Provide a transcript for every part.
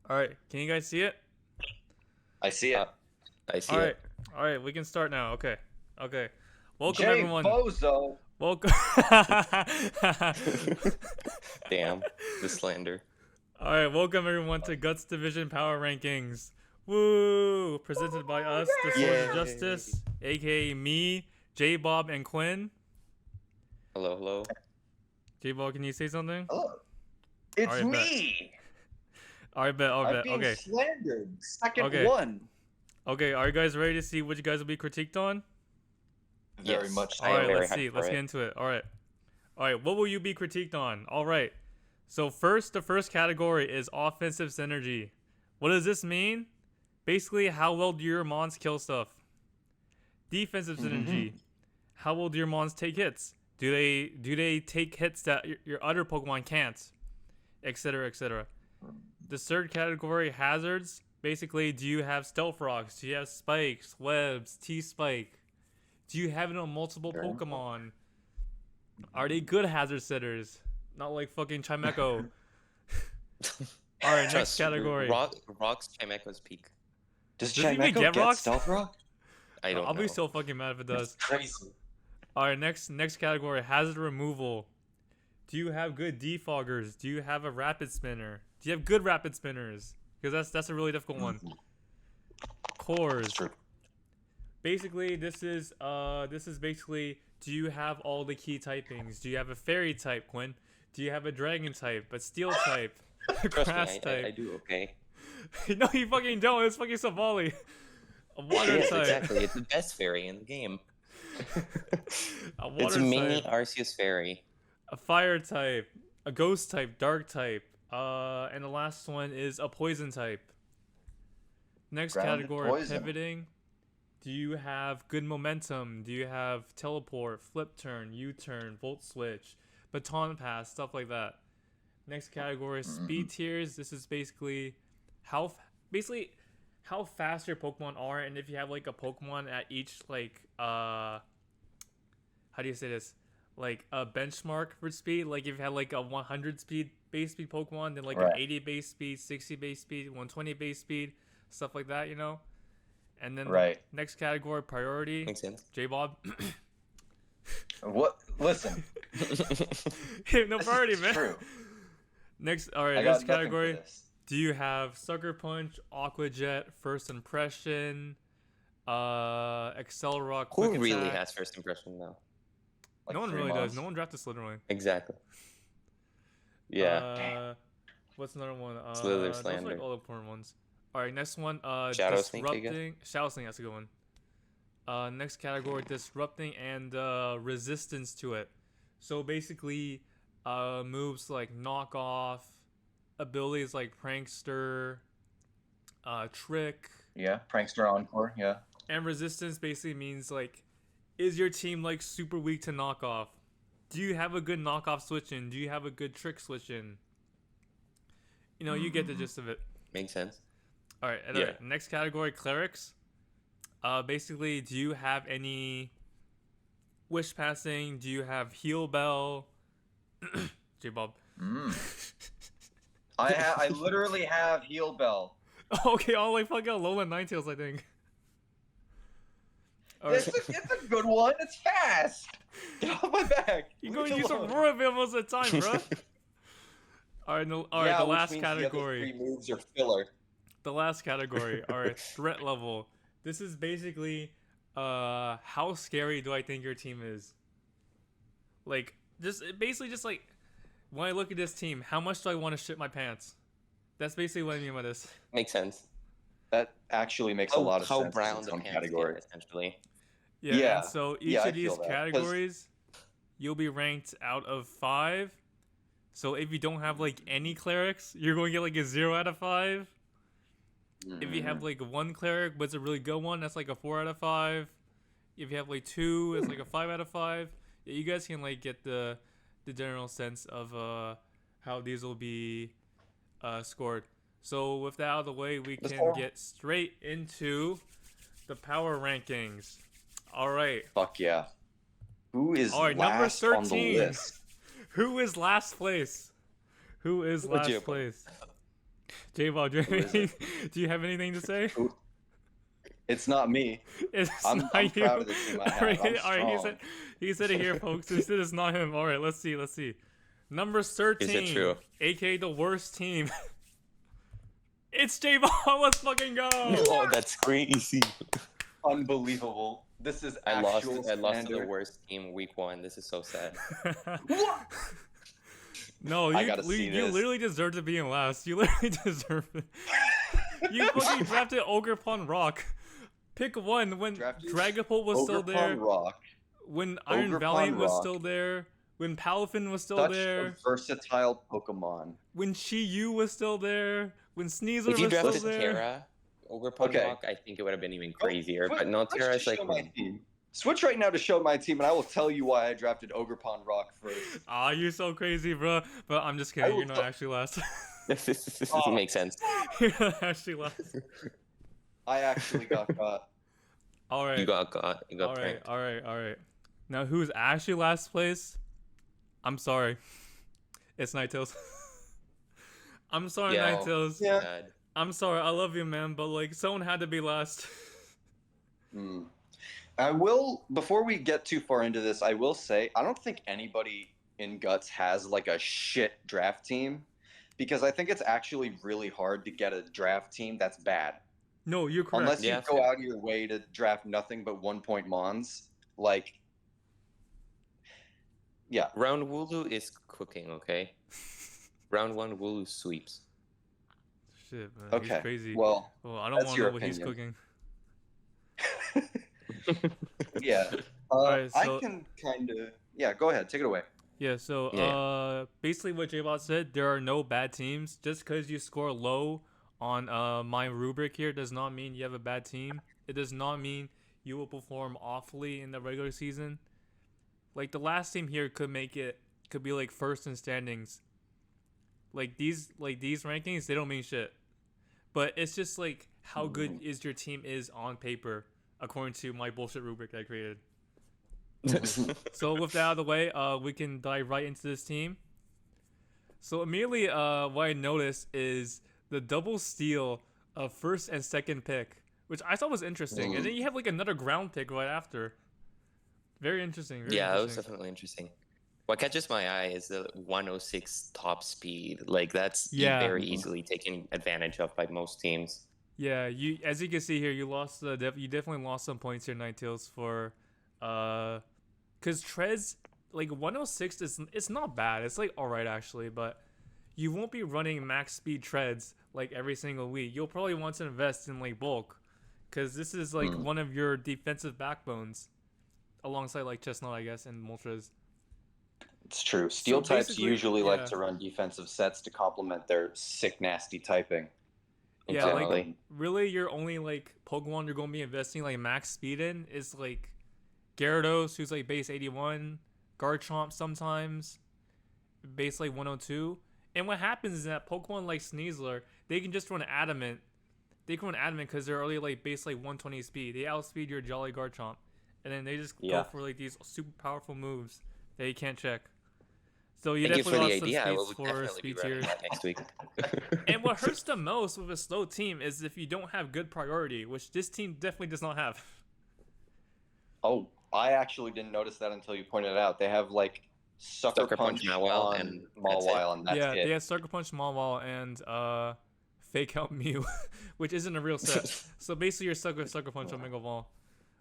All right, can you guys see it? I see it. I see All it. right, all right, we can start now. Okay, okay. Welcome everyone. Jbozo. Welcome. Damn, the slander. All right, welcome everyone to Guts Division Power Rankings. Woo! Presented by us, the Swords Yay. of Justice, aka me, Jbozo and Quin. Hello, hello. Jbozo, can you say something? Oh, it's Alright, bet. me. All right, bet. All I'm right, bet. being Okay, slandered. Second Okay. one. okay. Are you guys ready to see what you guys will be critiqued on? Very Yes. much so. All right, very let's hyped see. for Let's it. get into it. All right. What will you be critiqued on? All right. So the first category is offensive synergy. What does this mean? Basically, how well do your mons kill stuff? Defensive synergy. How well do your mons take hits? Do they take hits that your other Pokemon can't? Etc. Etc. The third category, hazards. Basically, do you have stealth rocks? Do you have spikes, webs, T-spike? Do you have it on multiple Okay. Pokemon? Are they good hazard setters? Not like fucking Chimecho. Alright, next Trust, category. Rocks Chimecho's peak. Does Does it even Chimecho get get rocks? Stealth Rock? I don't I'll know. be so fucking mad if it does. Crazy. Alright, next category, hazard removal. Do you have good defoggers? Do you have a rapid spinner? Do you have good rapid spinners? Because that's a really difficult one. Cores. That's true. Basically, this is basically, do you have all the key typings? Do you have a fairy type, Quinn? Do you have a dragon type, a steel type, a Trust grass me, type? I do okay. No, you fucking don't. It's fucking Savali. A water Yes, type. exactly. It's the best fairy in the game. A water It's a mini type. Arceus fairy. A fire type. A ghost type. Dark type. And the last one is a poison type. Next Grounded category, poison. pivoting. Do you have good momentum? Do you have teleport, flip turn, U-turn, volt switch, baton pass, stuff like that? Next category, speed tiers. This is basically how fast your Pokemon are, and if you have like a Pokemon at each like how do you say this? Like a benchmark for speed. Like if you had like a 100 base speed Pokemon, then like Right. an 80 base speed, 60 base speed, 120 base speed, stuff like that, you know. And then Right. next category, priority. Makes sense. J-Bob. What? Listen. No This priority, is man. true. Next, all right. I got Next nothing for category. this. Do you have Sucker Punch, Aqua Jet, First Impression, Excel Rock, Who Quick really Attack? has first impression now? Like No one 3 really months. does. No one drafted Slytherin. Exactly. Yeah. What's another one? Slither Those are slander. like all the important ones. All right, next one. Shadow Sneak, I guess? Disrupting. Shadow Sneak, that's a good one. Next category, disrupting and resistance to it. So basically, moves like knockoff, abilities like prankster, trick, Yeah. Prankster Encore. Yeah. and resistance basically means like, is your team like super weak to knockoff? Do you have a good knockoff switch in? Do you have a good trick switch in? You know, you get the gist of it. Makes sense. All right, Yeah. next category, clerics. Basically, do you have any wish passing? Do you have heal bell? J-Bob. I literally have Heal Bell. Okay, I'll like fucking Alola Ninetales, I think. All right. It's a good one. It's fast. Get off my back. You're Leave going to it use some alone. Royal most of the time, bro. All right, no, all right. Yeah, The which last means the other category. 3 moves are filler. The last category. All right, threat level. This is basically, how scary do I think your team is? Like, just like, when I look at this team, how much do I want to shit my pants? That's basically what I mean by this. Makes sense. That actually makes a lot of How sense. brown It's the its own pants category. get, essentially. Yeah. Yeah. And so each Yeah, I of these feel that, 'cause- categories, you'll be ranked out of 5. So if you don't have like any clerics, you're going to get like a 0 out of 5. If you have like one cleric, but it's a really good one, that's like a 4 out of 5. If you have like 2, it's like a 5 out of 5. Yeah, you guys can like get the general sense of how these will be scored. So with that out of the way, we Let's can go. get straight into the power rankings. All right. Fuck yeah. Who is All right, number last on the 13. list? Who is last place? Who is last Legit. place? J-Ball, Who is do you have anything to say? Who- It's not me. It's I'm not I'm you. proud of the team I have. I'm Alright, strong. he said it here, folks. He said it's not him. Alright, let's see. Number 13, Is it true? aka the worst team. It's J-Ball. Let's fucking go. Oh, that's crazy. Unbelievable. This is I lost actual to the standard. worst team week 1. This is so sad. What? No, I gotta see you this. literally deserve to be in last. You literally deserve it. You fucking drafted Ogrepon Rock. Pick one when Drafted Dragapult was still Ogrepon there. Rock. When Iron Ogrepon Valiant was Rock. still there. When Palafin was still Such there. a versatile Pokemon. When Chi-Yu was still there. When Sneasler If you was still drafted there. Terra over Okay. Rock, I think it would have been even crazier. Switch- But no, switch Terra to is like. show my team. Switch right now to show my team, and I will tell you why I drafted Ogrepon Rock first. Aw, you're so crazy, bro. But I'm just I kidding. will You're not tell- actually last. This Oh. makes sense. You're not actually last. I actually got caught. You Alright. got caught. You got pranked. Alright. Now, who's actually last place? I'm sorry. It's Ninetales. I'm sorry, Yeah. Ninetales. Yeah. Sad. I'm sorry. I love you, man. But, like, someone had to be last. Hmm. I will, before we get too far into this, I will say I don't think anybody in Guts has like a shit draft team, because I think it's actually really hard to get a draft team that's bad. No, you're correct. Unless you Yeah, go fair. out of your way to draft nothing but 1 point Mons. Like, yeah. Round Wooloo is cooking, okay? Round 1 Wooloo sweeps. Shit, man. Okay. He's crazy. Well, Well, I don't that's want to your know what he's opinion. cooking. yeah. Alright, so- I can kind of. Yeah, go ahead. Take it away. Yeah, so Yeah. basically what J-Bot said, there are no bad teams. Just because you score low on my rubric here does not mean you have a bad team. It does not mean you will perform awfully in the regular season. Like the last team here could be like first in standings. Like these rankings, they don't mean shit. But it's just like how good is your team is on paper, according to my bullshit rubric I created. So with that out of the way, we can dive right into this team. So immediately, what I noticed is the double steal of first and second pick, which I thought was interesting. And then you have like another ground pick right after. Very interesting. Very Yeah, that was interesting. definitely interesting. What catches my eye is the 106 top speed. Like that's Yeah. very easily taken advantage of by most teams. Yeah, as you can see here, you lost you definitely lost some points here, Ninetales, for because treads like 106 it's not bad. It's like all right actually, but you won't be running max speed treads like every single week. You'll probably want to invest in like bulk, because this is like one of your defensive backbones, alongside like Chestnut, I guess, and Moltres. It's true. Steel types basically, usually yeah. like to run defensive sets to complement their sick, nasty typing. Yeah, like Exactly. really, your only like Pokemon you're gonna be investing like max speed in is like Gyarados, who's like base 81, Garchomp sometimes, base like 102. And what happens is that Pokemon like Sneasler, they can just run Adamant. They can run Adamant because they're already like base like 120 speed. They outspeed your Jolly Garchomp, and then they just go Yeah. for like these super powerful moves that you can't check. So you Thank you for definitely the lost some idea. I will speeds for definitely be speed running tiers. that next week. And what hurts the most with a slow team is if you don't have good priority, which this team definitely does not have. Oh, I actually didn't notice that until you pointed it out. They have like Sucker, Sucker Punch, Punch, Mawile, on and that's it. Mawile, and that's yeah, it. they have Sucker Punch, Mawile, and Fake Out Mew, which isn't a real set. So basically, you're stuck with Sucker Punch Omega Ball,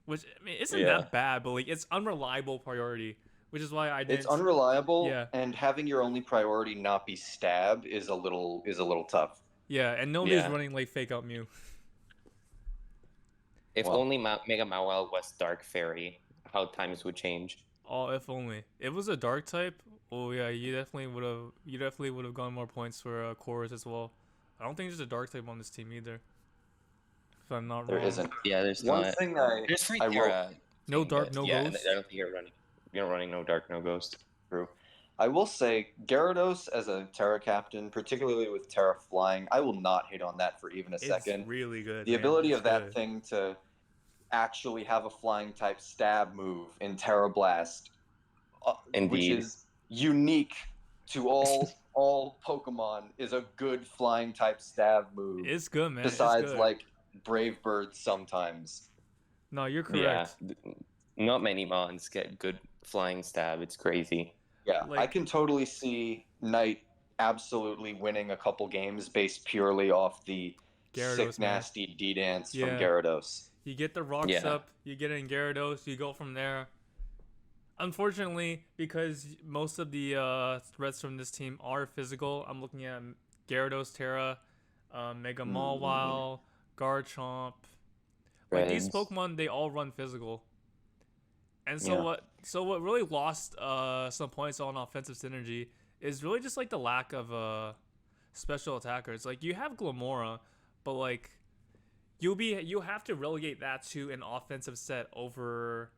which I mean isn't Yeah. that bad, but like it's unreliable priority, which is why I didn't. It's unreliable, Yeah. and having your only priority not be stab is a little tough. Yeah, and nobody's Yeah. running like Fake Out Mew. If Well. only Mega Mawile was Dark Fairy, how times would change. Oh, if only it was a Dark type. Oh yeah, you definitely would have gone more points for Chorus as well. I don't think there's a Dark type on this team either. If I'm not There wrong. isn't. Yeah, there's One not. thing There's free I will Terra. No thing, Dark, but no yeah, Ghost. I don't think you're running no Dark, no Ghost. True. I will say Gyarados as a Terra captain, particularly with Terra flying, I will not hit on that for even a It's second. really good. The man. ability It's of that good. thing to actually have a flying type stab move in Terra Blast, which Indeed. is unique to all all Pokemon is a good flying type stab move. It's good, man. Besides, it's good. like Brave Bird sometimes. No, you're Yeah, correct. not many mons get good flying stab. It's crazy. Yeah, I Like- can totally see Knight absolutely winning a couple games based purely off the Gyarados, sick, man. nasty D dance from Yeah. Gyarados. You get the rocks Yeah. up, you get in Gyarados, you go from there. Unfortunately, because most of the threats from this team are physical, I'm looking at Gyarados, Terra, Mega Mawile, Garchomp. Like these Reds. Pokemon, they all run physical. And so Yeah. what really lost some points on offensive synergy is really just like the lack of special attackers. Like you have Glamora, but like you'll have to relegate that to an offensive set over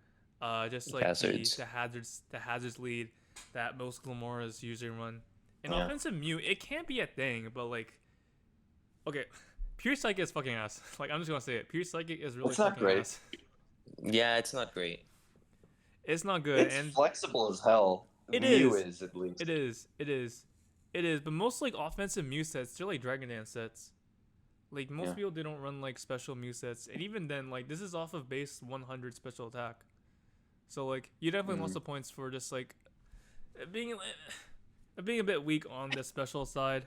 just like Hazards. the hazards lead that most Glamoras usually run. An Yeah. offensive Mew, it can't be a thing, but like okay, Pure Psychic is fucking ass. Like I'm just gonna say it. Pure Psychic is really It's not fucking great. ass. Yeah, it's not great. It's not good, It's and flexible as hell. It Mew is. at least. it is. But most like offensive Mew sets, they're like Dragon Dance sets. Like most Yeah. people, they don't run like special Mew sets, and even then, like this is off of base 100 special attack. So like you definitely lost the points for just like being a bit weak on the special side,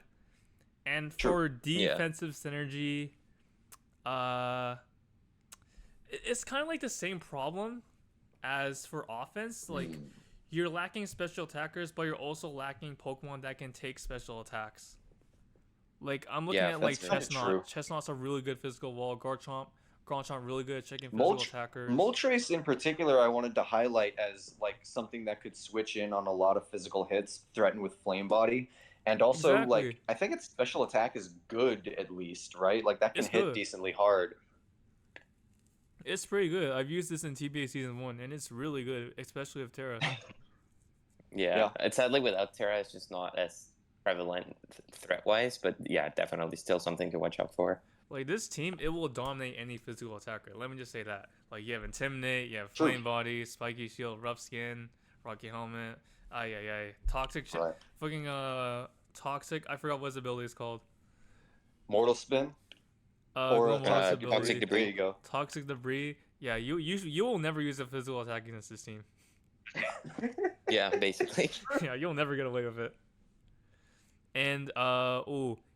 and True. for defensive synergy, it's kind of like the same problem as for offense. Like you're lacking special attackers, but you're also lacking Pokemon that can take special attacks. Like I'm looking Yeah, at like that's kinda Chestnut. true. Chestnut's a really good physical wall. Garchomp really good at checking physical attackers. Moltres in particular, I wanted to highlight as like something that could switch in on a lot of physical hits, threaten with Flame Body, and also Exactly. like I think its special attack is good at least, right? Like that can It's hit good. decently hard. It's pretty good. I've used this in TBA season 1, and it's really good, especially with Terra. Yeah, it's sadly without Terra, it's just not as prevalent threat-wise, but yeah, definitely still something to watch out for. Like this team, it will dominate any physical attacker. Let me just say that. Like you have Intimidate, you have True. Flame Body, Spiky Shield, Rough Skin, Rocky Helmet, Toxic shit. Right. Fucking Toxic. I forgot what his ability is called. Mortal Spin Or Toxic ability. Debris. There you go. Toxic Debris. Yeah, you will never use a physical attack against this team. Yeah, basically. Yeah, you'll never get away with it. And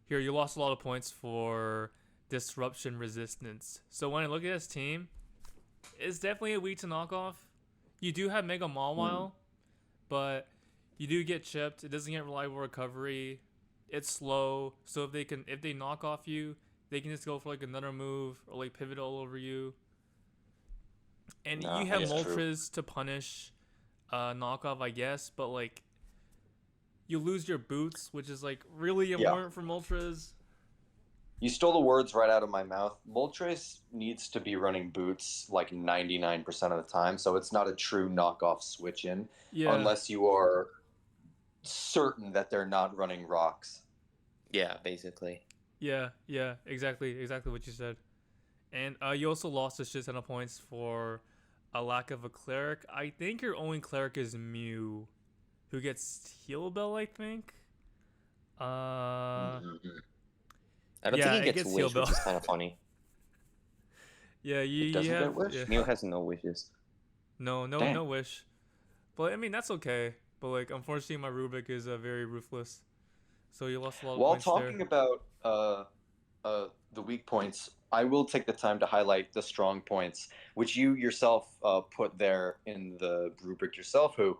here you lost a lot of points for disruption resistance. So when I look at this team, it's definitely a weak to knockoff. You do have Mega Mawile, but you do get chipped. It doesn't get reliable recovery. It's slow, so if they knock off you, they can just go for like another move or like pivot all over you. And Nah, you have that's true. Moltres to punish knockoff, I guess, but like you lose your boots, which is like really important for Moltres. You stole the words right out of my mouth. Moltres needs to be running boots like 99% of the time, so it's not a true knockoff switch in Yeah. unless you are certain that they're not running rocks. Yeah, basically. Yeah, exactly what you said. And you also lost a shit ton of points for a lack of a cleric. I think your only cleric is Mew, who gets Heal Bell, I think. I don't Yeah, think he it gets gets wish, Heal which Bell. is kind of funny. Yeah, you doesn't get have Wish? yeah. Mew has no wishes. No Damn. wish. But I mean that's okay. But like unfortunately my Rubik is very ruthless. So you lost a lot of While points talking there. about the weak points, I will take the time to highlight the strong points, which you yourself put there in the rubric yourself, who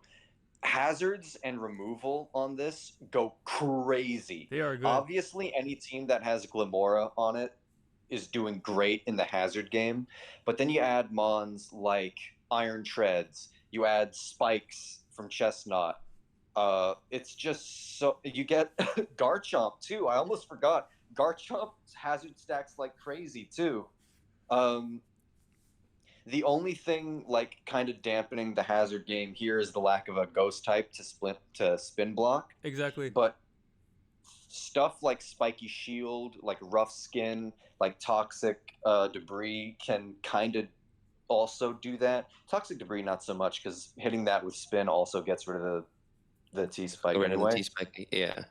hazards and removal on this go crazy. They are good. Obviously, any team that has Glamora on it is doing great in the hazard game, but then you add mons like Iron Treads, you add Spikes from Chestnut. It's just so you get Garchomp too. I almost forgot. Garchomp's hazard stacks like crazy too. The only thing like kind of dampening the hazard game here is the lack of a ghost type to spin block. Exactly. But stuff like Spiky Shield, like Rough Skin, like Toxic Debris can kind of also do that. Toxic Debris not so much because hitting that with spin also gets rid of the T-Spike Rid of the anyway. T-Spike, yeah.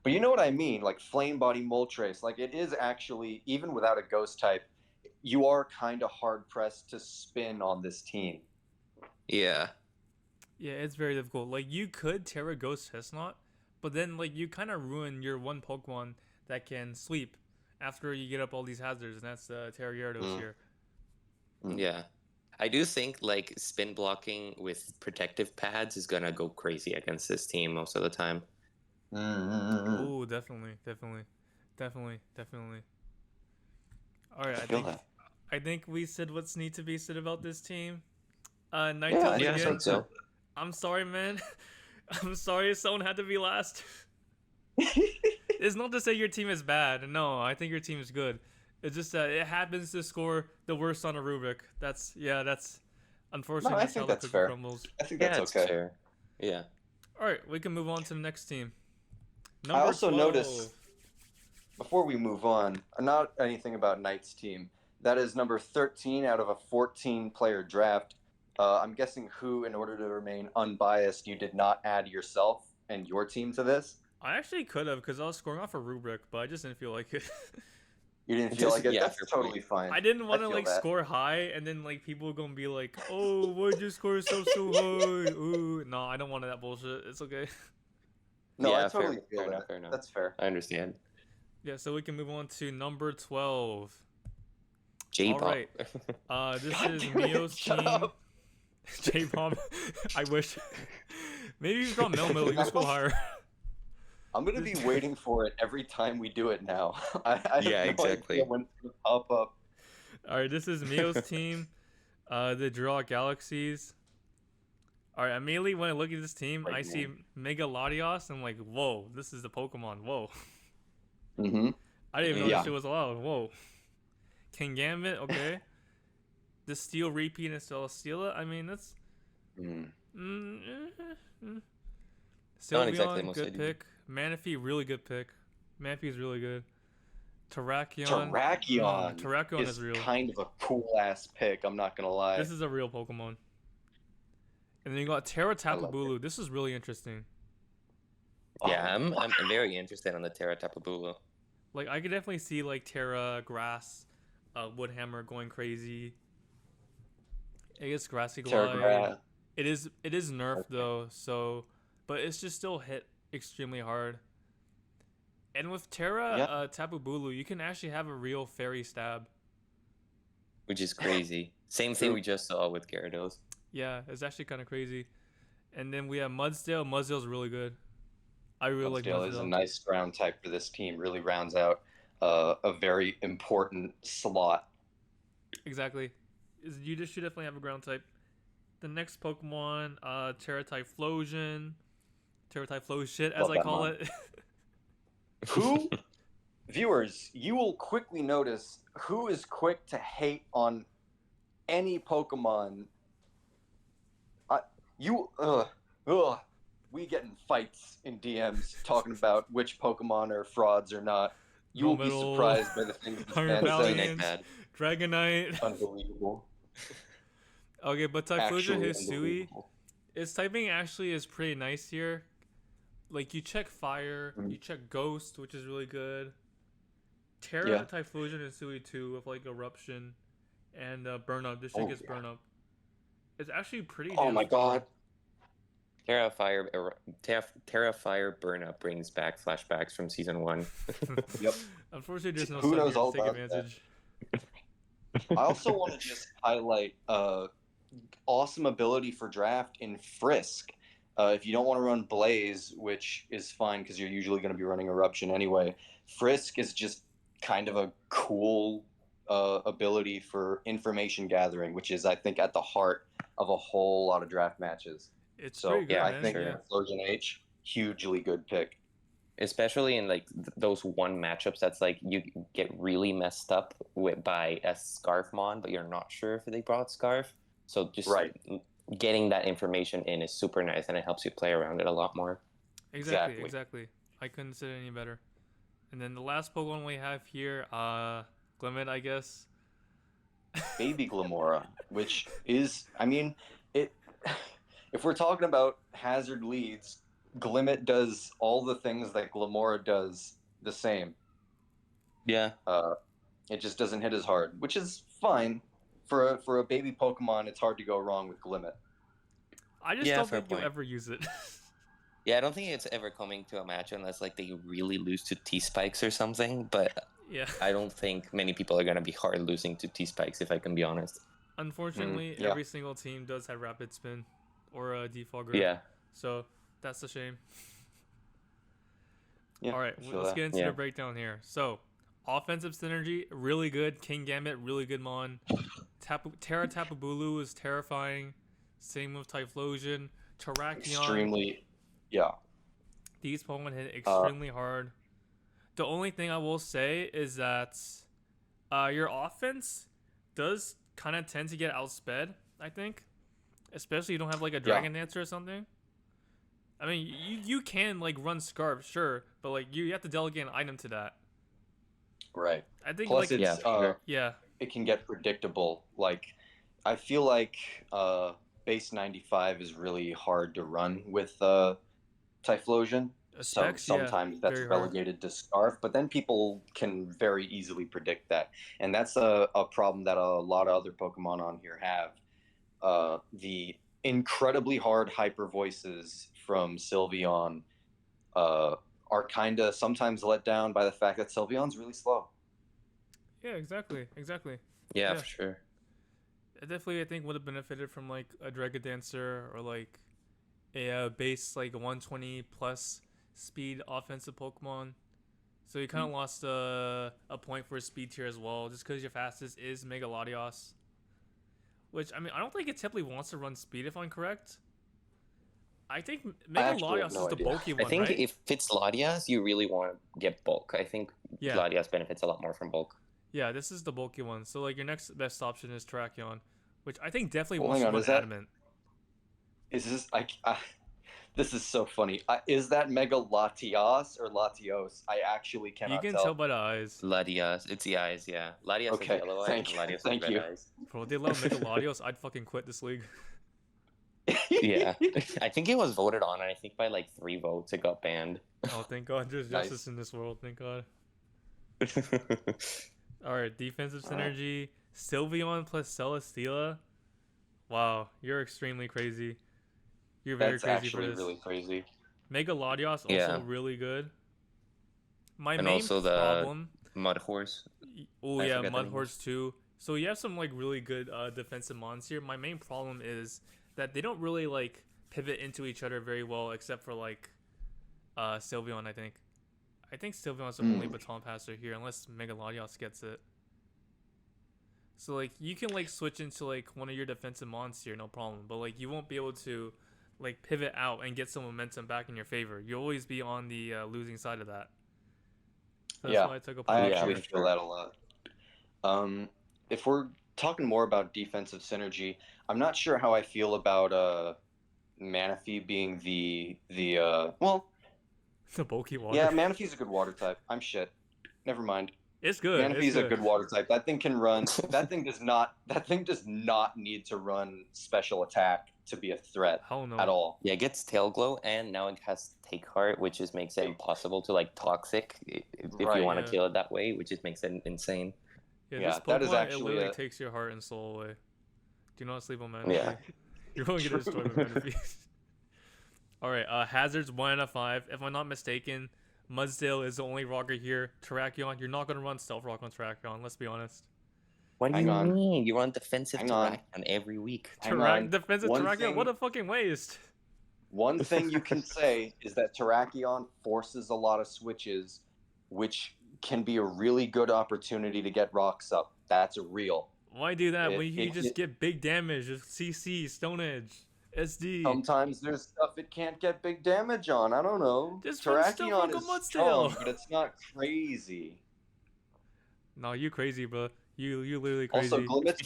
But you know what I mean? Like Flame Body Moltres. Like it is actually, even without a ghost type, you are kind of hard pressed to spin on this team. Yeah. Yeah, it's very difficult. Like you could Terra Ghost Chestnut, but then like you kind of ruin your one Pokemon that can sleep after you get up all these hazards, and that's Terra Gyarados here. Yeah. I do think like spin blocking with protective pads is gonna go crazy against this team most of the time. Oh, definitely. All right, I think we said what's need to be said about this team. Ninetales Yeah, I again. think so. I'm sorry, man. I'm sorry someone had to be last. It's not to say your team is bad. No, I think your team is good. It's just that it happens to score the worst on a rubric. That's unfortunately I that's think how the that's cookie fair. crumbles. I think that's okay. Fair. Yeah. All right, we can move on to the next team. I also noticed, before we move on, not anything about Knight's team. That is number 13 out of a 14-player draft. I'm guessing who, in order to remain unbiased, you did not add yourself and your team to this? I actually could have because I was scoring off a rubric, but I just didn't feel like it. You didn't feel like it? Yeah, That's totally fine. I didn't want to feel like that. score high and then like people gonna be like, "Oh, why'd you score yourself so high?" Ooh, no, I don't want that bullshit. It's okay. No, Yeah, I totally feel fair that. enough, fair enough. That's fair. I understand. Yeah, so we can move on to number 12. J-Pop. All right. This is Mio's team. J-Pop. I wish. Maybe you draw Melmetal, you can score higher. I'm going to be waiting for it every time we do it now. I have Yeah, no exactly. idea when it's going to pop up. All right, this is Mio's team. They draw Galaxies. All right, immediately when I look at this team, I see Mega Latios. I'm like, whoa, this is the Pokemon. Whoa. Mm-hmm. I didn't even know this shit was allowed. Whoa. King Gambit, okay. The Steel Repeat and Celesteela, I mean, that's... Sylveon, exactly good pick. Manaphy, really good pick. Manaphy's really good. Terrakion. Terrakion is real. Kind of a cool-ass pick, I'm not going to lie. This is a real Pokemon. And then you got Terra Tapu Bulu. This is really interesting. Yeah, I'm very interested in the Terra Tapu Bulu. Like, I could definitely see, like, Terra, Grass, Woodhammer going crazy. I guess Grassy Glide. It is nerfed, though, so... But it's just still hit extremely hard. And with Terra Tapu Bulu, you can actually have a real Fairy Stab. Which is crazy. Same thing we just saw with Gyarados. Yeah, it's actually kind of crazy. And then we have Mudsdale. Mudsdale's really good. I really like Mudsdale. Mudsdale is a nice ground type for this team. Really rounds out a very important slot. Exactly. You just should definitely have a ground type. The next Pokemon, Terra-Typhlosion. Terra-Typhlosion, as I call it. Who, viewers, you will quickly notice who is quick to hate on any Pokemon. We get in fights in DMs talking about which Pokemon are frauds or not. You will be surprised by the things this man says. Dragonite. Unbelievable. Okay, but Typhlosion Hisui, its typing actually is pretty nice here. Like, you check Fire, you check Ghost, which is really good. Terra, Typhlosion Hisui too, with like Eruption and Burn Up. This shit gets Burn Up. It's actually pretty Oh my god. Terra Fire Burn Up brings back flashbacks from Season 1. Yep. Unfortunately, there's no Who knows sun all here to take about advantage. I also want to just highlight awesome ability for draft in Frisk. If you don't want to run Blaze, which is fine because you're usually going to be running Eruption anyway, Frisk is just kind of a cool ability for information gathering, which is, I think, at the heart of a whole lot of draft matches. It's pretty good, I think Typhlosion H, hugely good pick. Especially in like those one matchups that's like you get really messed up by a Scarfmon, but you're not sure if they brought Scarf. So just getting that information in is super nice, and it helps you play around it a lot more. Exactly. I couldn't say it any better. And then the last Pokemon we have here, Glimmet, I guess. Baby Glamora, which is, I mean, it. If we're talking about hazard leads, Glimmet does all the things that Glamora does the same. Yeah. It just doesn't hit as hard, which is fine. For a baby Pokemon, it's hard to go wrong with Glimmet. I just Yeah, don't fair think you'll point. ever use it. Yeah, I don't think it's ever coming to a match unless like they really lose to T-Spikes or something, but Yeah. I don't think many people are gonna be hard losing to T-Spikes if I can be honest. Unfortunately, yeah. every single team does have Rapid Spin or a Defogger. Yeah. So that's a shame. Yeah, All right, I feel let's that. get into Yeah. the breakdown here. So, offensive synergy, really good. King Gambit, really good mon. Terra Tapu Bulu is terrifying. Same with Typhlosion. Terrakion. Extremely, yeah. These Pokemon hit extremely hard. The only thing I will say is that your offense does kind of tend to get outsped, I think. Especially you don't have like a Dragon Dancer or something. I mean, you can like run Scarf, sure, but like you have to delegate an item to that. Right. I think Plus, like Yeah, it's for sure. yeah, it can get predictable. Like, I feel like base 95 is really hard to run with Typhlosion. So Specs, yeah, sometimes that's very hard. relegated to Scarf, but then people can very easily predict that, and that's a problem that a lot of other Pokemon on here have. The incredibly hard hyper voices from Sylveon are kind of sometimes let down by the fact that Sylveon's really slow. Yeah, exactly. Yeah, Yeah. for sure. It definitely, I think, would have benefited from like a Dragon Dancer or like a base like 120 plus speed offensive Pokemon. So you kind of lost a point for a speed tier as well, just because your fastest is Mega Latios. Which, I mean, I don't think it typically wants to run speed, if I'm correct. I think Mega actually have Latios no is the idea. bulky one, I think right? if it's Latias, you really want to get bulk. I think Yeah. Latias benefits a lot more from bulk. Yeah, this is the bulky one. So, like, your next best option is Terrakion, which I think definitely Well, wants hang to on, run is that- Adamant. Is this this is so funny. Is that Mega Latios or Latios? I actually You cannot can tell. tell by the eyes. Latias, it's the eyes, yeah. Latias Okay, has yellow eyes thank and you, Latias has thank red you. eyes. Bro, if they allow Mega Latios, I'd fucking quit this league. Yeah. I think it was voted on, and I think by like 3 votes it got banned. Oh, thank God, there's Nice. justice in this world. Thank God. All right, defensive All right. synergy. Sylveon plus Celesteela. Wow, you're extremely crazy. You're very That's crazy actually for this. really crazy. Mega Latios also Yeah. really good. My And main also the problem. Mud Horse. Oh I yeah, forget the name. Mudhorse too. So you have some like really good defensive mons here. My main problem is that they don't really like pivot into each other very well, except for like Sylveon. I think Sylveon's the only baton passer here, unless Mega Latios gets it. So like you can like switch into like one of your defensive mons here, no problem. But like you won't be able to like pivot out and get some momentum back in your favor. You'll always be on the losing side of that. So that's Yeah, why I took a I point actually here. feel that a lot. If we're talking more about defensive synergy, I'm not sure how I feel about Manaphy being well, The bulky water. yeah, Manaphy's a good water type. I'm shit. Never mind. It's good. Manaphy's a good water type. That thing can run. That thing does not need to run special attack to be a threat Hell no. at all. Yeah, it gets Tail Glow, and now it has Take Heart, which just makes it impossible to like Toxic if Right, you want to yeah. kill it that way, which just makes it insane. Yeah, Yeah, this Pokemon, that is it actually literally a- takes your heart and soul away. Do not sleep on Manaphy. Yeah. You're going to get destroyed with Manaphy. Alright, Hazards 1 out of 5. If I'm not mistaken, Mudsdale is the only rocker here. Terrakion, you're not going to run Stealth Rock on Terrakion, let's be honest. What do Hang you on. mean? You run defensive Hang on. Terrakion every week. Hang on. Defensive One Terrakion, thing- what a fucking waste. One thing you can say is that Terrakion forces a lot of switches, which can be a really good opportunity to get rocks up. That's real. Why do that when you It- just it- get big damage? Just CC, Stone Edge, SD. Sometimes there's stuff it can't get big damage on. I don't know. Just run Stealth Rock Terrakion on is Mudsdale. strong, but it's not crazy. No, you crazy, bro. You literally crazy. Also, Glimmet's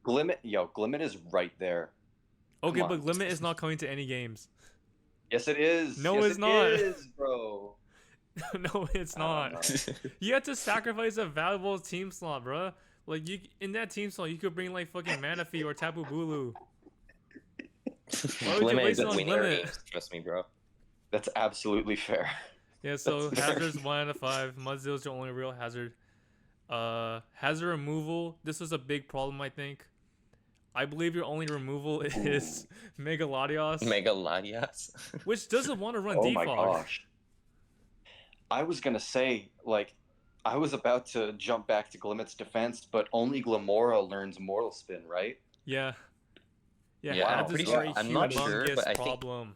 Glimmet is right there. Okay, Come but on. Limit is not coming to any games. Yes, it is. No, Yes, it's not. It is, bro. No, it's I don't not. know. You have to sacrifice a valuable team slot, bro. Like you in that team slot, you could bring like fucking Manaphy or Tapu Bulu. Why would you Limit waste is it on winning our Limit? games, trust me, bro. That's absolutely fair. Yeah, so That's very hazards 1 out of 5. Mudzeil's your only real hazard. Hazard removal. This was a big problem, I think. I believe your only removal Ooh. is Megaladios, Mega Latias. which doesn't want to run Oh my defog. gosh. I was gonna say, like, I was about to jump back to Glimit's defense, but only Glamora learns Mortal Spin, right? Yeah. Yeah, Yeah, Wow. I'm pretty hazards are sure. a I'm not sure, humongous but problem.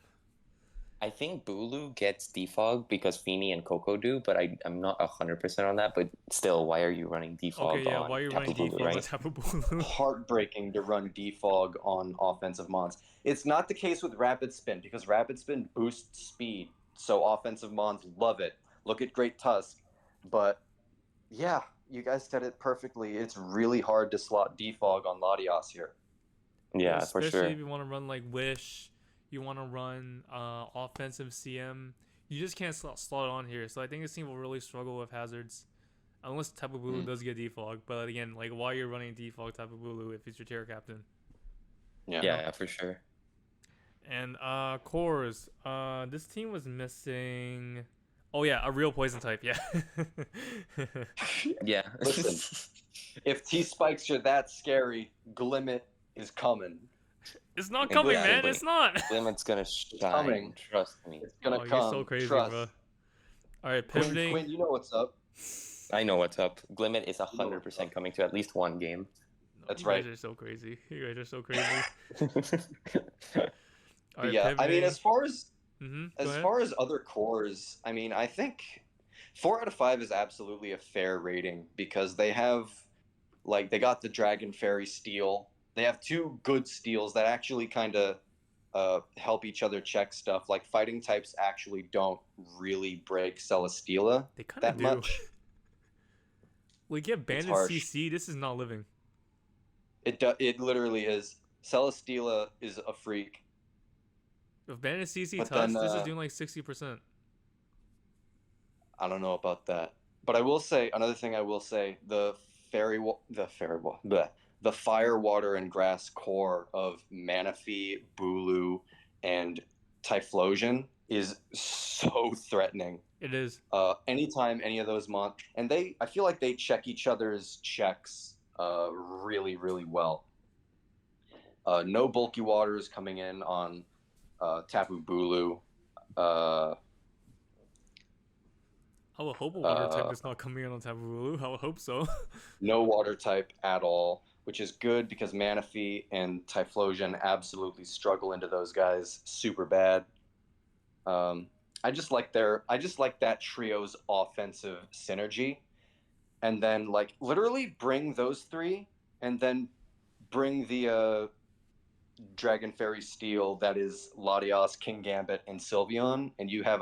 I think Bulu gets defog because Feeny and Coco do, but I'm not 100% on that. But still, why are you running defog Okay, yeah, on why are you Tapu running Bulu, defog on right? Tapu Bulu? Heartbreaking to run defog on offensive mons. It's not the case with Rapid Spin because Rapid Spin boosts speed, so offensive mons love it. Look at Great Tusk, but yeah, you guys said it perfectly. It's really hard to slot defog on Latias here. Yeah, Yeah, for especially sure. if you want to run like Wish, you want to run offensive CM. You just can't slot it on here. So I think this team will really struggle with hazards. Unless Tapu Bulu does get defog. But again, like, why are you running defog Tapu Bulu if it's your tier captain? Yeah, for sure. And cores. This team was missing. Oh yeah, a real poison type. Yeah. Yeah. Listen, if T spikes are that scary, Glimmet is coming. It's not And coming, yeah, man. but- It's not. Limit's gonna shine. coming. Trust me. It's gonna Oh, come. you're so crazy, Trust. bro. All right, Quinn, pivoting. Quinn, you know what's up. I know what's up. Glimmet is 100% coming to at least one game. That's you right. guys are so crazy. You guys are so crazy. All right, Yeah, I mean, pivoting. as far as Go as ahead. far as other cores, I mean, I think 4 out of 5 is absolutely a fair rating because they have, like, they got the Dragon Fairy Steel. They have 2 good steals that actually kind of help each other check stuff. Like, fighting types actually don't really break Celesteela They kind that of do. much. We get Bandit harsh. CC. This is not living. It literally is. Celesteela is a freak. If Bandit CC But Tusk, then, this is doing like 60%. I don't know about that, but I will say another thing. I will say the fire, water, and grass core of Manaphy, Bulu, and Typhlosion is so threatening. It is. Anytime any of those and I feel like they check each other's checks really, really well. No bulky waters coming in on Tapu Bulu. I would hope a water type is not coming in on Tapu Bulu. I would hope so. No water type at all, which is good because Manaphy and Typhlosion absolutely struggle into those guys super bad. I just like that trio's offensive synergy, and then like literally bring those 3, and then bring the Dragon Fairy Steel that is Latias, King Gambit, and Sylveon, and you have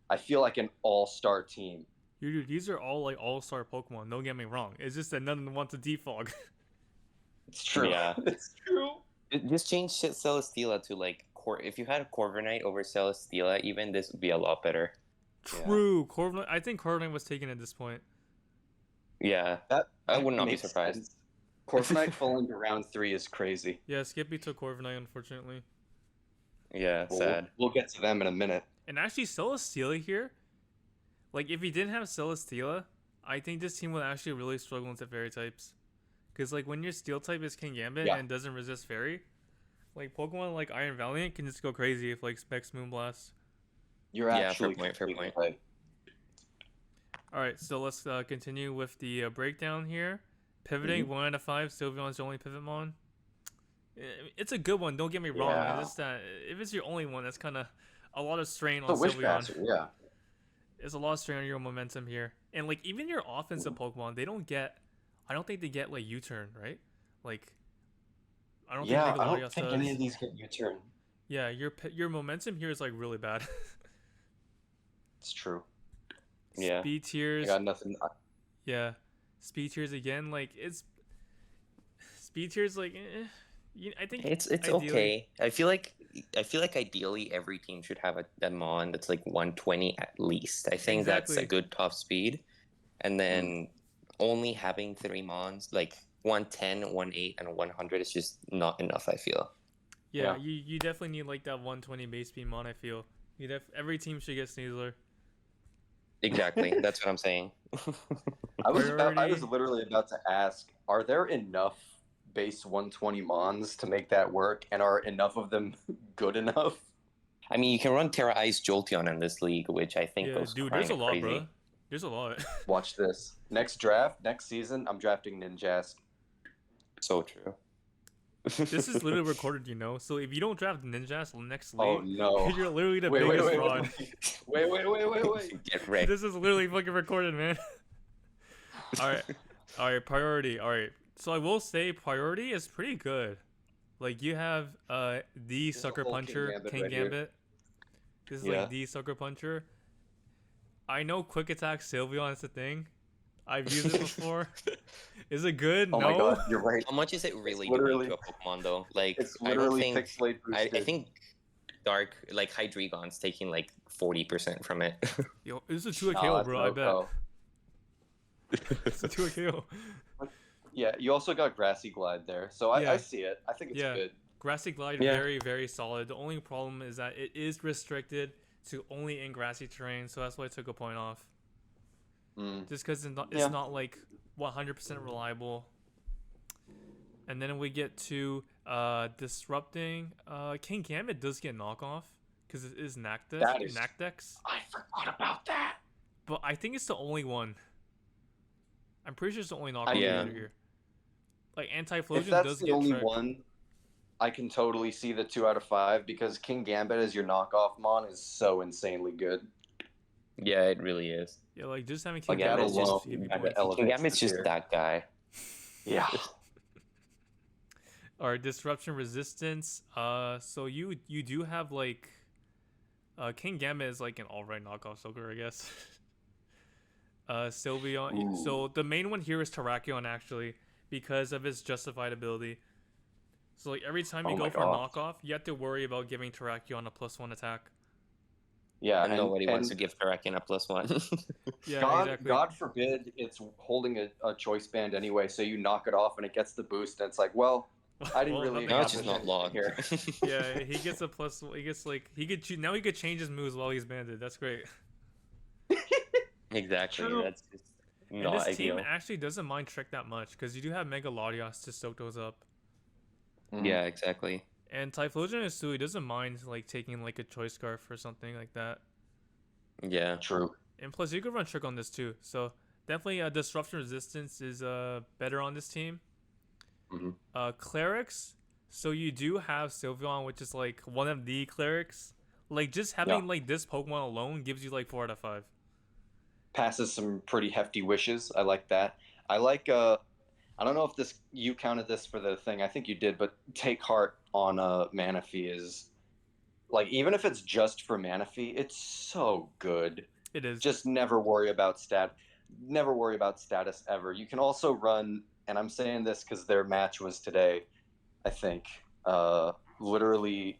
I feel like an all-star team. Dude, these are all like all-star Pokemon. Don't get me wrong. It's just that none of them want to defog. It's true. Yeah. It's true. Just change Celesteela to like if you had a Corviknight over Celesteela, even this would be a lot better. True. Corviknight. I think Corviknight was taken at this point. Yeah, That I would not be makes surprised. sense. Corviknight falling to round 3 is crazy. Yeah, Skippy took Corviknight, unfortunately. Yeah, sad. We'll get to them in a minute. And actually, Celesteela here, like, if he didn't have Celesteela, I think this team would actually really struggle into fairy types. Because, like, when your steel type is King Gambit and doesn't resist fairy, like, Pokemon like Iron Valiant can just go crazy if, like, Specs Moonblast. You're actually fair point. right. Alright, so let's continue with the breakdown here. Pivoting, 1 out of 5, Sylveon's the only Pivotmon. It's a good one, don't get me wrong. Yeah. It's just that if it's your only one, that's kind of a lot of strain on The Wish Sylveon. Passer, yeah. There's a lot of strain on your momentum here. And, like, even your offensive Pokemon, they don't get... I don't think they get, like, U-turn, right? Like, I don't think I Megalodios don't think does. any of these get U-turn. Yeah, your momentum here is, like, really bad. It's true. Yeah. Speed I tiers... got nothing. Yeah. Speed tiers again, like, it's... Speed tiers, like, I think It's ideally- okay. I feel like ideally every team should have a mon that's like 120 at least. I think that's Exactly. a good top speed. And then only having 3 mons, like 110, 18, and 100 is just not enough, I feel. Yeah, Yeah. you definitely need, like, that 120 base speed mon, I feel. Every team should get Sneasler. Exactly. That's what I'm saying. I was Priority. literally about to ask, are there enough base 120 Mons to make that work, and are enough of them good enough? I mean, you can run Terra Ice Jolteon in this league, which I think Yeah, goes dude, kinda there's a lot, crazy. bro. There's a lot. Watch this. Next draft, next season, I'm drafting Ninjask. So true. This is literally recorded, you know. So if you don't draft Ninjas next league, Oh no. you're literally the Wait, biggest wait, fraud. wait. Get wrecked. This is literally fucking recorded, man. All right, priority. All right, so I will say priority is pretty good. Like you have the There's a sucker whole puncher, King right here. Gambit. This is Yeah. like the sucker puncher. I know quick attack Sylveon is the thing. I've used it before. Is it good? Oh no. my god, you're right. How much is it really literally- doing to a Pokemon though? Like It's I don't literally think pixelate I boosted. think Dark like Hydreigon's taking like 40% from it. Yo, this is a 2 Nah, KO, that's bro. no I bet. go. It's a 2 KO. Yeah, you also got Grassy Glide there, so Yeah. I see it. I think it's Yeah. good. Grassy Glide, Yeah. very, very solid. The only problem is that it is restricted to only in grassy terrain, so that's why I took a point off. Mm. Just because it's Yeah. not like 100% reliable. And then we get to disrupting. King Gambit does get knockoff because it is That is- Nacdex, I forgot about that. but I think it's the only one. I'm pretty sure it's the only knockoff Yeah. leader here. Like If Anti-Flosion that's does the get only tricked. one, I can totally see the 2 out of 5 because King Gambit as your knockoff Mon is so insanely good. Yeah, it really is. Yeah, like just having King Like, yeah, Gambit it's is just- just Gambit points. elevates King Gambit's the just tier. that guy. Yeah. Or disruption resistance. So you do have like, King Gambit is like an all-right knockoff Soaker, I guess. Sylveon. Ooh. So the main one here is Terrakion actually, because of its justified ability. So like every time you Oh go my for God. a knockoff, you have to worry about giving Terrakion a +1 attack. Yeah, And nobody wants to give Terrakion a +1. Yeah, God, exactly. God forbid it's holding a choice band anyway, so you knock it off and it gets the boost, and it's like, well, I didn't Well, really. nothing No, it's happens. just not logged. Here. Yeah, he gets a plus. He gets like now he could change his moves while he's banded. That's great. Exactly. True. That's just And not this ideal. team actually doesn't mind Trick that much because you do have Mega Latios to soak those up. Mhm. Yeah, exactly. And Typhlosion is too. He doesn't mind like taking like a Choice Scarf or something like that. Yeah. True. And plus, you could run Trick on this too. So definitely, Disruption Resistance is better on this team. Mhm. Clerics. So you do have Sylveon, which is like one of the clerics. Like just having Yeah. like this Pokemon alone gives you like 4 out of 5. Passes some pretty hefty wishes. I like that. I like. I don't know if you counted this for the thing. I think you did, but Take Heart on Manaphy is like, even if it's just for Manaphy, it's so good. It is. Just never worry about status ever. You can also run, and I'm saying this because their match was today, I think. Literally,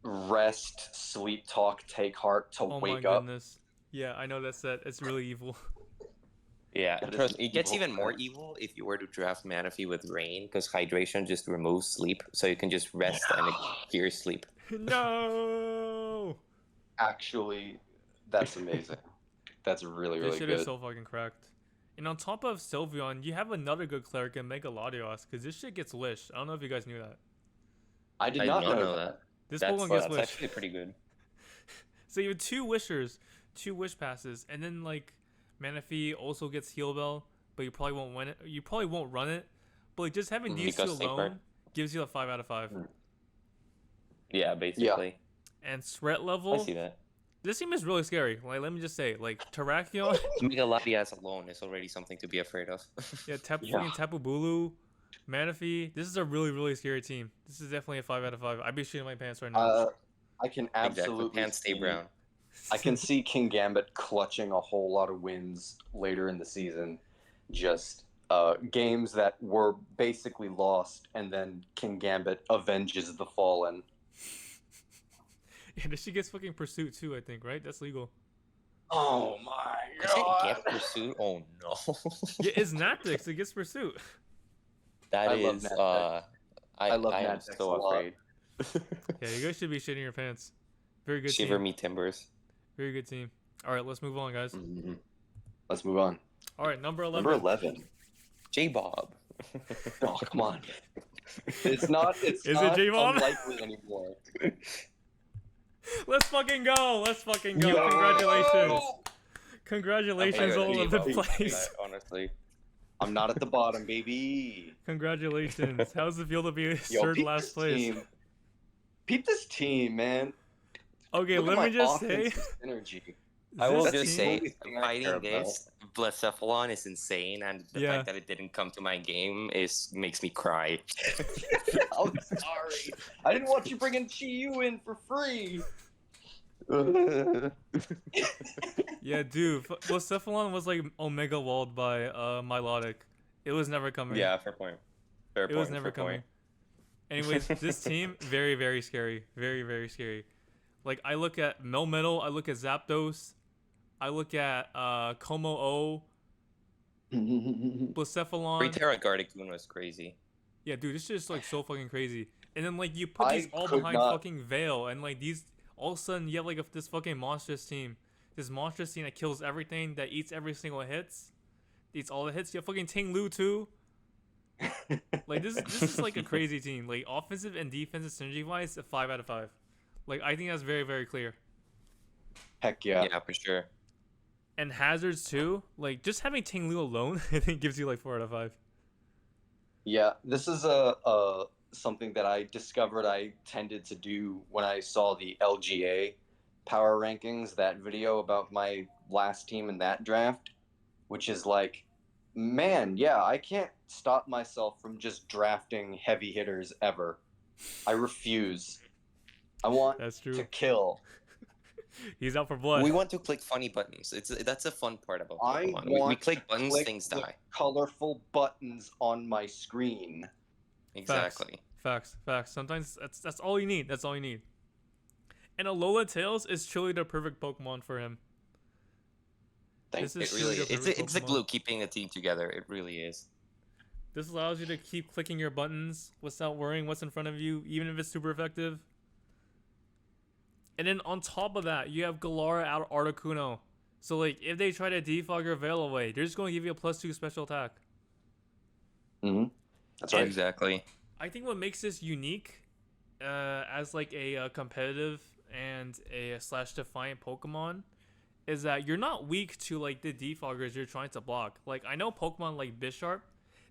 rest, sleep, talk, take heart to Oh wake my up. goodness. Yeah, I know that's that. It's really evil. Yeah, That is trust me, it gets evil, even more man. evil if you were to draft Manaphy with Rain, because hydration just removes sleep, so you can just rest and it cures sleep. No. Actually, that's amazing. That's really, This really shit good. is so fucking cracked. And on top of Sylveon, you have another good cleric in Mega Latios, because this shit gets Wish. I don't know if you guys knew that. I did I not did not know know that. that. This That's, Pokemon gets that's Wish. actually pretty good. So you have 2 Wishers, 2 Wish passes, and then like Manaphy also gets Heal Bell, but you probably won't win it. You probably won't run it. But like just having these two Because Sacred. alone gives you a 5 out of 5. Yeah, basically. And threat I level, see that. this team is really scary. Like let me just say, like Terrakion, Mega Latias alone is already something to be afraid of. yeah, Yeah. fucking Tapu Bulu, Manaphy. This is a really, really scary team. This is definitely a 5 out of 5. I'd be shitting my pants right now. I can Exactly. absolutely Pants stay see- brown. I can see King Gambit clutching a whole lot of wins later in the season. Just games that were basically lost, and then King Gambit avenges the fallen. Yeah, this shit gets fucking Pursuit too, I think, right? That's legal. Oh my Does it god! get pursuit? Oh no. Yeah, it's Naptix. It gets Pursuit. That I love is Natdex. I love I am Natdex so a lot. afraid. Yeah, you guys should be shitting your pants. Very good Shiver team. me timbers. Very good team. All right, let's move on, guys. Mhm. Let's move on. All right, number 11. Number 11. J-Bob. Oh, come on. It's not. It's Is it not J-Bob? unlikely anymore. Let's fucking go. Let's fucking go. Yo! Congratulations. Congratulations I all got over the J-Bob. place. Honestly. I'm not at the bottom, baby. Congratulations. How's it feel to be Yo, third peep last this place? team. Peep this team, man. Okay, Look at let me my just say, offensive synergy. I will this just team- say, thing I care fighting about. this Blacephalon is insane, and the Yeah. fact that it didn't come to my game makes me cry. I'm sorry. I didn't want you bringing Chi-Yu in for free. yeah, dude, Blacephalon was like Omega walled by Milotic. It was never coming. Yeah, fair point. Fair It point. was never fair coming. point. Anyways, this team, very, very scary. Very, very scary. Like, I look at Melmetal, I look at Zapdos, I look at Como O, Blacephalon. Free-Terra Gardevoir was crazy. Yeah, dude, this shit is like so fucking crazy. And then like you put I these all could behind not- fucking Veil, and like these all of a sudden you have like this fucking monstrous team. This monstrous team that kills everything, that eats every single hits, eats all the hits. You have fucking Ting Lu too. Like this is like a crazy team. Like offensive and defensive synergy wise, a 5 out of 5. Like I think that's very, very clear. Heck yeah. Yeah, for sure. And hazards too. Like just having Ting Lu alone, I think gives you like 4 out of 5. Yeah, this is a something that I discovered I tended to do when I saw the LGA power rankings, that video about my last team in that draft, which is like, man, yeah, I can't stop myself from just drafting heavy hitters ever. I refuse. I want That's to true. kill. He's out for blood. We want to click funny buttons. That's a fun part about I Pokemon. want We click buttons, click things the die. colorful buttons on my screen. Exactly. Facts. Sometimes that's all you need. That's all you need. And Alola Tails is truly the perfect Pokemon for him. Thank This It is really truly is. the It's the Pokemon. glue keeping a team together. It really is. This allows you to keep clicking your buttons without worrying what's in front of you, even if it's super effective. And then on top of that, you have Galara out Articuno. So like, if they try to defog your Veil away, they're just going to give you a +2 special attack. Mm-hmm. That's right. Exactly. I think what makes this unique, as like a competitive and a slash defiant Pokemon, is that you're not weak to like the defoggers you're trying to block. Like I know Pokemon like Bisharp,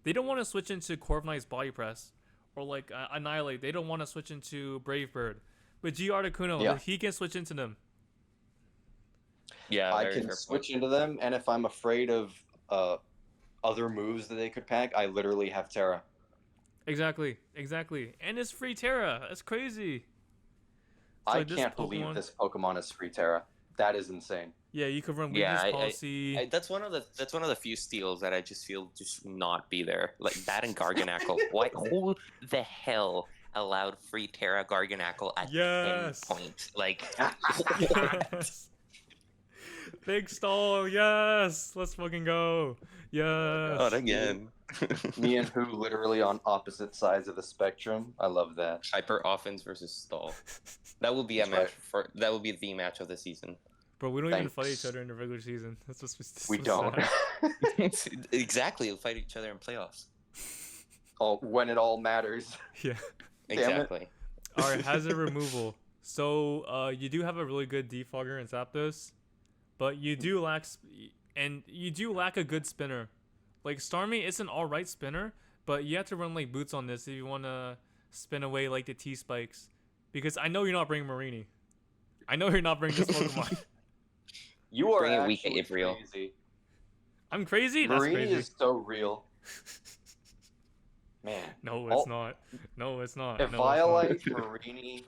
they don't want to switch into Corviknight's Body Press, or like Annihilate, they don't want to switch into Brave Bird. But G Articuno, Yeah. he can switch into them. Yeah, I very can fair switch point. into them, and if I'm afraid of other moves that they could pack, I literally have Terra. Exactly. And it's free Terra. That's crazy. So I this can't believe Pokemon- this Pokemon is free Terra. That is insane. Yeah, you could run Yeah, weakness policy. That's one of the few steals that I just feel just not be there. Like that and Garganackle. Who the hell allowed free Terra Garganackle at Yes. 10 points? Like Yes. Big stall, yes. Let's fucking go. Yes. not again. Me and who literally on opposite sides of the spectrum. I love that. Hyper offense versus stall. That will be a That's match right. for that will be the match of the season. Bro, we don't even fight Thanks. each other in the regular season. That's what's We so don't. sad. Exactly, we'll fight each other in playoffs. Oh, when it all matters. Yeah. Damn it. Exactly. All right, hazard removal. So, you do have a really good defogger in Zapdos, but you do lack a good spinner. Like Starmie is an alright spinner, but you have to run like boots on this if you want to spin away like the T spikes. Because I know you're not bringing Marini. I know you're not bringing this Pokemon. You are Bring it weak actually if real. crazy. I'm crazy. That's Marini crazy. is so real. Man. No, it's not. No, it's not. If No, it's Violite not. Marini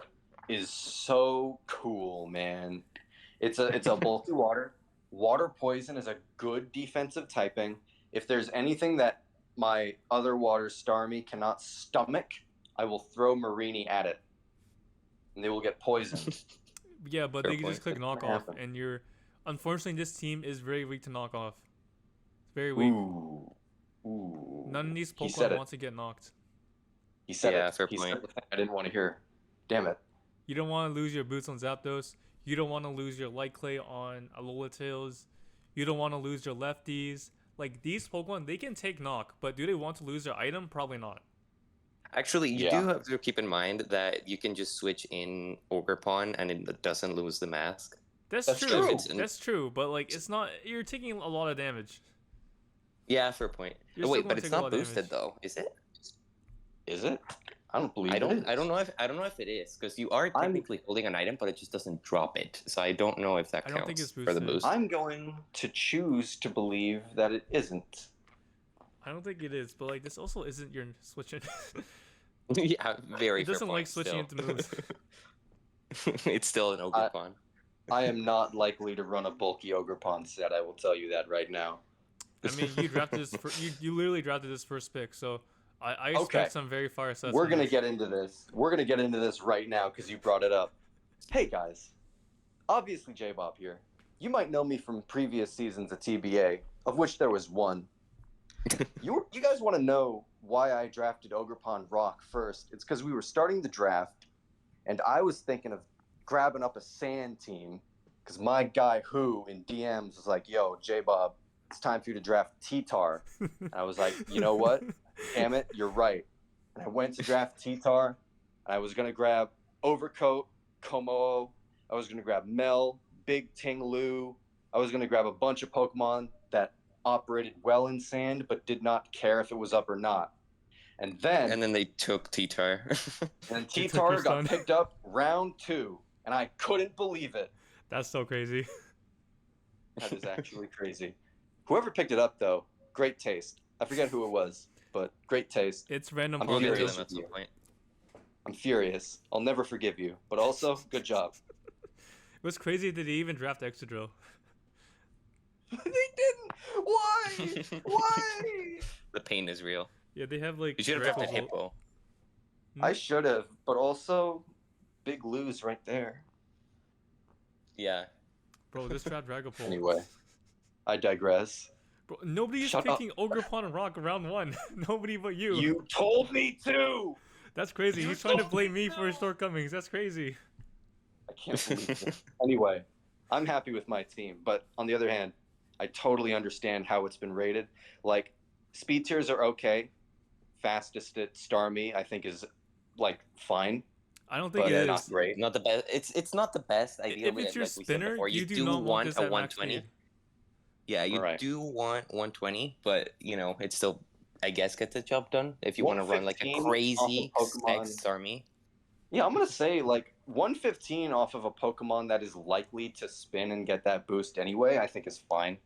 is so cool, man. It's a bulky water. Water poison is a good defensive typing. If there's anything that my other water Starmie cannot stomach, I will throw Marini at it. And they will get poisoned. Yeah, but Fair they can just click point. knockoff, happen. and you're. Unfortunately, this team is very weak to knockoff. It's very weak. Ooh. Ooh. None of these He said Pokemon it. want to get knocked. He said Yeah, it. fair He point. said the thing I didn't want to hear. Damn it. You don't want to lose your boots on Zapdos. You don't want to lose your Light Clay on Alola Tails. You don't want to lose your lefties. Like, these Pokemon, they can take knock, but do they want to lose their item? Probably not. Actually, you Yeah. do have to keep in mind that you can just switch in Ogerpon and it doesn't lose the mask. That's That's true. true. That's true, but like, it's not. You're taking a lot of damage. Yeah, fair point. You're Oh, still wait, gonna but it's take a lot not of boosted damage. though, is it? Is it? I don't believe I it don't. is. I don't know if it is because you are technically holding an item, but it just doesn't drop it. So I don't know if that I counts don't think it's for the boosted. boost. I'm going to choose to believe that it isn't. I don't think it is, but like, this also isn't your switching. Yeah, very. It doesn't fair like point, switching still. into moves. It's still an Ogerpon. I am not likely to run a bulky Ogerpon set. I will tell you that right now. I mean, you drafted this. You literally drafted this first pick, so I expect Okay. some very fire sets. We're from gonna this. get into this. We're gonna get into this right now because you brought it up. Hey guys, obviously J-Bob here. You might know me from previous seasons of TBA, of which there was one. You guys want to know why I drafted Ogerpon Rock first? It's because we were starting the draft, and I was thinking of grabbing up a sand team because my guy Who in DMs was like, "Yo, J-Bob, it's time for you to draft T-Tar." And I was like, you know what? Damn it, you're right. And I went to draft T-Tar, and I was going to grab Overcoat, Komo. I was going to grab Mel, Big Ting Lu. I was going to grab a bunch of Pokemon that operated well in sand, but did not care if it was up or not. And then they took T-Tar. They took T-Tar your got son. picked up round 2, and I couldn't believe it. That's so crazy. That is actually crazy. Whoever picked it up, though, great taste. I forget who it was, but great taste. It's random. I'm We'll get to furious them at with some you. point. I'm furious. I'll never forgive you. But also, good job. It was crazy that they even draft Excadrill. They didn't. Why? Why? The pain is real. Yeah, they have like. You should have Draco drafted Bolt. Hippo. I should have, but also, big lose right there. Yeah. Bro, this draft Dragapult. Anyway, I digress. Bro, nobody is Shut up. picking Ogerpon Rock round 1. Nobody but you. You told me to. That's crazy. You He's trying to told blame me me for his to. shortcomings. That's crazy. I can't believe it. Anyway, I'm happy with my team, but on the other hand, I totally understand how it's been rated. Like, speed tiers are okay. Fastest at Starmie, I think, is like fine. I don't think But it not is. great. Not the best. It's not the best. If Ideally, it's your like we said spinner, before, you do not want this a at max 120. speed. Yeah, you Right. do want 120, but you know it still, I guess, gets the job done. If you want to run like a 115 crazy off of Pokemon. X Army. Yeah, I'm gonna say like 115 off of a Pokemon that is likely to spin and get that boost anyway. I think is fine.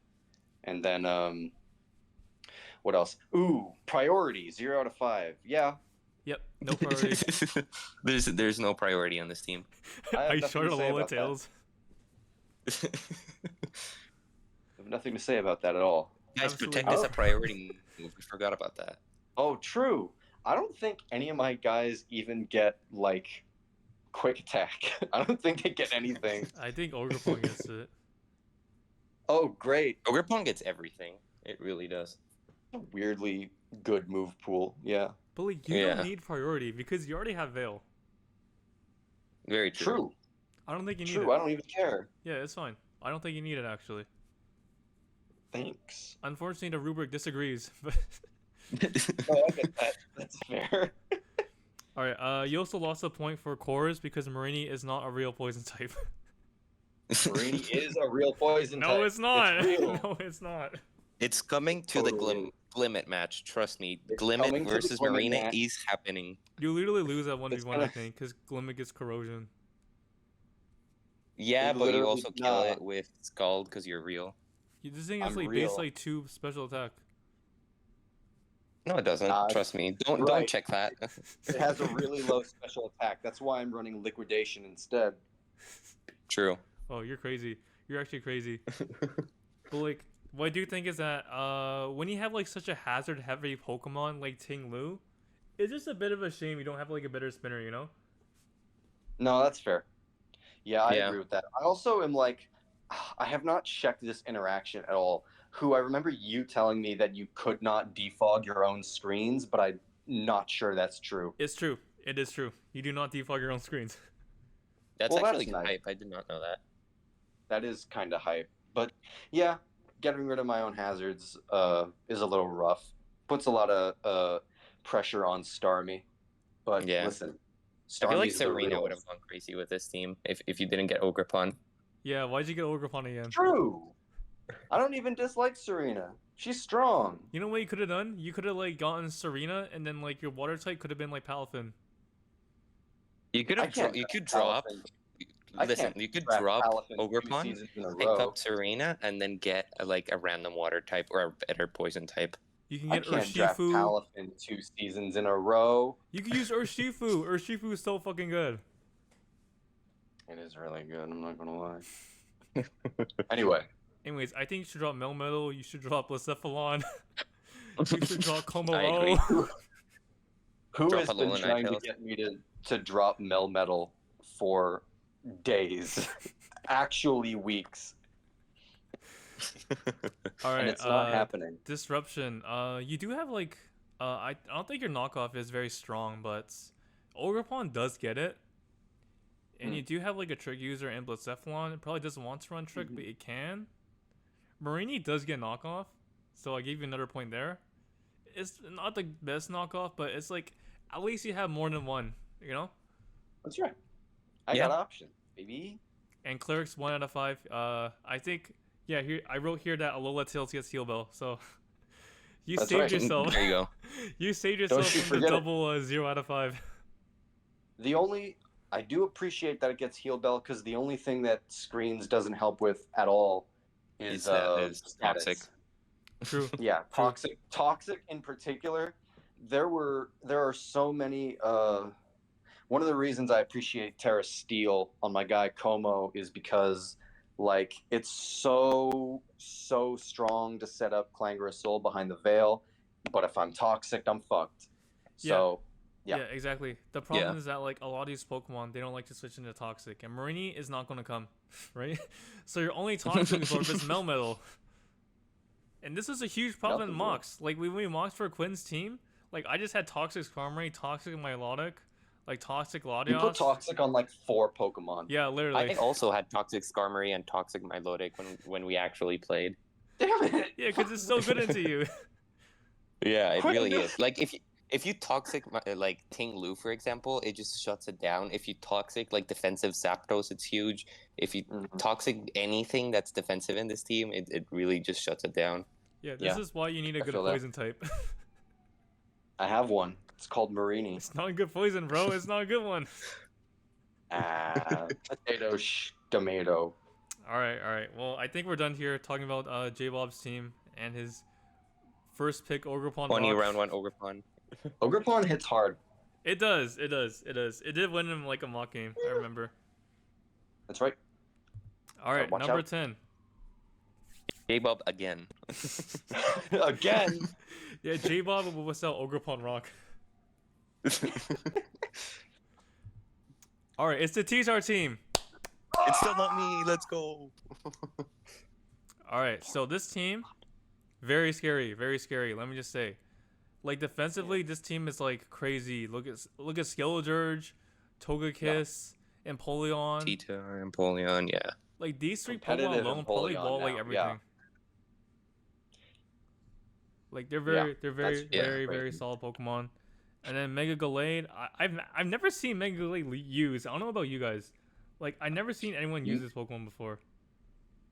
And then what else? Ooh, priority 0 out of 5. Yeah, Yep, no priority. there's no priority on this team. I have I nothing short to say Alola about that. Tails. I have nothing to say about that at all. Guys, Absolutely protect is not. a priority move. We forgot about that. Oh, true. I don't think any of my guys even get like quick attack. I don't think they get anything. I think Ogerpon gets it. Oh, great. Ogerpon gets everything. It really does. Weirdly good move pool. Yeah. But like, you Yeah. don't need priority because you already have Veil. Very true. True. I don't think you need True. I it. don't even care. Yeah, it's fine. I don't think you need it actually. Thanks. Unfortunately, the rubric disagrees. But Oh, I get that. That's fair. all right. You also lost a point for cores because Marini is not a real poison type. Marini is a real poison type. No, it's not. real. No, it's not. It's coming to Totally. the Glimmet match. Trust me. It's Glimmet coming to the versus Glimmet Marina match. is happening. You literally lose at 1v1, It's I gonna- think, because Glimmet gets corrosion. Yeah, They but you literally- also kill nah. it with Scald because you're real. This thing has I'm like real. base like 2 special attack. No, it doesn't. Trust me. Don't right. check that. It has a really low special attack. That's why I'm running liquidation instead. True. Oh, you're crazy. You're actually crazy. But like, what I do think is that when you have like such a hazard heavy Pokemon like Ting Lu, it's just a bit of a shame you don't have like a better spinner, you know? No, that's fair. Yeah, I Yeah. agree with that. I also am like, I have not checked this interaction at all. Who I remember you telling me that you could not defog your own screens, but I'm not sure that's true. It's true. It is true. You do not defog your own screens. That's Well, actually that's nice. hype. I did not know that. That is kind of hype. But yeah, getting rid of my own hazards is a little rough. Puts a lot of pressure on Starmie. But Yeah. listen, I feel like Starmie's the Serena real- would have gone crazy with this team if you didn't get Ogrepon. Yeah, why'd you get Ogrepon again? True. I don't even dislike Serena. She's strong. You know what you could have done? You could have like gotten Serena, and then like your water type could have been like Palafin. You could I have can't you could draft drop. Palafin. I Listen, can't you could draft drop Palafin 2 Ogrepon, seasons in a pick row. up Serena, and then get like a random water type or a better poison type. You can I get can't draft Urshifu. Palafin 2 seasons in a row. You can use Urshifu. Urshifu is so fucking good. It is really good, I'm not gonna lie. Anyway, Anyways, I think you should drop Melmetal. You should drop Blacephalon. You should drop I Komaro. agree. who Drop has a been Alolan trying to Ninetales. get me to drop Melmetal for days? Actually weeks. All right, And it's not happening. Disruption. You do have like, I don't think your knockoff is very strong, but Ogrepon does get it, and you do have like a trick user in Blacephalon. It probably doesn't want to run trick, but it can. Marini does get knockoff, so I gave you another point there. It's not the best knockoff, but it's like at least you have more than one, you know. That's right. I Yeah. got options, baby. And clerics 1 out of 5. I think here I wrote here that Alola Tails gets Heal Bell, so you That's saved right. yourself. There you go. You saved Don't yourself you from the forget it. double 0 out of 5. I do appreciate that it gets Heal Bell because the only thing that screens doesn't help with at all is Is status. toxic. True. Yeah, toxic in particular. There are so many. One of the reasons I appreciate Terra Steel on my guy Como is because like it's so strong to set up Clangorous Soul behind the veil, but if I'm toxic, I'm fucked. So Yeah. Yeah. Exactly. The problem Yeah. is that like a lot of these Pokemon, they don't like to switch into Toxic, and Marini is not going to come, right? So your only Toxic absorb is Melmetal. And this is a huge problem in Melmetal. Mox. Like when we moxed for Quin's team, like I just had Toxic Skarmory, Toxic Milotic, like Toxic Latios. you put toxic on like 4 Pokemon. Yeah, literally. I also had Toxic Skarmory and Toxic Milotic when we actually played. Damn it. Yeah, because it's so good into you. Yeah, it really Quinn. is. Like if you toxic like Ting Lu, for example, it just shuts it down. If you toxic like defensive Zapdos, it's huge. If you Mhm. toxic anything that's defensive in this team, it really just shuts it down. Yeah, this Yeah. is why you need a I good feel that. poison type. I have one. It's called Marini. It's not a good poison, bro. It's not a good one. Tomato. All right. Well, I think we're done here talking about J-Bob's team and his first pick, Ogrepon. 20 Rock. round 1 Ogrepon. Ogrepon hits hard. It does. It did win him like a mock game, I remember. That's right. All right, watch number out. 10. J-Bob again. Again. Yeah, J-Bob will sell Ogrepon Rock. All right, it's the T-Star team. It's still not me. Let's go. All right, so this team, very scary, very scary. Let me just say, like defensively, this team is like crazy. Look at Skeledirge, Togekiss, Empoleon. Tita and Empoleon, yeah. Like these 3 Pokemon Competitive alone probably Empoleon ball like now, everything. yeah. Like they're very yeah, very crazy. solid Pokemon. And then Mega Gallade, I've never seen Mega Gallade used. I don't know about you guys. Like I never seen anyone use this Pokemon before.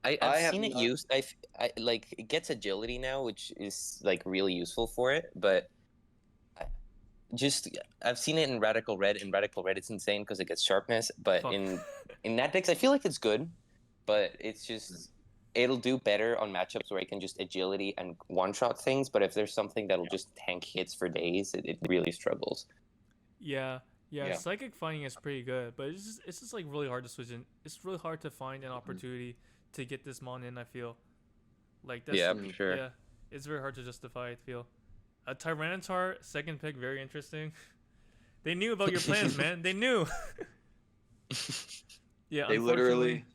I've have seen it not- used. I like it gets agility now, which is like really useful for it. But I've seen it in Radical Red. In Radical Red, it's insane because it gets sharpness. But Fuck. in Natdex, I feel like it's good, but it's just it'll do better on matchups where it can just agility and one-shot things. But if there's something that'll just tank hits for days, it really struggles. Yeah, Yeah. Psychic finding is pretty good, but it's just like really hard to switch in. It's really hard to find an opportunity to get this mon in. I feel like that's Yeah, for sure. Yeah, it's very hard to justify. I feel a Tyranitar second pick, very interesting. They knew about your plans, man. They knew. Yeah, They literally.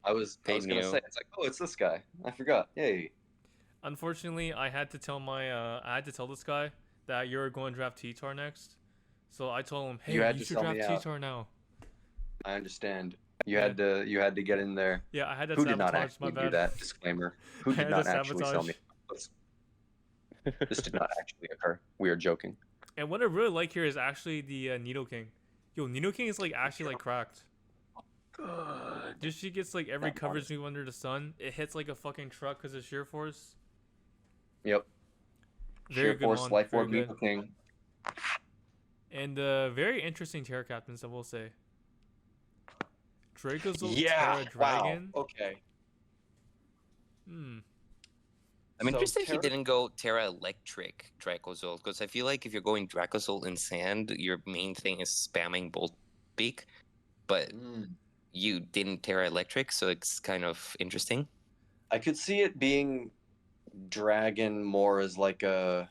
I was They gonna knew. say it's like, oh, it's this guy. I forgot. Yay. Unfortunately, I had to tell this guy that you're going to draft T-Tar next. So I told him, hey, You had you to should sell draft me out. T-Tar now. I understand. Yeah. You had to get in there. Yeah, I had to Who did not sabotage. My actually do bad. that? Disclaimer. Who I did had not to actually sell me? sabotage. This did not actually occur. We are joking. And what I really like here is actually the Needle King. Yo, Needle King is like actually like cracked. Good. This shit gets like every That coverage move under the sun. It hits like a fucking truck because of sheer force. Yep. Very Sheer good force, mon, life very orb, good. Needle King. And very interesting Terra captains, I will say. Dracozolt Yeah. Terra Dragon. Wow. Okay. Hmm. I'm So interested he Terra- didn't go Terra Electric Dracozolt, because I feel like if you're going Dracozolt in Sand, your main thing is spamming Bolt Beak, but Mm. you didn't Terra Electric, so it's kind of interesting. I could see it being Dragon more as like a.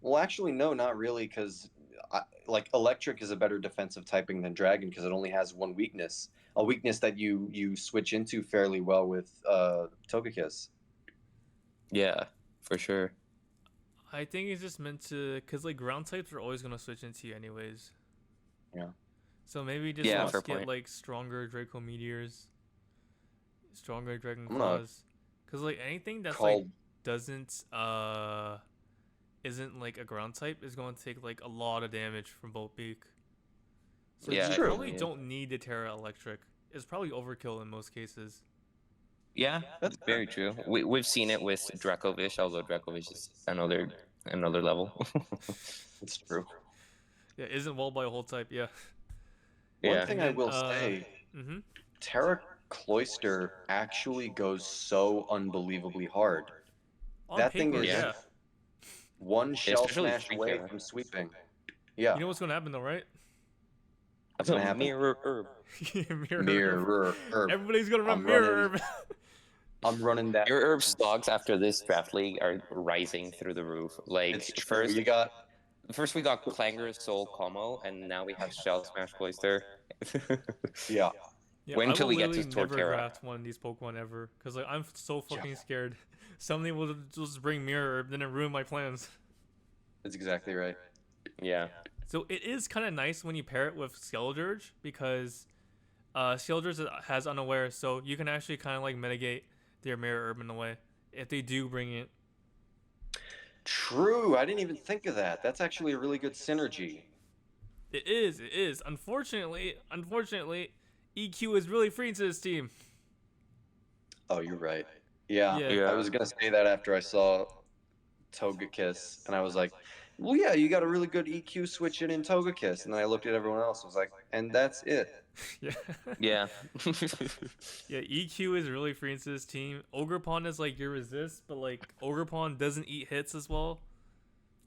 Well, actually, no, not really, because like Electric is a better defensive typing than Dragon because it only has one weakness, a weakness that you switch into fairly well with Togekiss. Yeah, for sure. I think it's just meant to, cause like ground types are always gonna switch into you anyways. Yeah. So maybe just Yeah, let's fair get point. like stronger Draco Meteors, stronger Dragon I'm gonna Claws, cause like anything that's Call like doesn't isn't like a ground type is going to take like a lot of damage from Bolt Beak. So Yeah, you true. probably yeah. don't need the Terra Electric. It's probably overkill in most cases. Yeah, That's very true. We've seen it with Dracovish, although Dracovish is another level. It's true. Yeah, isn't walled by a whole type. Yeah. One Yeah. thing And I then, will say, Mm-hmm. Terra Cloister actually goes so unbelievably hard. On That thing paper, is yeah. one shell especially smash free away Terra. from sweeping. Yeah. You know what's gonna happen though, right? What's gonna happen? Mirror Herb. Mirror Mirror Herb. Everybody's gonna run I'm Mirror running- I'm running that. Mirror Herb stocks after this draft league are rising through the roof. Like It's true. first, You got we got Clanger Soul Como, and now we have Shell Smash Cloister. yeah. Yeah, Wait I until will we get to literally never Torterra. draft one of these Pokemon ever, cause like I'm so fucking scared. Somebody will just bring Mirror, then it ruin my plans. That's exactly right. Yeah. So it is kind of nice when you pair it with Skeledirge because Skeledirge has Unaware, so you can actually kind of like mitigate their Mirror Herb in a way if they do bring it. True. I didn't even think of that. That's actually a really good synergy. It is. It is. Unfortunately, EQ is really free to this team. Oh, you're right. Yeah. Yeah. I was gonna say that after I saw Togekiss, and I was like, well, yeah, you got a really good EQ switch in Togekiss. And then I looked at everyone else, and was like, and that's it. Yeah. Yeah. Yeah, EQ is really free into this team. Ogerpon is like your resist, but like Ogerpon doesn't eat hits as well.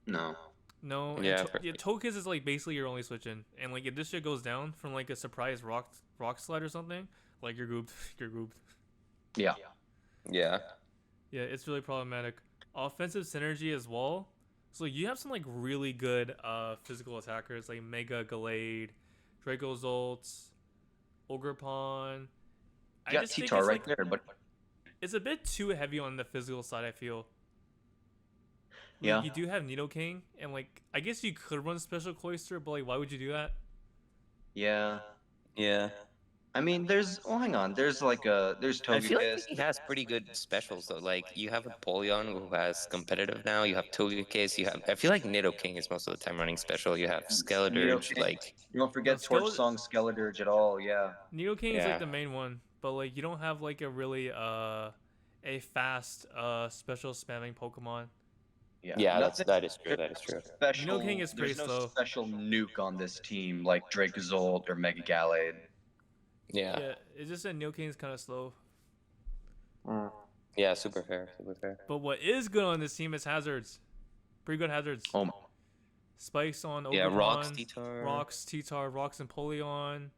No. No, and Yeah, Togekiss is like basically your only switch in, and like if this shit goes down from like a surprise rock slide or something, like you're gooped, you're gooped. Yeah. Yeah. Yeah, it's really problematic. Offensive synergy as well. So you have some like really good physical attackers like Mega Gallade, Dracozolt, Ogerpon. You got T-Tar right there, but It's a bit too heavy on the physical side, I feel. Like, Yeah. you do have Nidoking, and like I guess you could run Special Cloister, but like why would you do that? yeah. Yeah. I mean, there's. Oh, hang on. There's I feel like Togekiss. he has pretty good specials though. Like you have Apollyon who has competitive now. You have Togekiss. You have. I feel like Nidoking is most of the time running special. You have Skeledirge. Nidoking. Like You don't forget No, Torch Song Skeledirge at all. Yeah. Nidoking is Yeah. like the main one, but like you don't have like a really a fast special spamming Pokemon. yeah, Nothing- that is true. That is true. Special, Nidoking is pretty there's no slow. special nuke on this team like Dracozolt or Mega Gallade. Yeah. Yeah, it's just that Nidoking is kind of slow. Yeah. Super fair. Super fair. But what is good on this team is hazards. Pretty good hazards. Oh, Spikes on Ogerpon, Yeah, Rocks, T-Tar. Rocks, T-Tar, Rocks, and Polion.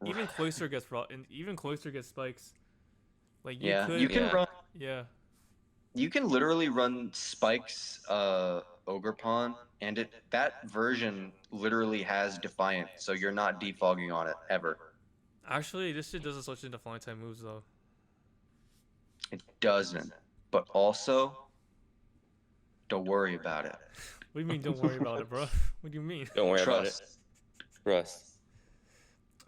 Even Cloyster gets and even Cloyster gets spikes. Like you yeah. could, You can Yeah. run. yeah. You can literally run Spikes Ogerpon, and that version literally has Defiant, so you're not defogging on it ever. Actually, this shit doesn't switch into flying type moves though. It doesn't. But also, don't worry about it. do you mean? Don't worry about it, bro. What do you mean? Don't worry about it. Trust. Trust.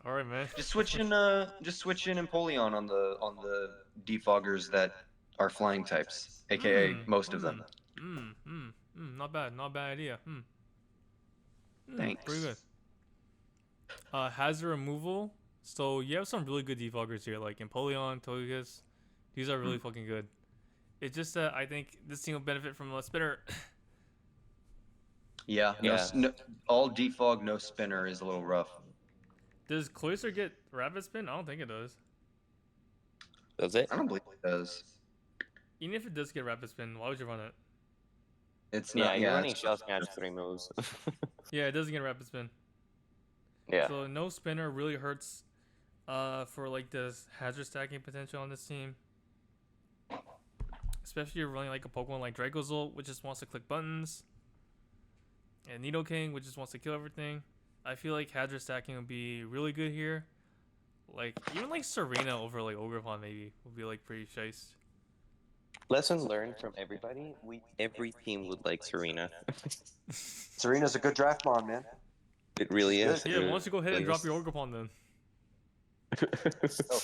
All right, man. Just switch in Empoleon on the defoggers that are flying types, aka most of them. Not bad. Not bad idea. Thanks. Pretty good. Hazard removal. So you have some really good defoggers here, like Empoleon, Togekiss. These are really fucking good. It's just that I think this team will benefit from a spinner. Yeah. Yeah. No, all defog, no spinner is a little rough. Does Cloyster get rapid spin? I don't think it does. Does it? I don't believe it does. Even if it does get rapid spin, why would you run it? It's Yeah, not. you're Yeah, running it's Shell Smash 3 moves. Yeah, it doesn't get rapid spin. Yeah. So no spinner really hurts for like this hazard stacking potential on this team. Especially if you're running like a Pokemon like Dracozolt, which just wants to click buttons. And Nidoking, which just wants to kill everything. I feel like hazard stacking would be really good here. Like even like Serena over like Ogerpon maybe would be like pretty shice. Lesson learned from everybody. Every team would like Serena. Serena's a good draft mon, man. It really is. Yeah, why don't you go ahead and drop your Ogerpon then? Oh.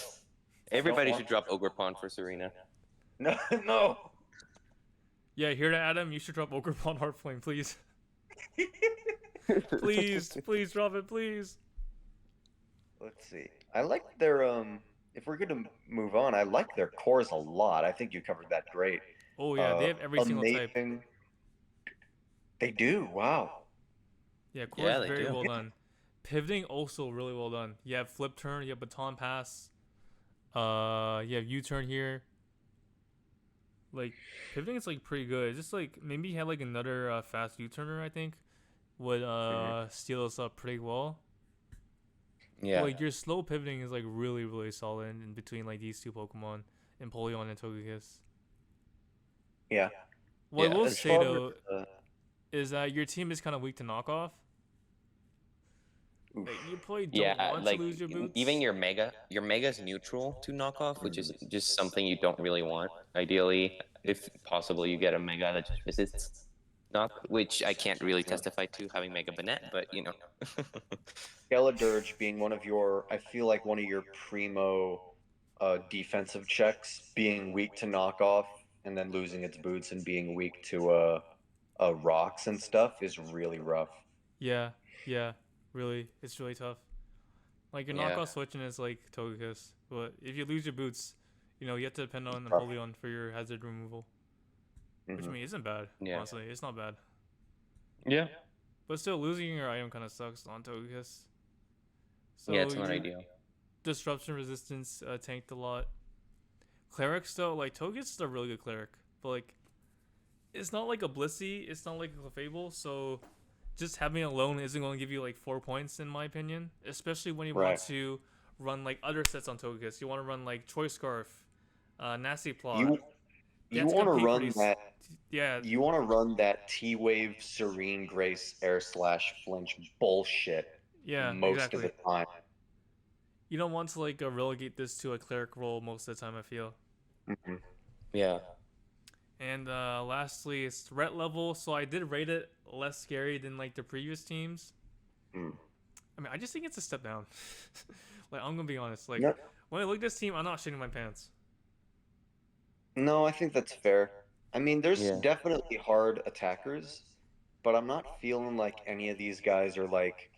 Everybody should drop Ogerpon for Serena. No, no. Yeah, here to Adam, you should drop Ogerpon Heartflame, please. Please drop it, please. Let's see. I like their If we're gonna move on, I like their cores a lot. I think you covered that great. Oh yeah, they have every single type. amazing- They do. Wow. Yeah, core Yeah, is they very do. well done. Pivoting also really well done. You have flip turn, you have baton pass. You have U-turn here. Like pivoting is like pretty good. It's just like maybe you had like another fast U-turner, I think, would steal us up pretty well. Yeah. But, like your slow pivoting is like really solid in between like these two Pokemon, Empoleon and Togekiss. Yeah. What Yeah, I will As say far though as, is that your team is kind of weak to knockoff. oof. Like, you probably don't Yeah, want like to lose your boots. even your mega's neutral to knockoff, which is just something you don't really want. Ideally, if possible, you get a mega that just visits knock, which I can't really testify to having Mega Banette, but you know. Skeledirge being I feel like one of your primo defensive checks, being weak to knockoff and then losing its boots and being weak to rocks and stuff is really rough. Yeah, really, it's really tough. Like your Yeah. knockoff switching is like Togekiss, but if you lose your boots, you know you have to depend on Napoleon for your hazard removal, which I Mhm. mean isn't bad. Yeah. Honestly, it's not bad. Yeah. But still, losing your item kind of sucks on Togekiss. So Yeah, it's not your ideal. disruption resistance tanked a lot. Clerics though, like Togekiss is a really good cleric, but like it's not like a Blissey, it's not like a Clefable, so just having it alone isn't going to give you like 4 points in my opinion, especially when you want Right. to run like other sets on Togekiss. You want to run like Choice Scarf, Nasty Plot. You have to want to compete for run these- that. Yeah, You want to run that T-Wave Serene Grace Air Slash Flinch bullshit yeah, most exactly. of the time. You don't want to like relegate this to a cleric role most of the time, I feel. Mhm. Yeah. And lastly, it's threat level. So I did rate it less scary than like the previous teams. Mm. I mean, I just think it's a step down. Like I'm gonna be honest. Like No, when I look at this team, I'm not shitting my pants. no, I think that's fair. I mean, there's Yeah. definitely hard attackers, but I'm not feeling like any of these guys are like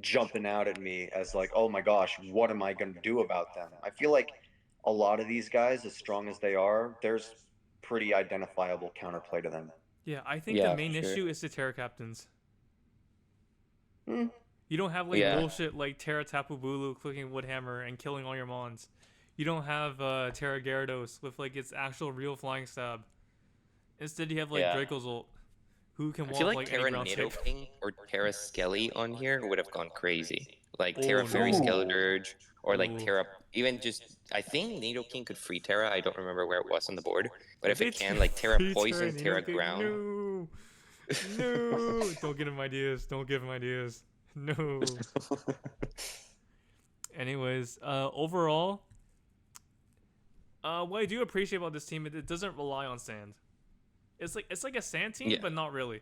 jumping out at me as like, oh my gosh, what am I going to do about them? I feel like a lot of these guys, as strong as they are, there's pretty identifiable counterplay to them. Yeah, I think Yeah, the main for sure. issue is the Terra Captains. Hmm. You don't have like Yeah. bullshit like Terra Tapu Bulu clicking Woodhammer and killing all your mons. You don't have Terra Gyarados with like its actual real flying stab. Instead, you have like Yeah. Dracozolt, who can I walk feel like like Terra any ground type. Nidoking or Terra Skelly on here would have gone crazy. Like Terra Oh, Fairy no. Skeledirge or like Ooh. Terra, even just, I think Nidoking could free Terra. I don't remember where it was on the board. But if They it can, like Terra free Poison, Terra Nidoking. Ground. No, no, don't give him ideas. Don't give him ideas. No. Anyways, overall, what I do appreciate about this team, it doesn't rely on sand. It's like a sand team, Yeah. but not really.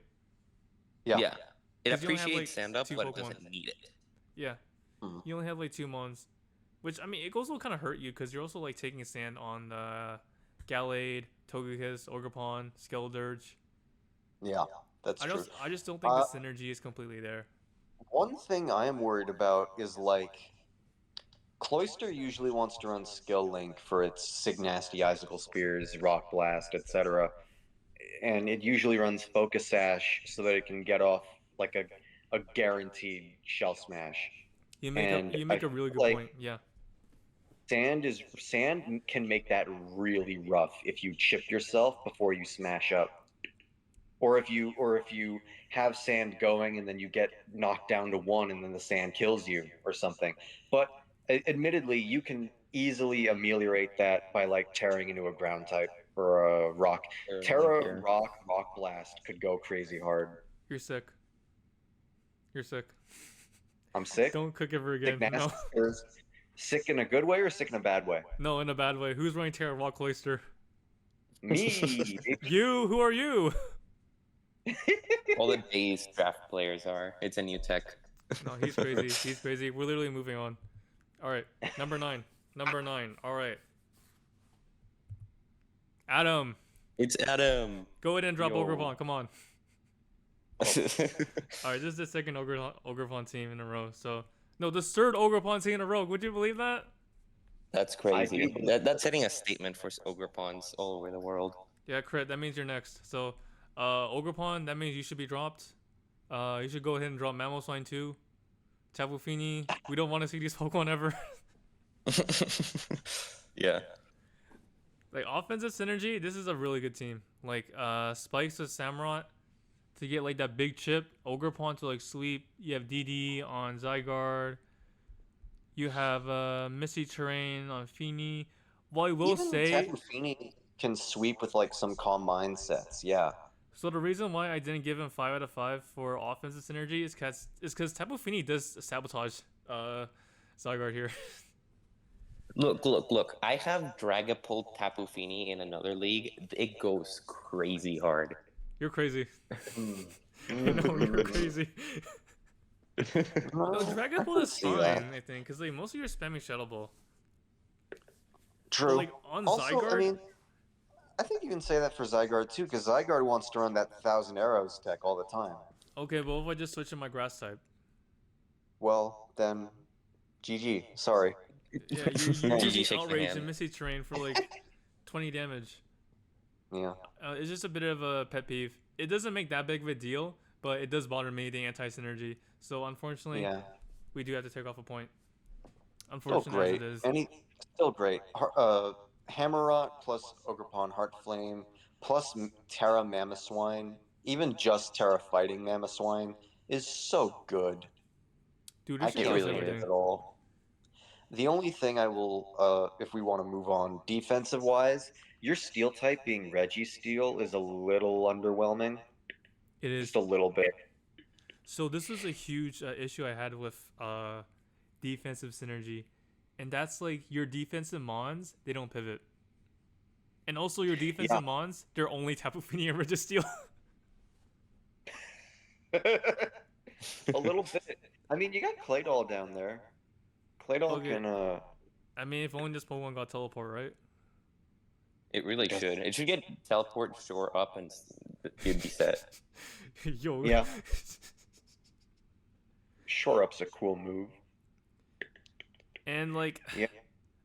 Yeah. Yeah. It 'Cause you only have, appreciates like, stand up, two but it Pokemon. doesn't need it. Yeah, Mhm. you only have like 2 mons, which I mean it also kind of hurt you because you're also like taking a stand on Gallade, Togekiss, Ogerpon, Skeledirge. Yeah, that's true. I just don't think the Uh, synergy is completely there. One thing I am worried about is like Cloyster usually wants to run Skill Link for its Signasty, Icicle Spears, Rock Blast, etc. And it usually runs Focus Sash so that it can get off like a guaranteed Shell Smash. And You I make a feel really good like point. Yeah, Sand can make that really rough if you chip yourself before you smash up. Or if you have sand going and then you get knocked down to 1 and then the sand kills you or something. But admittedly, you can easily ameliorate that by like tearing into a ground type or a rock. Terra Yeah. rock blast could go crazy hard. you're sick. You're sick. I'm sick. Don't cook ever Sick again. No, nasty. Or sick in a good way or sick in a bad way? no, in a bad way. Who's running Terra Rock Cloyster? Me. You. Who are you? All the base draft players are. It's a new tech. No, he's crazy. He's crazy. We're literally moving on. All right, number 9. Number 9. All right, Adam, It's Adam. go ahead and drop Yo. Ogerpon. Come on. All right, this is the second Ogerpon team in a row. So no, the third Ogerpon team in a row. Would you believe that? That's I crazy. do. That's setting a statement for Ogrepons all over the world. Yeah, crit. That means you're next. So, Ogerpon. That means you should be dropped. You should go ahead and drop Mamoswine too. Tapu Fini. We don't want to see these Pokemon ever. Yeah. Like offensive synergy, this is a really good team. Like Spikes with Samurott to get like that big chip. Ogerpon to like sweep. You have DD on Zygarde. You have Misty Terrain on Fini. Well, I will Even say. Tapu Fini can sweep with like some calm mindsets. Yeah. So the reason why I didn't give him 5 out of 5 for offensive synergy is because Tapu Fini does sabotage Zygarde here. Look. I have Dragapult Tapu Fini in another league. It goes crazy hard. You're crazy. Mm. No, you're crazy. No, Dragapult is See that. fine, I think, because like most of your spamming Shadow Ball. True. But, like on Also, Zygarde, I mean, I think you can say that for Zygarde too, because Zygarde wants to run that 1,000 arrows tech all the time. okay, but what if I just switch to my grass type? Well, then, GG. Sorry. Yeah, you GG use shakes my Outrage hand. and Misty Terrain for like 20 damage. Yeah. It's just a bit of a pet peeve. It doesn't make that big of a deal, but it does bother me, the anti-synergy. So unfortunately, Yeah. we do have to take off a point. Still Unfortunate great. as it is. Still great. Hammerot plus Ogerpon Heartflame plus Terra Mamoswine, even just Terra fighting Mamoswine, is so good. Dude, I this shit can't does really rate everything. it at all. The only thing I will, if we want to move on defensive wise, your steel type being Registeel is a little underwhelming. It is. Just a little bit. So this was a huge issue I had with defensive synergy, and that's like your defensive mons, they don't pivot, and also your defensive mons, they're only Tapu Fini and Registeel. A little bit. I mean, you got Claydol down there. Claydol Okay. can. I mean, if only this Pokemon got teleport, right? It really should. It should get teleport shore up and you'd be set. Yo. Yeah. Shore up's a cool move. And like, Yeah.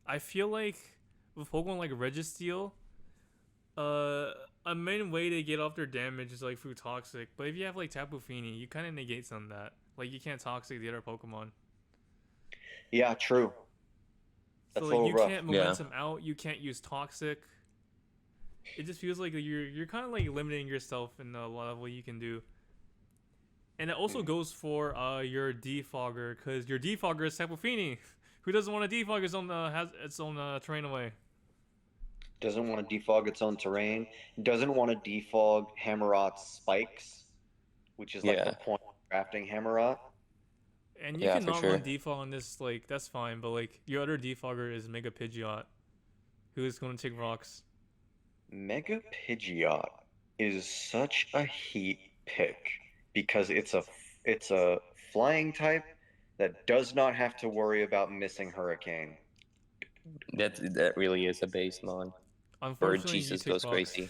I feel like with Pokemon like Registeel, a main way to get off their damage is like through Toxic. But if you have like Tapu Fini, you kind of negate some of that. Like you can't Toxic the other Pokemon. Yeah, true. That's So a like little you rough. can't momentum out. You can't use Toxic. It just feels like you're kind of like limiting yourself in a lot of what you can do. And it also goes for your Defogger, because your Defogger is Tapu Fini. Who doesn't want to defog its own terrain away? Doesn't want to defog its own terrain. Doesn't want to defog Hammerot's spikes, which is like the point of crafting Hammerot. And you can not run defog on this, like, that's fine, but like your other defogger is Mega Pidgeot, who is going to take rocks. Mega Pidgeot is such a heat pick because it's a flying type that does not have to worry about missing Hurricane. That really is a base mon. Bird Unfortunately, you Jesus take goes rocks. crazy.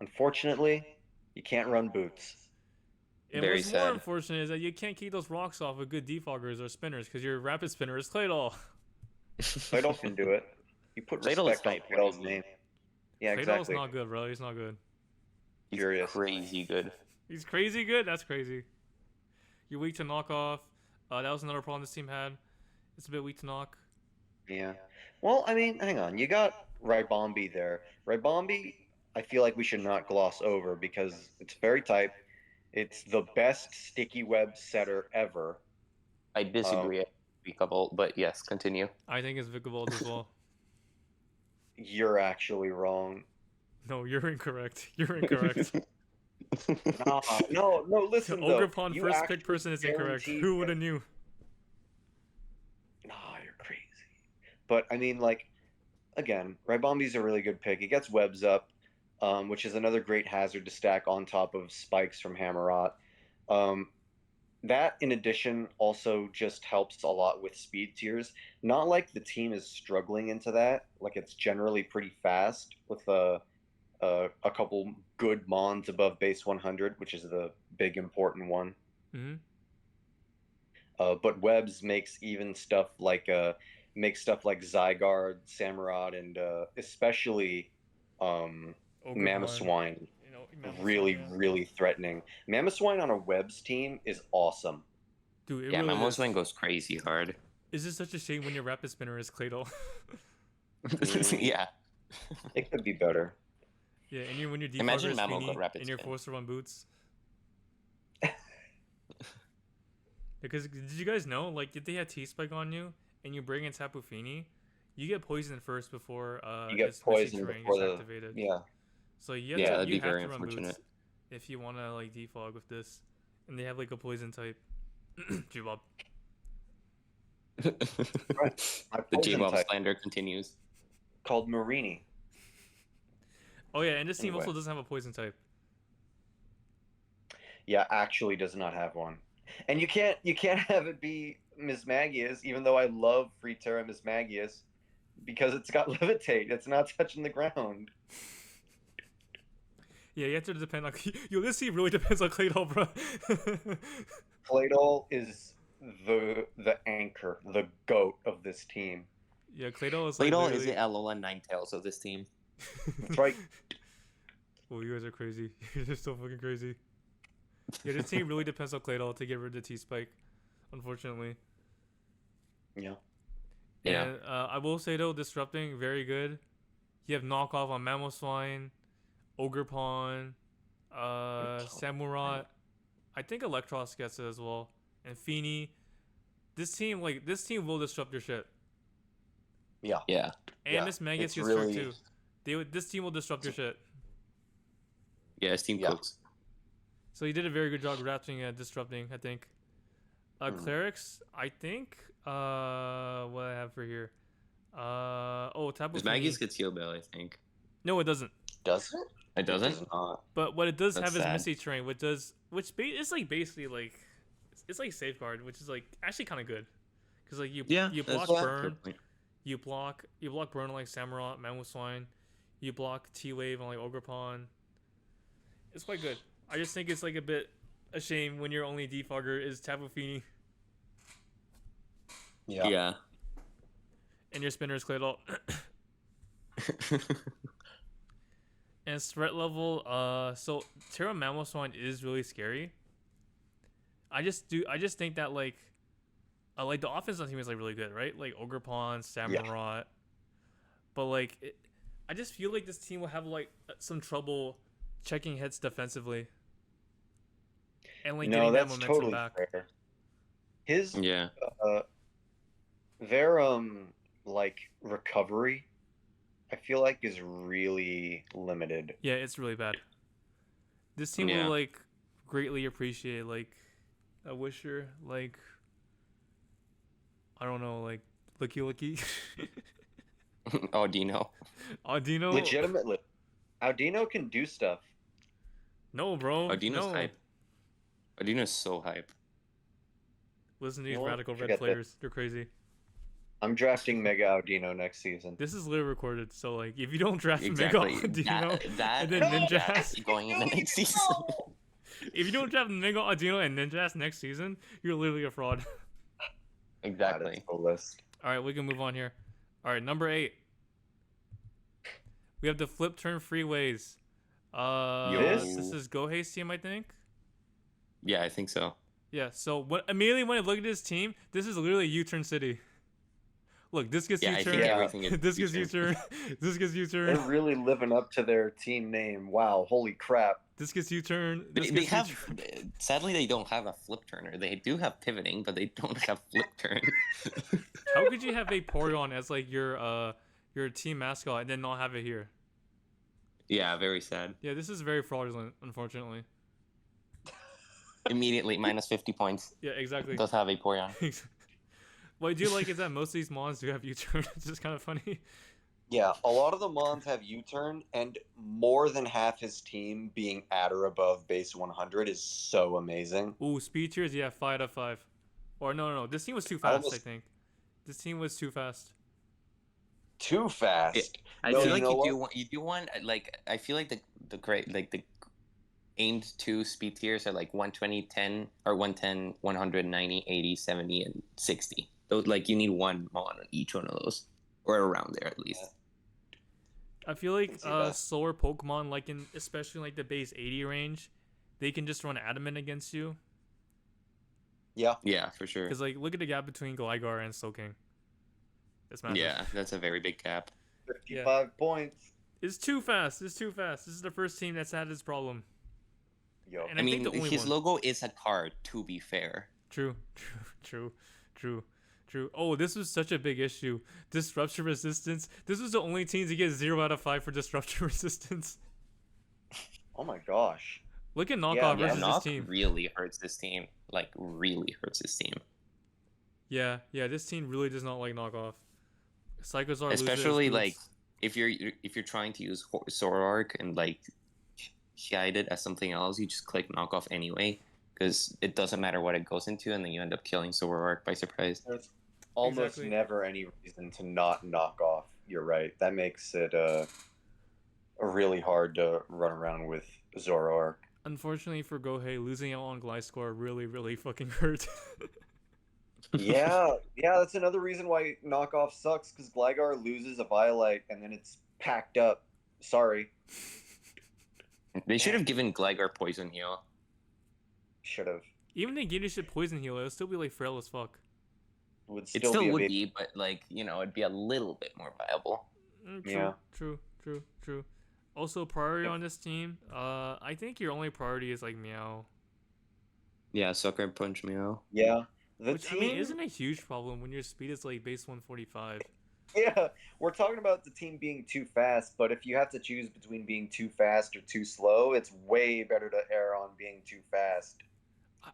Unfortunately, you can't run boots. And Very what's more sad. unfortunate is that you can't keep those rocks off with good defoggers or spinners because your rapid spinner is Claydol. Claydol can do it. You put Claydol is respect on hype. What do you Claydol's mean? name. Yeah, Claydol's exactly. not good, bro. He's not good. He's Curious. crazy good. He's crazy good? That's crazy. You're weak to knock off. That was another problem this team had. It's a bit weak to knock. Yeah. Well, I mean, hang on. You got Raibombi there. Raibombi, I feel like we should not gloss over because it's very type. It's the best sticky web setter ever. I disagree. A couple, but yes, continue. I think it's Vikavolt as well. You're actually wrong. No, you're incorrect. You're incorrect. Nah, no, listen though. Ogrepon You first pick actually person is incorrect. guaranteed Who would that- have knew? Nah, you're crazy. But I mean, like, again, Raibombi's a really good pick. He gets webs up, which is another great hazard to stack on top of spikes from Hammerot. That, in addition, also just helps a lot with speed tiers. Not like the team is struggling into that. Like, it's generally pretty fast with a couple good mons above base 100, which is the big important one. Mm-hmm. But webs makes even stuff like Zygarde, Samurott, and especially Mamoswine You know, Mamoswine, really, yeah. really threatening. Mamoswine on a webs team is awesome. Dude, it Yeah, really my is. Mamoswine goes crazy hard. Is this such a shame when your rapid spinner is Claydol? Yeah. It could be better. Yeah, and when your defogger Imagine is Mamo Feeny got rapid and you're spin. forced to run boots. Because did you guys know, like, if they had T-Spike on you and you bring in Tapu Fini, you get poisoned first before You get its missing poisoned terrain before gets the activated. yeah. So you have Yeah, to, that'd you be have very to run unfortunate. boots if you want to like defog with this, and they have like a poison type. Jbob. Right. My The poison Jbozo type slander continues. called Marini. Oh yeah, and this team Anyway. also doesn't have a poison type. Yeah, actually does not have one. And you can't have it be Mismagius, even though I love Free Terra Mismagius, because it's got levitate. It's not touching the ground. Yeah, you have to depend on. Yo, this team really depends on Claydol, bro. Claydol is the anchor, the goat of this team. Yeah, Claydol is like Claydol is literally... the Alola Ninetales of this team. That's right. Well, you guys are crazy. You're just so fucking crazy. Yeah, this team really depends on Claydol to get rid of T-Spike, unfortunately. Yeah. Yeah. And I will say though, disrupting very good. You have knockoff on Mamoswine, Ogrepon, Samurott. I think Electros gets it as well, and Feeny. This team will disrupt your shit. Yeah. Yeah. And Yeah, Miss Magus it's gets really- tricked too. This team will disrupt your shit. Yeah, his team Yeah. cooks. So he did a very good job drafting and disrupting, I think. Clerics, I think. What I have for here. Tapu His Fini. Maggie's gets heal bell, I think. No, it doesn't. Does it? It doesn't? It does not. But what it does That's have is sad. Misty Terrain, it's like basically like it's like Safeguard, which is like actually kind of good, because like you block burn, you block burn on, like Samurott, Mamoswine, you block T Wave on like Ogrepon. It's quite good. I just think it's like a bit a shame when your only defogger is Tapu Fini Yeah. Yeah. and your spinner is Claydol. And threat level, so Terra Mamoswine is really scary. I just think that like the offense on the team is like really good, right? Like Ogrepon, Samurott, but like I just feel like this team will have like some trouble checking hits defensively, and like No, getting that that's momentum totally back. fair. His Yeah. their like recovery, I feel like is really limited. Yeah, it's really bad. This team Yeah. will like greatly appreciate like a Wisher, like I don't know, like Licky. Oh, Dino. Audino. Legitimately, Audino can do stuff. No, bro. Audino's No. hype. Audino's so hype. Listen to You these know what? radical red Forget that. players. They're crazy. I'm drafting Mega Audino next season. This is literally recorded, so like, if you don't draft Exactly. Mega Audino That and then No! Ninjas, going in the next season. if you don't draft Mega Audino and Ninjas next season, you're literally a fraud. Exactly. Add it to the list. All right, we can move on here. All right, number 8. We have the flip turn freeways. This is Gohei's team, I think. Yeah, I think so. Yeah. So immediately when I look at this team, this is literally U-turn city. Look, this gets Yeah, I U-turn. think everything is This gets U-turn. U-turn. This gets They're U-turn. really living up to their team name. Wow, holy crap. This gets U-turn. This They gets have. U-turn. Sadly, they don't have a flip turner. They do have pivoting, but they don't have flip turn. How could you have a Porygon as like your team mascot and then not have it here? Yeah, very sad. Yeah, this is very fraudulent, unfortunately. Immediately minus 50 points. Yeah, exactly. Does have a Porygon. What I do like is that most of these mons do have U-turn. It's just kind of funny. Yeah, a lot of the Mons have U-turn, and more than half his team being at or above base 100 is so amazing. Ooh, speed tiers, yeah, 5 out of 5. Or no. This team was too fast, I Almost- think. This team was too fast. Too fast. I No, feel you like know you do want like I feel like the great like the aimed to speed tiers are like 120, 10 or 110, 190, 80, 70 and 60. Those like you need one mon on each one of those or around there at least. I feel like see that. slower Pokemon, like in especially like the base 80 range, they can just run Adamant against you. Yeah. Yeah, for sure. Because like look at the gap between Gligar and Slowking. It's massive. Yeah, that's a very big gap. 55 points. It's too fast. It's too fast. This is the first team that's had this problem. Yo. And I I mean, think the only his one. logo is a card, to be fair. True. Oh, this was such a big issue. Disruption resistance. This was the only team to get 0 out of 5 for disruption resistance. Oh my gosh. Look at Knockoff Yeah, versus this Knock team. really hurts this team. Like, really hurts this team. Yeah, this team really does not like Knockoff. Psychozar loses Especially, its like, boots. if you're trying to use Zoroark and, like, hide it as something else, you just click Knockoff anyway. Because it doesn't matter what it goes into, and then you end up killing Zoroark by surprise. There's almost Exactly. never any reason to not knock off. You're right. That makes it really hard to run around with Zoroark. Unfortunately for Gohei, losing out on Gliscor really fucking hurt. Yeah, that's another reason why knockoff sucks, because Gligar loses a Violite and then it's packed up. Sorry. They should have given Gligar Poison Heal. Should have. Even if they gave you shit poison heal, it would still be like frail as fuck. Would It still still be a would big... be, but, like, you know, it'd be a little bit more viable. True, Yeah. true. Also, priority on this team, I think your only priority is like Meow. Yeah, Sucker Punch Meow. Yeah. The Which, team... I mean, isn't a huge problem when your speed is like base 145. Yeah, we're talking about the team being too fast, but if you have to choose between being too fast or too slow, it's way better to err on being too fast.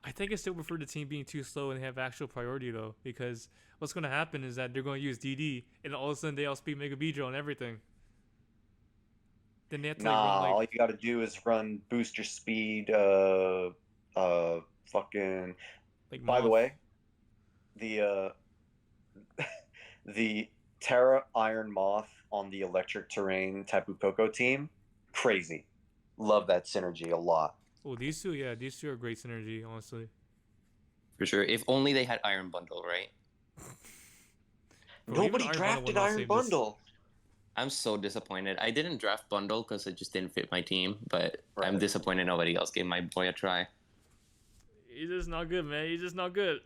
I think I still prefer the team being too slow and have actual priority though, because what's going to happen is that they're going to use DD, and all of a sudden they outspeed Mega Beedrill and everything. Then they have to Nah, like run all like you gotta do is run booster speed, fucking... By the Moth. way, the the Terra Iron Moth on the electric terrain Tapu Koko team, crazy. Love that synergy a lot. Oh, these two are great synergy, honestly. For sure. If only they had Iron Bundle, right? Bro, even Nobody Iron Bundle would drafted not Iron save this. Bundle. I'm so disappointed. I didn't draft Bundle because it just didn't fit my team, but I'm Right. disappointed nobody else gave my boy a try. He's just not good, man. He's just not good.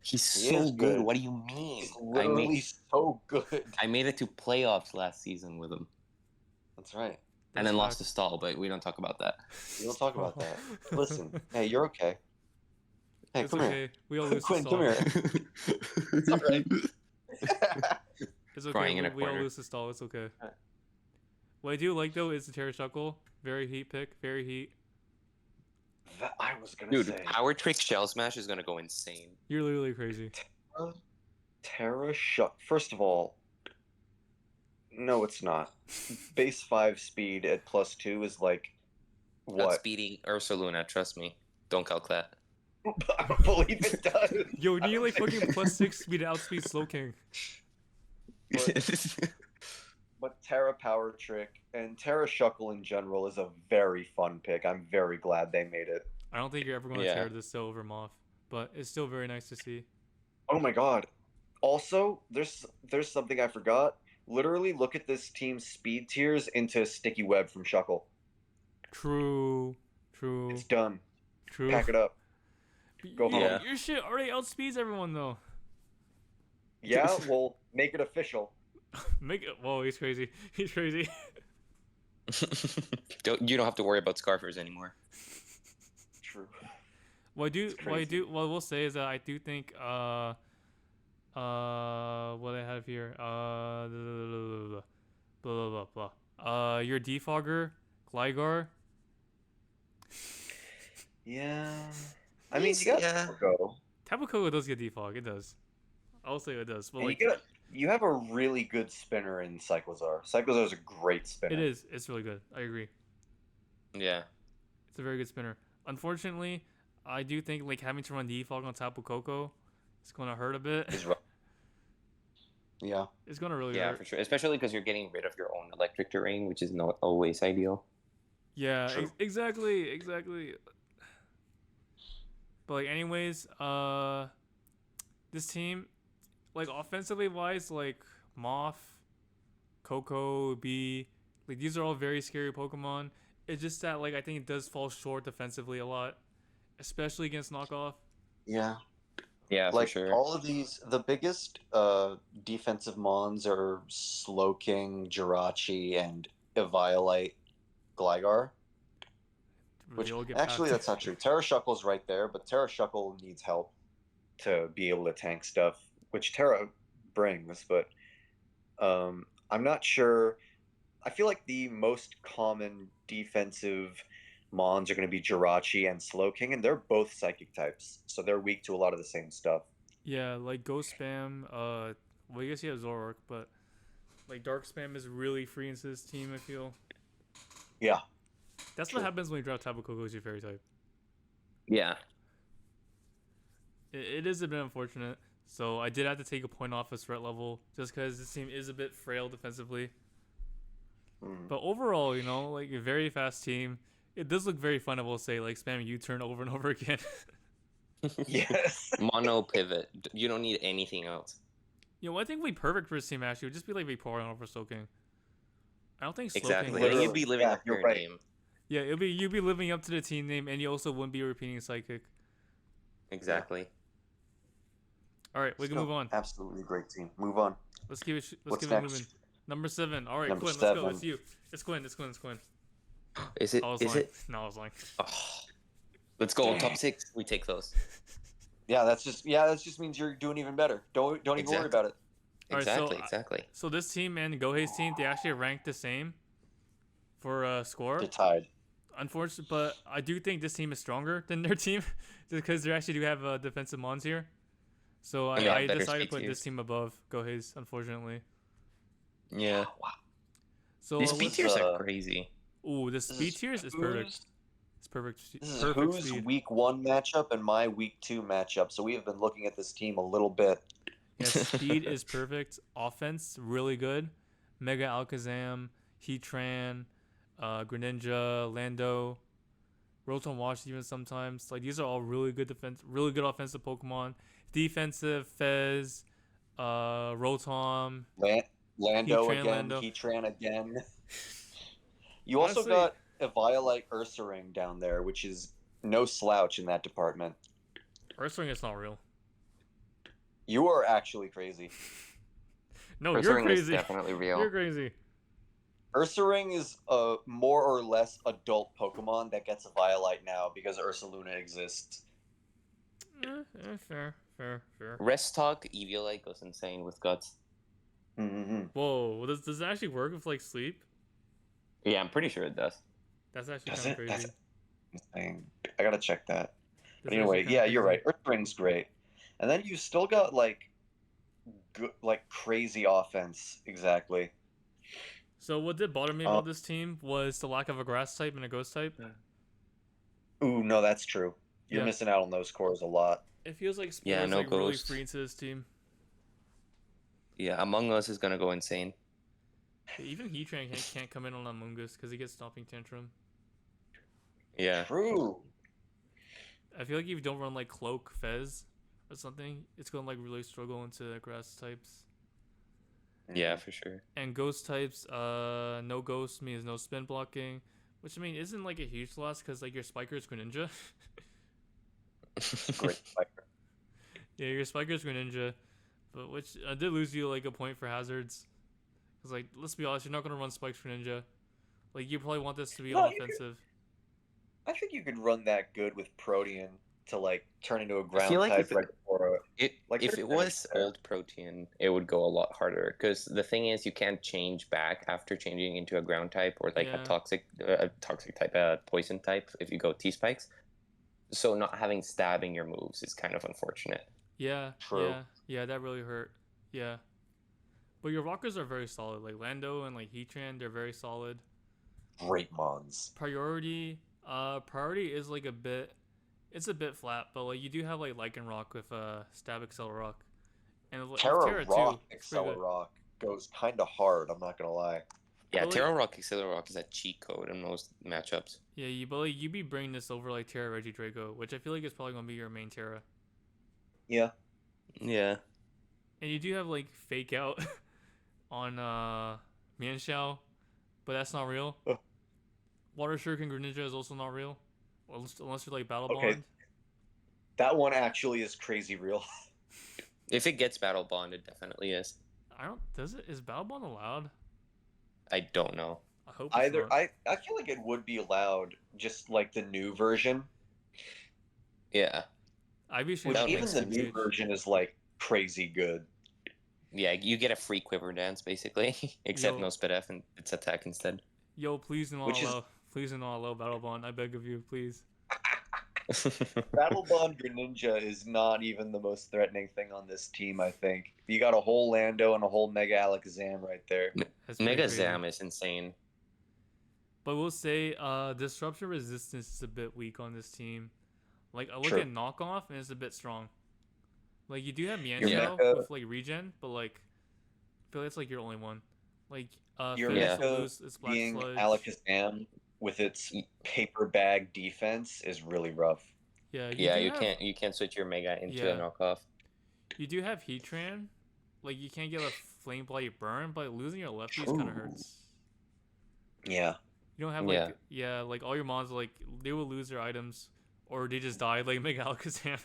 He's He so is good. good. What do you mean? He's literally so good. I made it to playoffs last season with him, That's right. and then That's lost to facts. Stall, but we don't talk about that. We don't talk about that. Listen, hey, you're okay. Hey, It's come okay. We all lose to Quinn, stall. come here. It's all right. It's okay. Crying in a We all corner. lose to stall. It's okay. Alright. What I do like though is the Terrashuckle. Very heat pick. Very heat. That I was gonna Dude, say. Power Trick Shell Smash is gonna go insane. You're literally crazy. Terra Shuck. First of all, no, it's not. Base 5 speed at +2 is like What? Outspeeding Ursa Luna, trust me. Don't calc that. I don't believe it does. Yo, you need like fucking +6 speed to outspeed Slowking. But Terra Power Trick and Terra Shuckle in general is a very fun pick. I'm very glad they made it. I don't think you're ever going to tear this still over Moth, but it's still very nice to see. Oh my god. Also, there's something I forgot. Literally look at this team's speed tiers into Sticky Web from Shuckle. True. It's done. True. Pack it up. Go home. Yeah. Your shit already outspeeds everyone though. Yeah, well, make it official. Make it. Whoa, he's crazy. He's crazy. You don't have to worry about Scarfers anymore. True. What we'll say is that I do think what I have here your defogger Gligar. Yeah. I mean, you got Tapu. Tapu Koko does get defog. It does. I'll say it does. But And like, you have a really good spinner in Cyclozar. Cyclozar is a great spinner. it is. It's really good. I agree. Yeah. It's a very good spinner. Unfortunately, I do think like having to run defog on Tapu Koko is going to hurt a bit. Yeah. It's going to really Yeah, hurt. for sure. Especially because you're getting rid of your own electric terrain, which is not always ideal. Yeah, True. exactly. But like, anyways, this team, like offensively wise, like Moth, Coco, B, like these are all very scary Pokemon. It's just that like I think it does fall short defensively a lot, especially against knockoff. Yeah. Yeah, Like for sure. all of these, the biggest defensive mons are Slowking, Jirachi, and Eviolite, Gligar. Which You'll get actually, packed. that's not true. Terra Shuckle's right there, but Terra Shuckle needs help to be able to tank stuff, which Terra brings. But I'm not sure. I feel like the most common defensive mons are going to be Jirachi and Slowking, and they're both psychic types, so they're weak to a lot of the same stuff. Yeah, like Ghost Spam. Well, I guess he has Zoroark, but like Dark Spam is really free into this team. I feel. Yeah. That's True. what happens when you drop Tapu Koko as your fairy type. Yeah. It is a bit unfortunate. So I did have to take a point off his threat level just because this team is a bit frail defensively. But overall, you know, like a very fast team. It does look very fun, I will say, like spamming U-turn over and over again. Yes. Mono pivot. You don't need anything else. You know, I think would be perfect for this team actually would just be like Vaporeon over Slowking. I don't think Slowking. Exactly. Literally, And you'd be living yeah, up you're your right. name. Yeah, you'd be living up to the team name, and you also wouldn't be repeating Psychic. Exactly. All right, we can move on. Absolutely great team. Move on. Let's keep it. Let's What's keep it next? moving. Number 7. All right, Number Quinn, 7. let's go. It's you. It's Quinn. It's Quinn. Is it? I was Is lying. it? No, I was lying. Oh. Let's go. Top 6. We take those. Yeah, that just means you're doing even better. Don't even worry Exactly. about it. All right, so, Exactly. So this team and Gohei's team, they actually ranked the same for score. They're tied. Unfortunately, but I do think this team is stronger than their team because they actually do have defensive mons here. So I better decided to speed put tiers. this team above Gohei's, unfortunately. Yeah. So These speed let's- tiers are crazy. Ooh, the speed tiers is perfect. It's perfect. This is Perfect who's speed. week 1 matchup and my week 2 matchup. So we have been looking at this team a little bit. Yeah, speed is perfect. Offense, really good. Mega Alakazam, Heatran, Greninja, Lando, Rotom Wash even sometimes. Like these are all really good offensive Pokemon. Defensive, Fez, Rotom. Lando Heatran, again, Lando. Heatran again. You also Honestly- got a Violite Ursaring down there, which is no slouch in that department. Ursaring is not real. You are actually crazy. No, Ursaring you're is crazy. definitely real. You're crazy. Ursaring is a more or less adult Pokemon that gets a Violite now because Ursaluna exists. Fair. Rest talk, Eviolite goes insane with guts. Mm-hmm. Whoa, does that actually work with like sleep? Yeah, I'm pretty sure it does. That's actually Does kind of it? crazy. That's insane. I gotta check that. But That's anyway, actually yeah, kinda you're crazy. right. Ursaring's great, and then you still got like crazy offense. Exactly. So what did bother me about this team was the lack of a grass type and a ghost type. Ooh, no, that's true. You're Yeah. missing out on those cores a lot. It feels like Spurs Yeah, no like really Ghost. free into this team. Yeah, Among Us is gonna go insane. Yeah, even Heatran can't come in on Among Us because he gets stomping tantrum. Yeah. True. I feel like if you don't run like Cloak Fez or something, it's gonna like really struggle into grass types. Yeah, for sure. And ghost types, no ghost means no spin blocking, which I mean isn't like a huge loss because like your spiker is Greninja. Great spiker. Yeah, your spiker is Greninja, but which did lose you like a point for hazards. Cause like let's be honest, you're not gonna run spikes for Ninja. Like you probably want this to be No, on offensive. I think you could run that good with Protean to like turn into a ground feel like type if it- right before. Like, if there's it things was there. old Protean, it would go a lot harder. Because the thing is, you can't change back after changing into a ground type or like Yeah. a toxic type, poison type. If you go T spikes, so not having stab in your moves is kind of unfortunate. Yeah, True. yeah, that really hurt. Yeah, but your rockers are very solid. Like Lando and like Heatran, they're very solid. Great mons. Priority is like it's a bit flat, but like you do have like Lycanroc with Stab Excel Rock, and with Terra Rock, it's pretty good. Rock goes kind of hard. I'm not gonna lie. Yeah, But, like- Terra Rock, Accelera Rock is a cheat code in most matchups. Yeah, but like you be bringing this over like Terra Regidrago, which I feel like is probably gonna be your main Terra. Yeah. Yeah. And you do have like Fake Out on Mianxiao, but that's not real. Ugh. Water Shuriken Greninja is also not real, unless you're like Battle Okay. Bond. That one actually is crazy real. If it gets battle bond, it definitely is. Is Battle Bond allowed? I don't know. I hope it's not. I feel like it would be allowed, just like the new version. Yeah. I'd be Which ashamed That would even make the sense. new version is like crazy good. Yeah, you get a free Quiver Dance basically, except Yo. no Spit F and it's attack instead. Yo, please do not Which is- allow. Please do not allow Battle Bond. I beg of you, please. Battle Bond Greninja is not even the most threatening thing on this team, I think. You got a whole Lando and a whole Mega Alakazam right there. That's pretty Mega crazy. Zam is insane. But we'll say disruption resistance is a bit weak on this team. Like I look True. at knockoff and it's a bit strong. Like you do have Your Mianxiao Mecha- with like regen, but like I feel like it's like your only one. Like Your Fizz Yeah. will Mecha lose its Black being Sludge. Alakazam with its paper bag defense is really rough. Yeah, Yeah, do you have- can't switch your Mega into Yeah. a knockoff. You do have Heatran. Like you can't get a Flame Blight burn, but losing your lefties kind of True. hurts. Yeah. You don't have like like all your mons like they will lose their items or they just die like Mega Alakazam.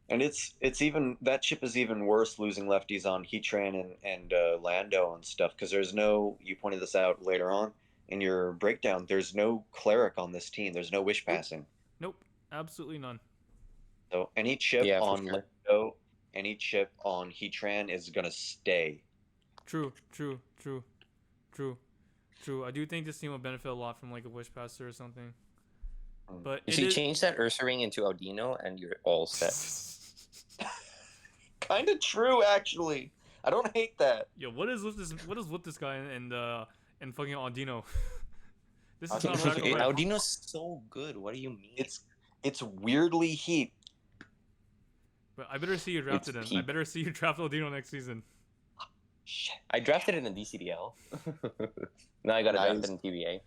And it's even that chip is even worse losing lefties on Heatran and Lando and stuff because there's no, you pointed this out later on in your breakdown, there's no cleric on this team. There's no wish passing. Nope, absolutely none. So any chip Yeah, for on sure. Lando, any chip on Heatran is gonna stay. True. I do think this team will benefit a lot from like a Wish Passer or something. But You it see, is- change that Ursaring into Audino and you're all set. Kind of true, actually. I don't hate that. Yo, what is with this? What is with this guy and fucking Audino? This is Audino- not radical red. Audino's so good. What do you mean? It's weirdly heat. But I better see you drafted him. I peak. better see you draft Audino next season. Shit. I drafted it in DCDL. Now I got to draft Nice. it in TBA.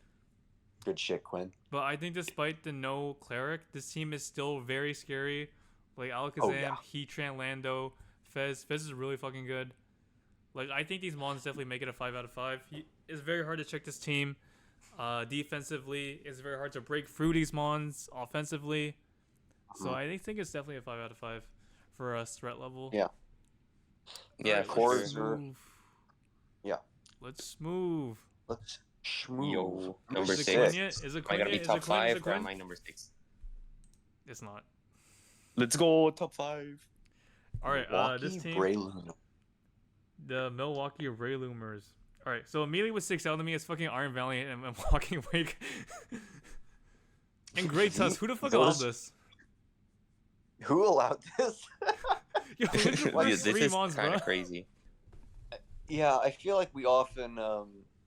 Good shit, Quinn. But I think despite the no cleric, this team is still very scary. Like Alakazam, yeah. Heatran, Lando, Fez. Fez is really fucking good. Like I think these mons definitely make it a 5 out of 5. It's very hard to check this team. Defensively, it's very hard to break through these mons. Offensively, so I think it's definitely a 5 out of 5 for us threat level. Yeah. Yeah, Alright, for cores let's sure. are- move. Yeah. Let's move. Let's schmooze. Yo, number Is it 6. Quinn yet? Is it I Quinn gotta yet? be Is top it Quinn? Is 5 it for Quinn? my number 6. It's not. Let's go, top 5. All right, this Milwaukee team, Braylon. the Milwaukee Raylumers. All right, so immediately what sticks out to me is fucking Iron Valiant and Walking Wake. And Great Tusk. Who the fuck allowed Those- this? Who allowed this? Yo, look at Like, these this three is mons, kind bro. of crazy. Yeah, I feel like we often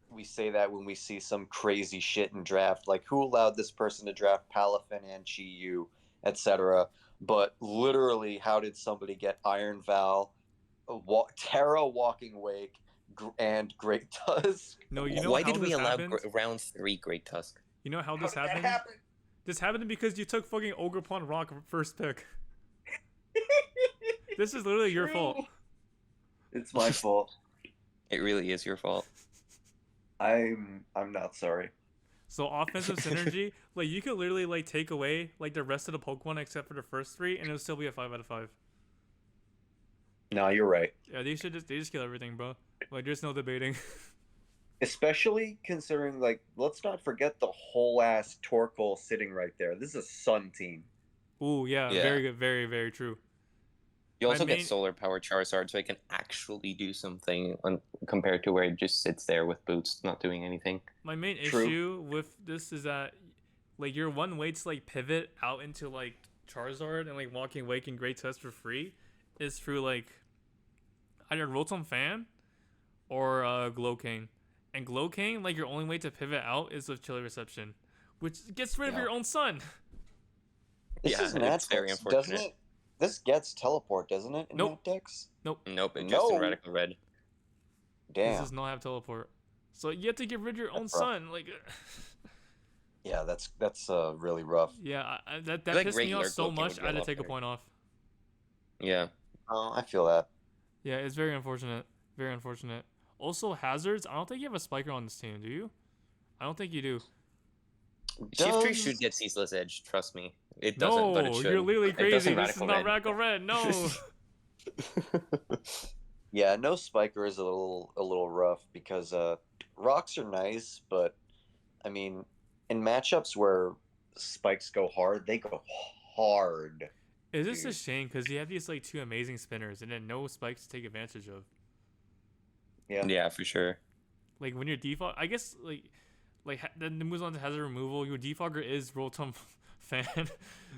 we say that when we see some crazy shit in draft, like who allowed this person to draft Palafin and Chi Yu, etc. But literally, how did somebody get Iron Val, Terra Walking Wake, and Great Tusk? No, you know Why how did we this allow happened? round 3 Great Tusk? You know how How this did that happened? happen? This happened because you took fucking Ogerpon Rock first pick. This is literally your fault. It's my fault. It really is your fault. I'm not sorry. So offensive synergy, like you could literally like take away like the rest of the Pokemon except for the first 3, and it'll still be a 5 out of 5. No, you're right. Yeah, they just kill everything, bro. Like there's no debating. Especially considering, like, let's not forget the whole ass Torkoal sitting right there. This is a Sun team. Ooh, yeah, Yeah. very good, very very true. You also My main- get Solar Power Charizard, so it can actually do something compared to where it just sits there with boots, not doing anything. My main True. issue with this is that like your one way to like pivot out into like Charizard and like Walking Wake and Great Tusk for free is through like either Rotom Fan or Glowking. And Glowking, like your only way to pivot out is with Chili Reception, which gets rid of Yeah. your own son. This Yeah, is it's very Natdex, unfortunate. doesn't it? This gets teleport, doesn't it? In Nope. Natdex? Nope, it's just in No. Radical Red. This Damn. does not have teleport. So you have to get rid of your own That's rough. son. Like, Yeah, that's really rough. yeah, that Like pissed me off regular so Glowking much. would be I had a to lot take a better. point off. Yeah. Oh, I feel that. Yeah, it's very unfortunate. Very unfortunate. Also, hazards. I don't think you have a spiker on this team, do you? I don't think you do. Shiftry Does- should get Ceaseless Edge, trust me. It doesn't, No, but it should. you're literally It does crazy. in This is Radical not Red. Radical Red. No. Yeah, no spiker is a little rough because rocks are nice, but I mean, in matchups where spikes go hard, they go hard. It's just a Dude. shame because you have these like 2 amazing spinners and then no spikes to take advantage of. Yeah. Yeah, for sure. Like when your default, I guess then it moves on to hazard removal. Your defogger is Rotom Fan,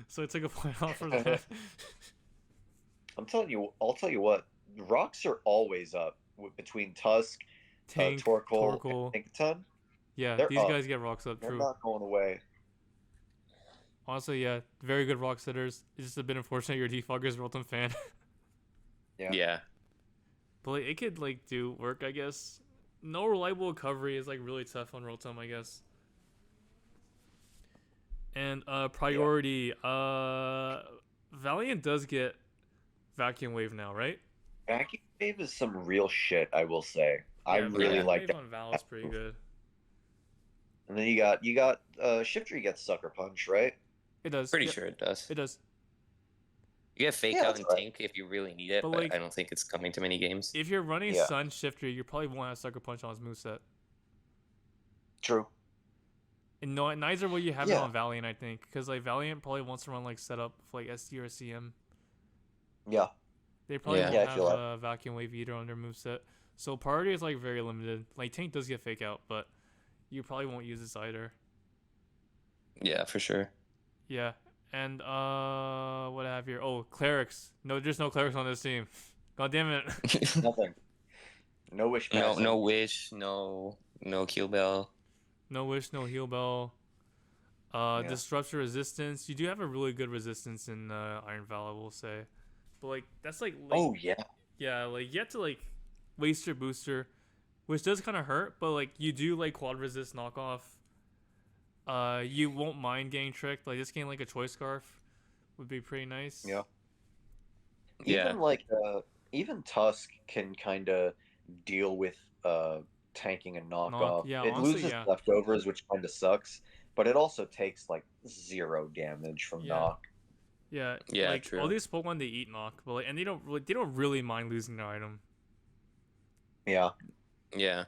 so I took a point off for that. I'll tell you what. Rocks are always up between Tusk, Tank, Torkoal, and Tinkaton. Yeah, they're these up. guys get rocks up. They're True. not going away. Honestly, yeah, very good rock sitters. It's just a bit unfortunate your defogger is Rotom Fan, Yeah. but like, it could like do work, I guess. No reliable recovery is like really tough on Rotom, I guess. And priority, Valiant does get Vacuum Wave now, right? Vacuum Wave is some real shit, I will say. I Yeah, really Vacuum like Wave that. on Val is pretty good. And then you got Shiftry gets Sucker Punch, right? It does. Pretty Yep, sure it does. it does. You get Fake Yeah, Out that's and right. Tank if you really need it, But, but like, I don't think it's coming to many games. If you're running Yeah. Sun Shifter, you probably won't have Sucker Punch on his moveset. True. And no, neither will you have it Yeah. on Valiant, I think, because like Valiant probably wants to run like setup with, like SD or CM. Yeah. They probably Yeah. won't Yeah, I have feel that. Vacuum Wave either on their moveset. So priority is like very limited. Like Tank does get Fake Out, but you probably won't use this either. Yeah, for sure. Yeah. And what I have here? Oh, Clerics. No, there's no Clerics on this team. God damn it. Nothing. No wish no, passing. no Wish, no Kill Bell. No Wish, no Heal Bell. Yeah. Disruption resistance. You do have a really good resistance in Iron Val, I will say. But like that's like Oh yeah. yeah, like you have to like waste your booster, which does kind of hurt. But like you do like quad resist knockoff. You won't mind getting tricked. Like just getting like a choice scarf would be pretty nice. Yeah. Yeah. Even like even Tusk can kind of deal with tanking and knockoff. yeah, it honestly, loses yeah. leftovers, which kind of sucks, but it also takes like 0 damage from Yeah. knock. Yeah. Yeah, Like true. all these Pokemon they eat knock, but like, and they don't really mind losing their item. Yeah. Yeah.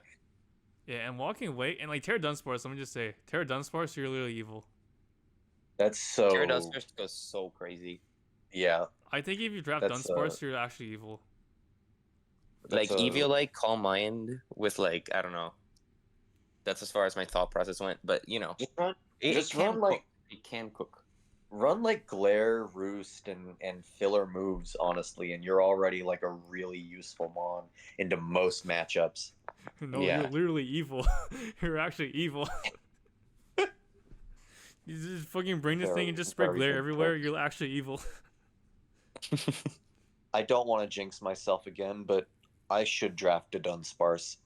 Yeah, and walking away and like Terra Dunsparce. Let me just say, Terra Dunsparce, you're literally evil. That's so. Gyarados goes so crazy. Yeah. I think if you draft That's, Dunsparce, you're actually evil. Like That's, Eviolite, Calm Mind with like, I don't know. That's as far as my thought process went, but you know. Just run. It Just can run, like- cook. It can cook. run like Glare, Roost, and filler moves, honestly, and you're already like a really useful mon into most matchups. No, you're Yeah. literally evil. You're actually evil. You just fucking bring this thing and just spread Very glare good everywhere. pick. You're actually evil. I don't want to jinx myself again, but I should draft a Dunsparce.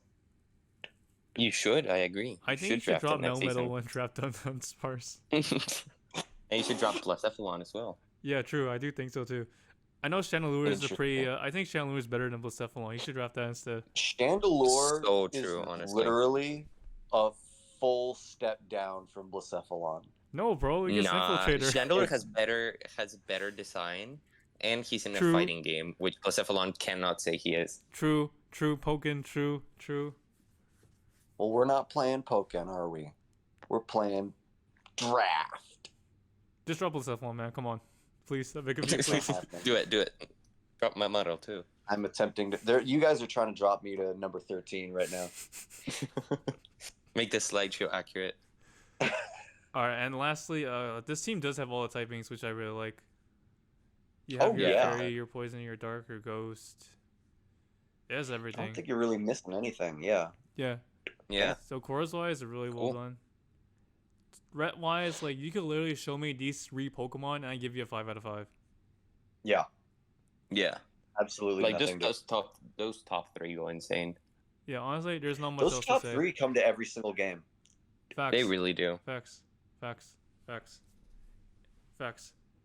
You should. I agree. I think you should should draft drop it next Melmetal and draft Dun Sparse. season. And you should drop Blacephalon as well. Yeah, true. I do think so too. I know Chandelure is a pretty. Interesting. I think Chandelure is better than Blacephalon. You should draft that instead. Chandelure So is true, honestly. literally a full step down from Blacephalon. No, bro. He gets Nah, Infiltrator. Chandelure has better design, and he's in True. a fighting game, which Blacephalon cannot say he is. True. Pokin. True. Well, we're not playing Pokken, are we? We're playing draft. Just drop Blacephalon, man. Come on, please. I beg of you, please. Do it. Drop my model too. I'm attempting to. You guys are trying to drop me to number 13 right now. Make the slideshow accurate. All right, and lastly, this team does have all the typings, which I really like. You have Oh, your yeah. fairy, your poison, your dark, your ghost. It has I everything. don't think you're really missing anything. Yeah. Yeah. Yeah. So chorus wise, are really well Cool. done. Ret wise, like you could literally show me these 3 Pokemon and I give you a 5 out of 5. Yeah. Yeah. Absolutely Like just nothing. those top 3 go insane. Yeah, honestly, there's not much Those else top to say. 3 come to every single game. Facts. They really do. Facts.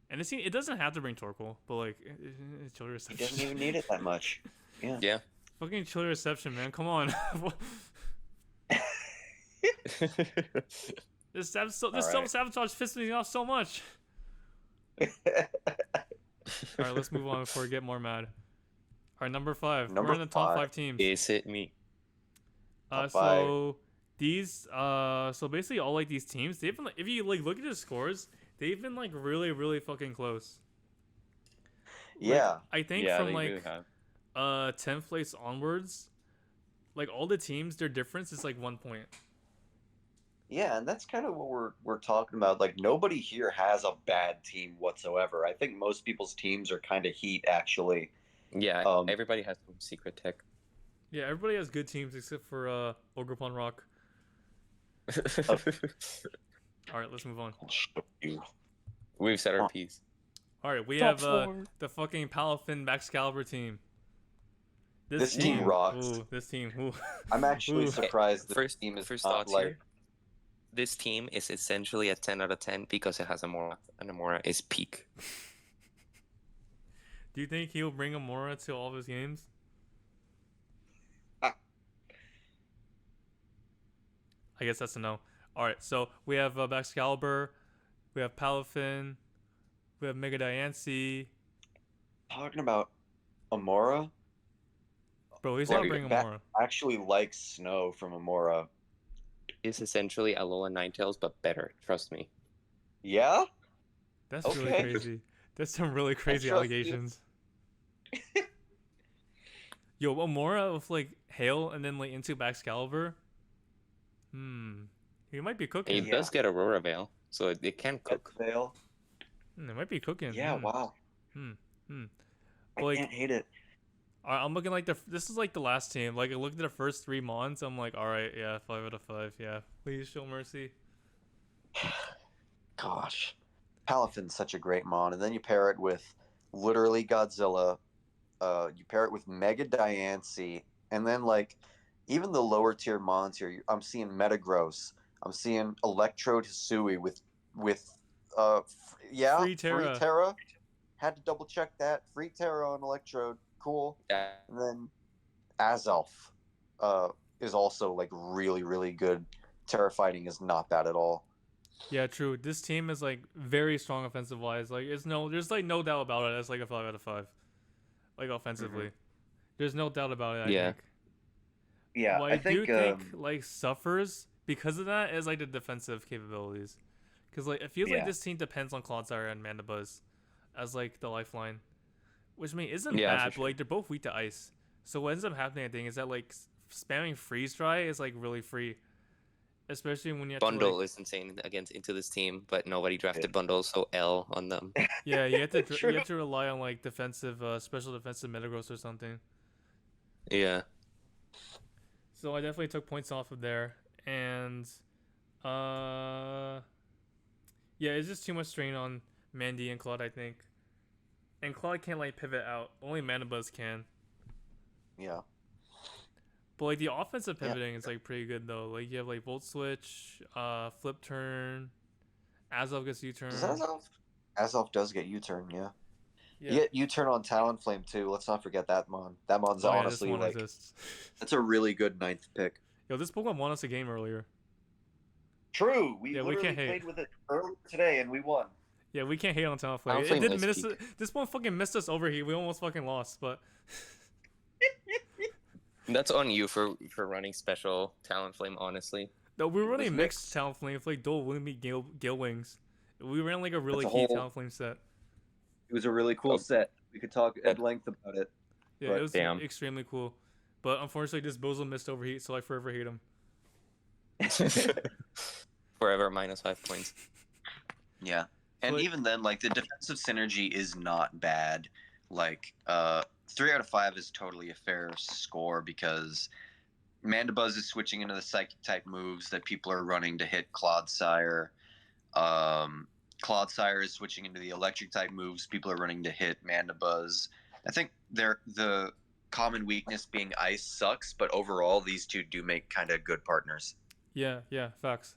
And it doesn't have to bring Torkoal, but like chill He reception. doesn't even need it that much. Yeah. Yeah. Fucking chill reception, man. Come on. This self-sabotage pisses me off so much. All right, let's move on before I get more mad. All right, number 5. Number We're in the top 5 5. teams. Is it me? Top So these, so basically all like these teams, they've been like, if you like look at the scores, they've been like really, really fucking close. Yeah. I think Yeah, from they like do have. 10th place onwards, like all the teams, their difference is like 1 point. Yeah, and that's kind of what we're talking about. Like nobody here has a bad team whatsoever. I think most people's teams are kind of heat actually. Yeah, Um, everybody has some secret tech. Yeah, everybody has good teams except for Ogrepon Rock. All right, let's move on. I'll show you. We've said our piece. All right, we Top have 4. the fucking Palafin Excalibur team. This team rocks. Ooh, this team. Ooh. I'm actually Ooh. surprised this First team is first not thoughts like here. This team is essentially a 10 out of 10 because it has Amora, and Amora is peak. Do you think he'll bring Amora to all of his games? Ah. I guess that's a no. All right, so we have Excalibur, we have Palafin, we have Mega Diancie. talking about Amora. Bro, he's There not you go. bringing Back- Amora. I actually like Snow from Amora. It's essentially Alola Ninetales, but better. Trust me. Yeah? That's really Okay. crazy. That's some really crazy trust you. allegations. Yo, Amora with like Hail and then like into Excalibur. He might be cooking. It does get Aurora Veil, so it can cook. Veil. It might be cooking. Yeah, wow. Hmm. I Like- can't hate it. All right, I'm looking like this is like the last team. Like I looked at the first 3 Mons, I'm like, all right, yeah, 5 out of 5. Yeah, please show mercy. Gosh. Palafin's such a great mon. And then you pair it with literally Godzilla. You pair it with Mega Diancie. And then, like, even the lower tier mons here, I'm seeing Metagross. I'm seeing Electrode Hisui with Free Terra. Free Terra. Had to double check that. Free Terra on Electrode. Cool. Yeah. And then Azelf is also, like, really, really good. Terra fighting is not bad at all. Yeah, true. This team is like very strong offensive wise. Like there's like no doubt about it. It's like a 5 out of 5. Like offensively, there's no doubt about it. I Yeah. think. Yeah, What I do think, think like suffers because of that is like the defensive capabilities. Because like it feels like Yeah. this team depends on Clodsire and Mandibuzz as like the lifeline, which I mean isn't Yeah, bad, for but sure. like they're both weak to ice. So what ends up happening, I think, is that like spamming freeze dry is like really free. especially when you have Bundle to like, is insane against into this team, but nobody drafted Bundle, so L on them. yeah, you have to True. you have to rely on like defensive, special defensive Metagross or something. Yeah. So I definitely took points off of there, and uh, yeah, it's just too much strain on Mandy and Claude, I think. And Claude can't like pivot out. Only Manabuzz can. Yeah. But like the offensive Yeah. pivoting is like pretty good though. Like you have like Volt Switch, Flip Turn, Azov gets U turn. Does Azov does get U-turn, yeah. Yeah. You get U-turn on Talonflame too. Let's not forget that Mon. That Mon's Oh, yeah, honestly this one like exists. that's a really good 9th pick. Yo, this Pokemon won us a game earlier. True. We Yeah, we literally can't hate. played with it earlier today and we won. Yeah, we can't hate on Talonflame. It Talonflame did is miss. peak. This one fucking missed us over here. We almost fucking lost, but That's on you for running special Talonflame, honestly. no, we were It running was mixed mixed. Talonflame with like dual Winged Gale Wings. We ran like a really That's key a whole- Talonflame set. It was a really cool Oh. set. We could talk at length about it. Yeah, But it was damn. extremely cool. But unfortunately, this Bozo missed overheat, so I forever hate him. Forever -5 points. Yeah. And But- even then, like the defensive synergy is not bad. Like 3 out of 5 is totally a fair score because Mandibuzz is switching into the psychic type moves that people are running to hit Clodsire. Clodsire is switching into the electric type moves people are running to hit Mandibuzz. I think the common weakness being ice sucks, but overall these two do make kind of good partners. Yeah, facts.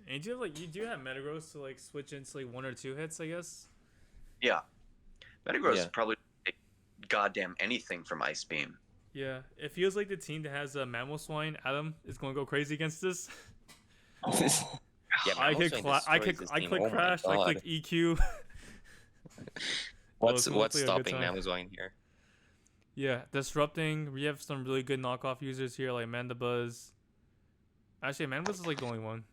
And you do have Metagross to like switch into like 1 or 2 hits, I guess. Yeah. Metagross Yeah. is probably goddamn anything from Ice Beam. Yeah, it feels like the team that has Mammal Swine, Adam, is going to go crazy against this. Yeah, I Mammal could, Swine I destroys could, this I team. click Oh my crash, I God. click EQ. What's hopefully a good stopping time. Mammozoin here? Yeah, disrupting. We have some really good knockoff users here, like Mandibuzz. Actually, Mandibuzz is like the only one.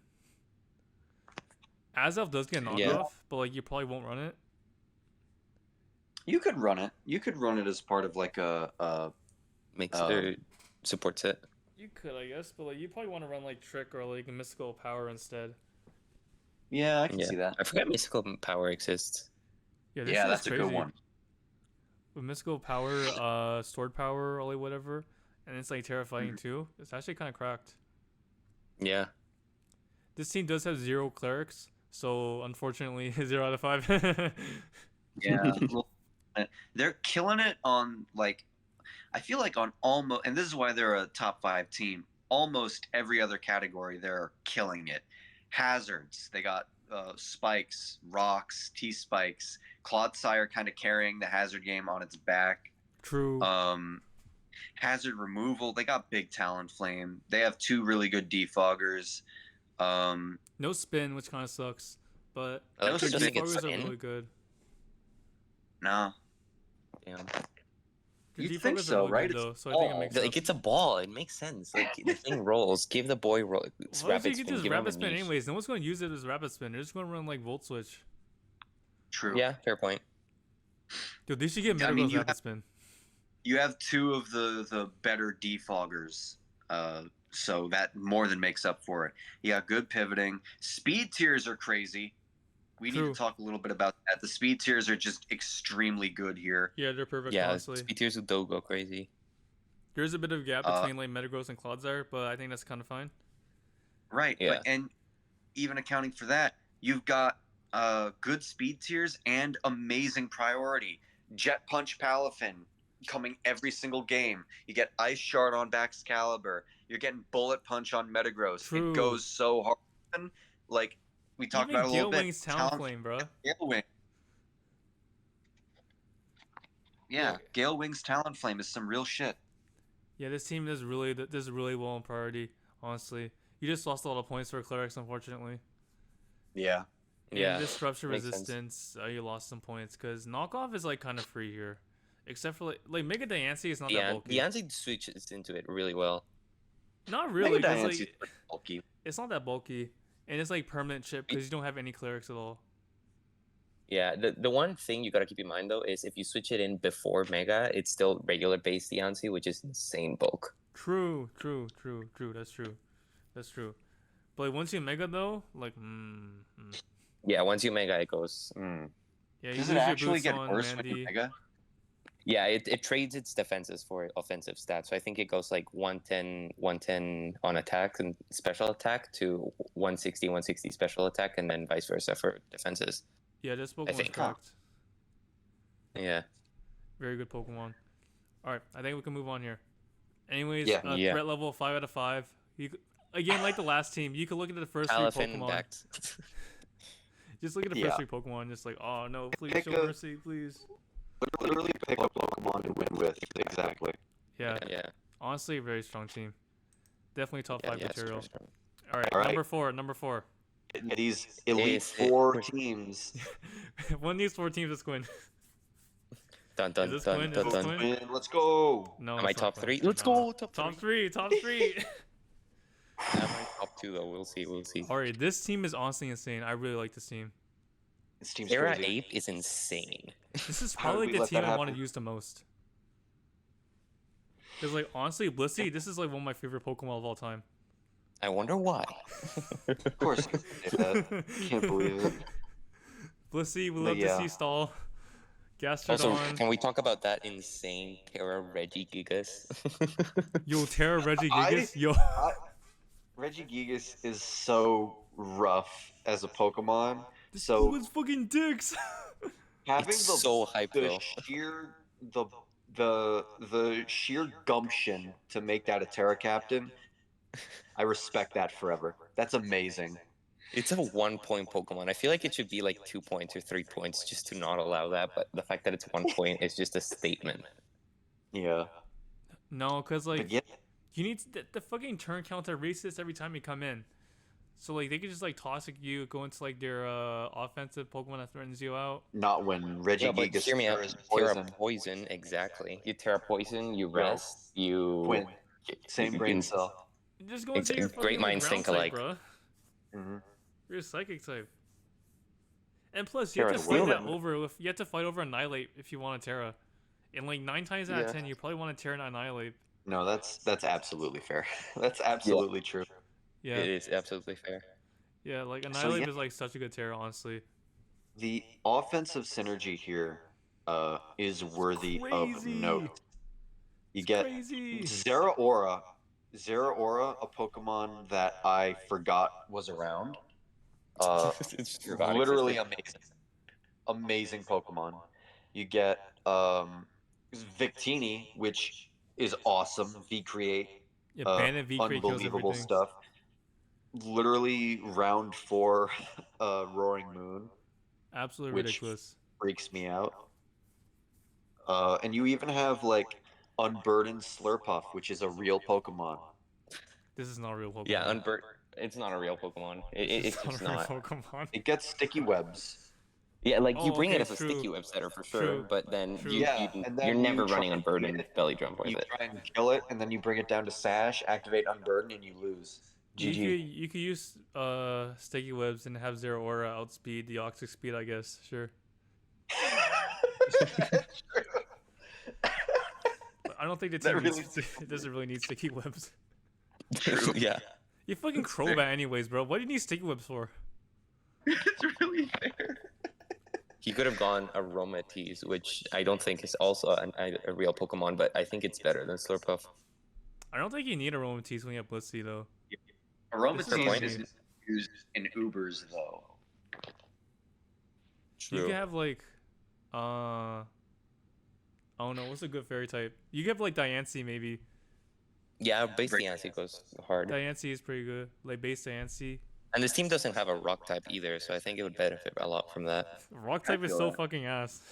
Azelf does get knockoff, Yeah. but like you probably won't run it. You could run it. You could run it as part of like a Makes Um, supports it. You could, I guess, but like you probably want to run like Trick or like a Mystical Power instead. yeah, I can Yeah. see that. I forgot Mystical Power exists. Yeah, this Yeah, is that's a crazy. good one. With Mystical Power, Sword Power, or like whatever, and it's like terrifying too. It's actually kind of cracked. Yeah. This team does have 0 clerics, so unfortunately 0 out of 5. Yeah, well, they're killing it on like I feel like on almost, and this is why they're a top 5 team. Almost every other category, they're killing it. Hazards, they got spikes, rocks, T spikes. Clodsire kind of carrying the hazard game on its back. True. Hazard removal, they got big Talonflame. They have 2 really good defoggers. No spin, which kind of sucks, but Electric No doesn't get defoggers are spin. really good. No, Yeah. The You'd think defoggers so, are really right? good, It's though, so I think it all- makes Like sense. it's a ball. It makes sense. Like the thing rolls. Give the boy roll. Well, if Rapid you spin. can just Give him a rapid spin niche. anyways, no one's going to use it as rapid spin. They're just going to run like Volt Switch. true. Yeah, fair point. Dude, they should get I mean, Metagross you rapid have- spin. You have 2 of the better defoggers, so that more than makes up for it. You got good pivoting. Speed tiers are crazy. We need True. to talk a little bit about that. The speed tiers are just extremely good here. Yeah, they're perfect, Yeah, honestly. speed tiers do go crazy. There's a bit of a gap Uh, between like Metagross and Clodsire, but I think that's kind of fine. Right. Yeah. But, and even accounting for that, you've got good speed tiers and amazing priority. Jet Punch Palafin coming every single game. You get Ice Shard on Baxcalibur. You're getting Bullet Punch on Metagross. True. It goes so hard. Like we talked Even about it a Gale little bit. Wings Talonflame, bro. Gale Wing. Yeah, Yeah. Gale Wings Talonflame is some real shit. Yeah, this team does really well in priority, honestly. You just lost a lot of points for clerics, unfortunately. Yeah. And Yeah, disruption makes sense. resistance, you lost some points because knockoff is like kind of free here, except for like Mega Diancie is not that Yeah, bulky. the Anzi switches into it really well. Not really, Mega 'cause, Diancie's like, pretty bulky. it's not that bulky, and it's like permanent chip because you don't have any clerics at all. Yeah, the one thing you gotta keep in mind though is if you switch it in before Mega, it's still regular base Deontay, which is insane bulk. True. That's true. But like, once you Mega though, like, Yeah, once you Mega, it goes. yeah, you Does lose it your actually boots get on worse when you Mandy. Mega? Yeah, it trades its defenses for offensive stats. So I think it goes like 110 on attack and special attack to 160 special attack, and then vice versa for defenses. Yeah, this I Pokemon's think. correct. Yeah. Very good Pokemon. All right, I think we can move on here. Anyways, Yeah. Yeah. threat level 5 out of 5. Again, like the last team, you can look at the first three Elephant Pokemon. backed. Just look at the Yeah. first three Pokemon. Just like, oh no, please Pick show a- mercy, please. Literally pick a Pokemon to win with. Exactly. Yeah, Yeah. honestly, a very strong team. Definitely top Yeah, 5 yeah, material. super strong. All right, All right. number four. These elite Is it- four teams. One of these 4 teams is Quinn. Dun dun Is this dun Quinn? Is dun this dun. Quinn? Win. Let's go. No, Am I it's not top Quinn. 3? Let's No. go. Top Top 3. 3, top 3. Am I top 2 though? We'll see. We'll see. All right, this team is honestly insane. I really like this team. This team's Terra crazy. Ape is insane. This is How did probably we the let team that I want to happen? use the most. Because, like, honestly, Blissey, this is, like, one of my favorite Pokemon of all time. I wonder why. Of course, you say that. Can't believe it. Blissey, we But love yeah. to see Stall. Also, Gastrodon. can we talk about that insane Terra Regigigas? Yo, Terra Regigigas. Yo. Regigigas is so rough as a Pokemon. This So was fucking dicks. having It's the so hype the though. sheer the sheer gumption to make that a Terra Captain, I respect that forever. That's amazing. It's a 1 point Pokemon. I feel like it should be like 2 points or 3 points just to not allow that. But the fact that it's 1 point is just a statement. Yeah. No, because, like, But yeah, you need the fucking turn counter resets every time you come in. So, like, they could just, like, toss you, go into, like, their offensive Pokemon that threatens you out. not when Yeah, but Regigigas hear me out. Terra's Terra poison. Poison, exactly. You Terra Poison, you rest, you... Quinn. Same you brain can- cell. Just go into your Great fucking minds ground think type, alike. bro. Mm-hmm. You're a psychic type. And plus, you have to Terra's fight that human. over. You have to fight over Annihilate if you want a Terra. And like 9 times out of Yeah. 10, you probably want a Terra and Annihilate. No, that's absolutely fair. That's absolutely true. Yeah, It is absolutely fair. yeah. Like So, Annihilate yeah. is like such a good Terra, honestly. The offensive synergy here is worthy of Crazy. note. You It's get crazy. Zeraora, a Pokemon that I forgot was around. It's forgot Literally existed. amazing Pokemon. You get Victini, which is awesome. V-Create, Yeah, Bandit V kills unbelievable everything. stuff. Literally round 4, Roaring Moon Absolutely which- ridiculous. freaks me out. And you even have like Unburdened Slurpuff, which is a real Pokemon. This is not a real Pokemon. Yeah, it's not a real Pokemon. It's This is just not a not. real Pokemon. It gets sticky webs. Yeah, like you Oh, bring okay, it as a true. sticky web setter for sure, True. but then True. Yeah, and then you're you never try running and Unburdened get it, belly drum with You it. try and kill it, and then you bring it down to Sash, activate Unburden, and you lose. GG. You could use sticky webs and have Zeraora outspeed the Oxyx speed, I guess. Sure. That's true. But I don't think the That team really needs, it doesn't really need sticky webs. True. Yeah. You fucking That's fair. Crobat anyways, bro. What do you need sticky webs for? It's really fair. He could have gone Aromatisse, which I don't think is also a real Pokemon, but I think it's better than Slurpuff. I don't think you need Aromatisse when you have Blissey, though. Aromatisse point. isn't used in Ubers, though. You could have like, I don't know, what's a good fairy type? You could have like Diancie maybe. Yeah, base Diancie goes hard. Diancie is pretty good, like base Diancie. And this team doesn't have a rock type either, so I think it would benefit a lot from that. Rock type is feel so that. fucking ass.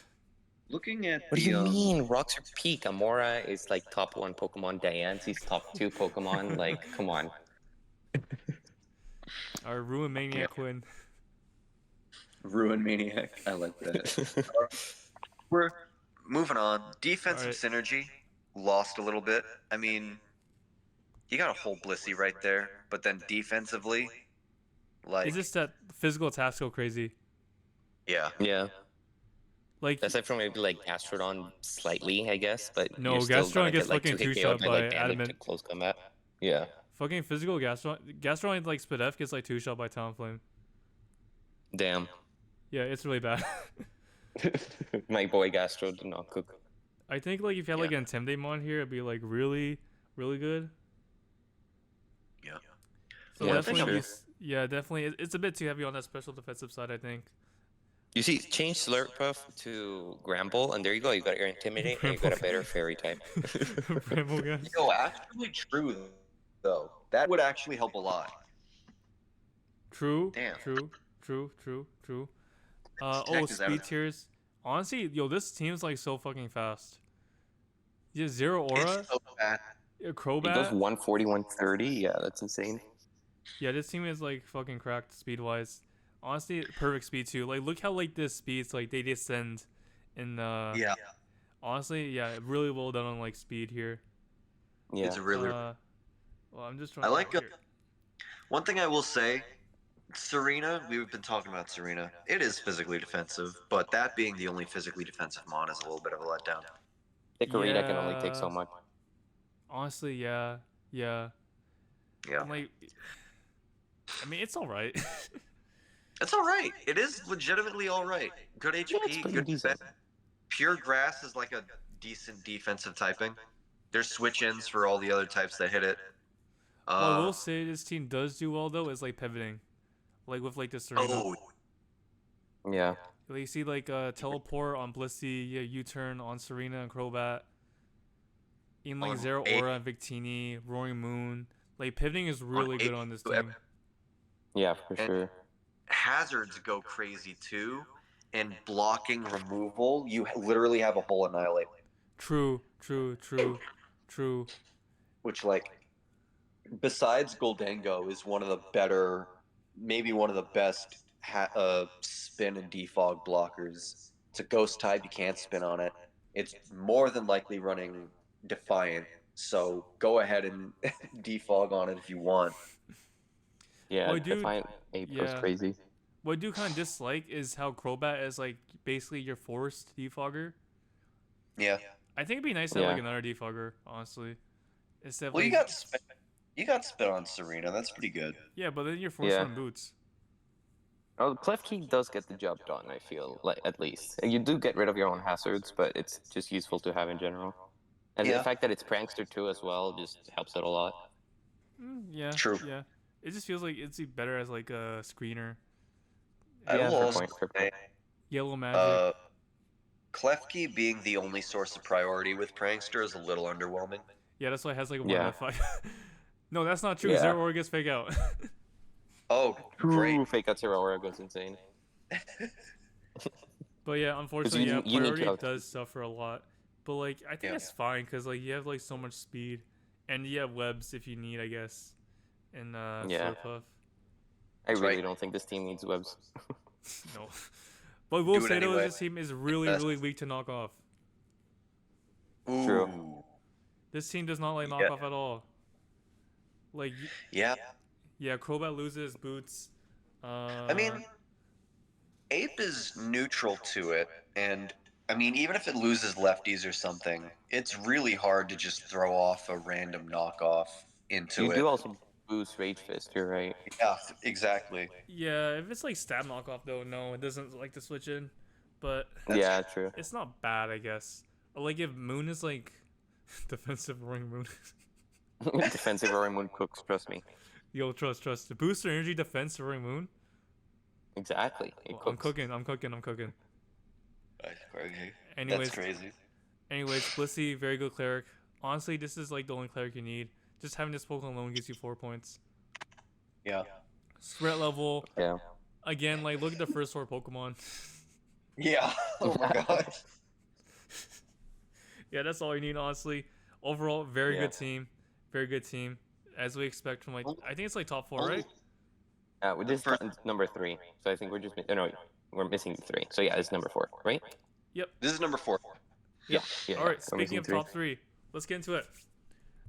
Looking at What do you mean? Rocks are peak. Amora is like top 1 Pokemon. Diancie's top 2 Pokemon. Like, come on. Our Ruin Maniac Quinn. Ruin Maniac. I like that. We're moving on. Defensive synergy lost a little bit. I mean, you got a whole Blissey right there, but then defensively, like, It's just that physical attacks go crazy. yeah. Yeah. Like, Aside from maybe like Gastrodon slightly, I guess, but No, you're still Gastrodon gonna gets get, like, fucking 2 hit two-shot KO'd by like, Bandit Adamant. to close combat. Yeah. Fucking physical Gastro like split F gets like 2-shot by Talonflame. Damn. Yeah, it's really bad. My boy Gastro did not cook. I think like if you had like an Intimidate mon here, it'd be like really, really good. Yeah. So Yeah, definitely, for sure. yeah, definitely, it's a bit too heavy on that special defensive side, I think. You see, change Slurpuff to Gramble, and there you go. You got your Intimidate, and you got a better Fairy type. Bramble guys. Yo, actually true though. That would actually help a lot. True, Damn. true, true, true, true. Protect is out speed of- tiers. Honestly, yo, this team's like so fucking fast. Yeah, Zero Aura, It's so bad. It goes Crobat. 140, 130. Yeah, that's insane. Yeah, this team is like fucking cracked speed wise. Honestly, perfect speed too. Like, look how like this speeds like they descend in Yeah. Honestly, yeah, really well done on like speed here. Yeah. It's really Well, I'm just trying. I like here. one thing I will say, Serena, we've been talking about Serena. It is physically defensive, but that being the only physically defensive mon is a little bit of a letdown. Hickorita can only take Yeah. so much. Honestly, yeah. Yeah. I'm like, I mean, it's all right. It's all right. It is legitimately all right. Good it's HP, pretty good decent. defense. Pure grass is like a decent defensive typing. There's switch-ins for all the other types that hit it. What I will say this team does do well though is like pivoting, like with like the Serena. Oh, Yeah. Like, you see like teleport on Blissey, yeah, U-turn on Serena and Crobat. Even like On Zero A- Aura, Victini, Roaring Moon. Like pivoting is really good on this A- team. Yeah, for sure. hazards go crazy too, and blocking removal, you literally have a whole annihilate. True, true, true, true. Which, like, besides Goldango, is one of the better, maybe one of the best spin and defog blockers. It's a ghost type, you can't spin on it. It's more than likely running Defiant, so go ahead and defog on it if you want. Yeah, Well, dude, Defiant Ape goes yeah. crazy. What I do kind of dislike is how Crobat is like basically your forced defogger. Yeah. I think it'd be nice to have like Yeah. another defogger, honestly. Instead of Well, like, you got spit on Serena. That's pretty good. yeah, but then you're forced Yeah. on boots. Oh, Klefki does get the job done, I feel, like, at least. You do get rid of your own hazards, but it's just useful to have in general. And Yeah. the fact that it's Prankster too as well just helps it a lot. Yeah. True. Yeah. It just feels like it's better as like a screener. I Yeah, will fair also point, fair say, point. Yellow magic. Klefki being the only source of priority with Prankster is a little underwhelming. Yeah, that's why it has like a 1 Yeah. out of 5. No, that's not true. Yeah. Zero Aura gets fake out. Oh, great. Ooh, fake out Zero Aura goes insane. But yeah, unfortunately, you yeah, need to priority have- does suffer a lot. But like, I think Yeah. it's fine because like you have like so much speed, and you have webs if you need, I guess. And Yeah. Slurpuff. I really right. don't think this team needs webs. No. But we'll Do it say though, anyway. this team is really, Best. really weak to knock off. Ooh. True. This team does not like knock Yeah. off at all. Like, Yeah. yeah, Crobat loses boots. I mean, Ape is neutral to it, and I mean, even if it loses lefties or something, it's really hard to just throw off a random knockoff into You it. do also boost Rage Fist, you're right. Yeah, exactly. yeah, if it's like stab knockoff though, no, it doesn't like to switch in. But That's Yeah, true. it's not bad, I guess. Like if Moon is like defensive Roaring Moon. Defensive Roaring Moon cooks, trust me. Yo, trust. The booster energy defense Roaring Moon. Exactly. It Well, I'm cooks. cooking. Okay. Anyways, That's crazy. Blissey, very good cleric. Honestly, this is like the only cleric you need. Just having this Pokemon alone gives you 4 points. Yeah. Threat level, Yeah. again, like look at the first 4 Pokemon. Yeah. Oh my god. Yeah, that's all you need, honestly. Overall, very Yeah. good team. Very good team. As we expect from like, I think it's like top 4, right? We just first- number 3. So I think we're just no, we're missing 3. So yeah, it's number 4, right? This is number 4. Yeah. All right, we're speaking missing of 3. top 3, let's get into it.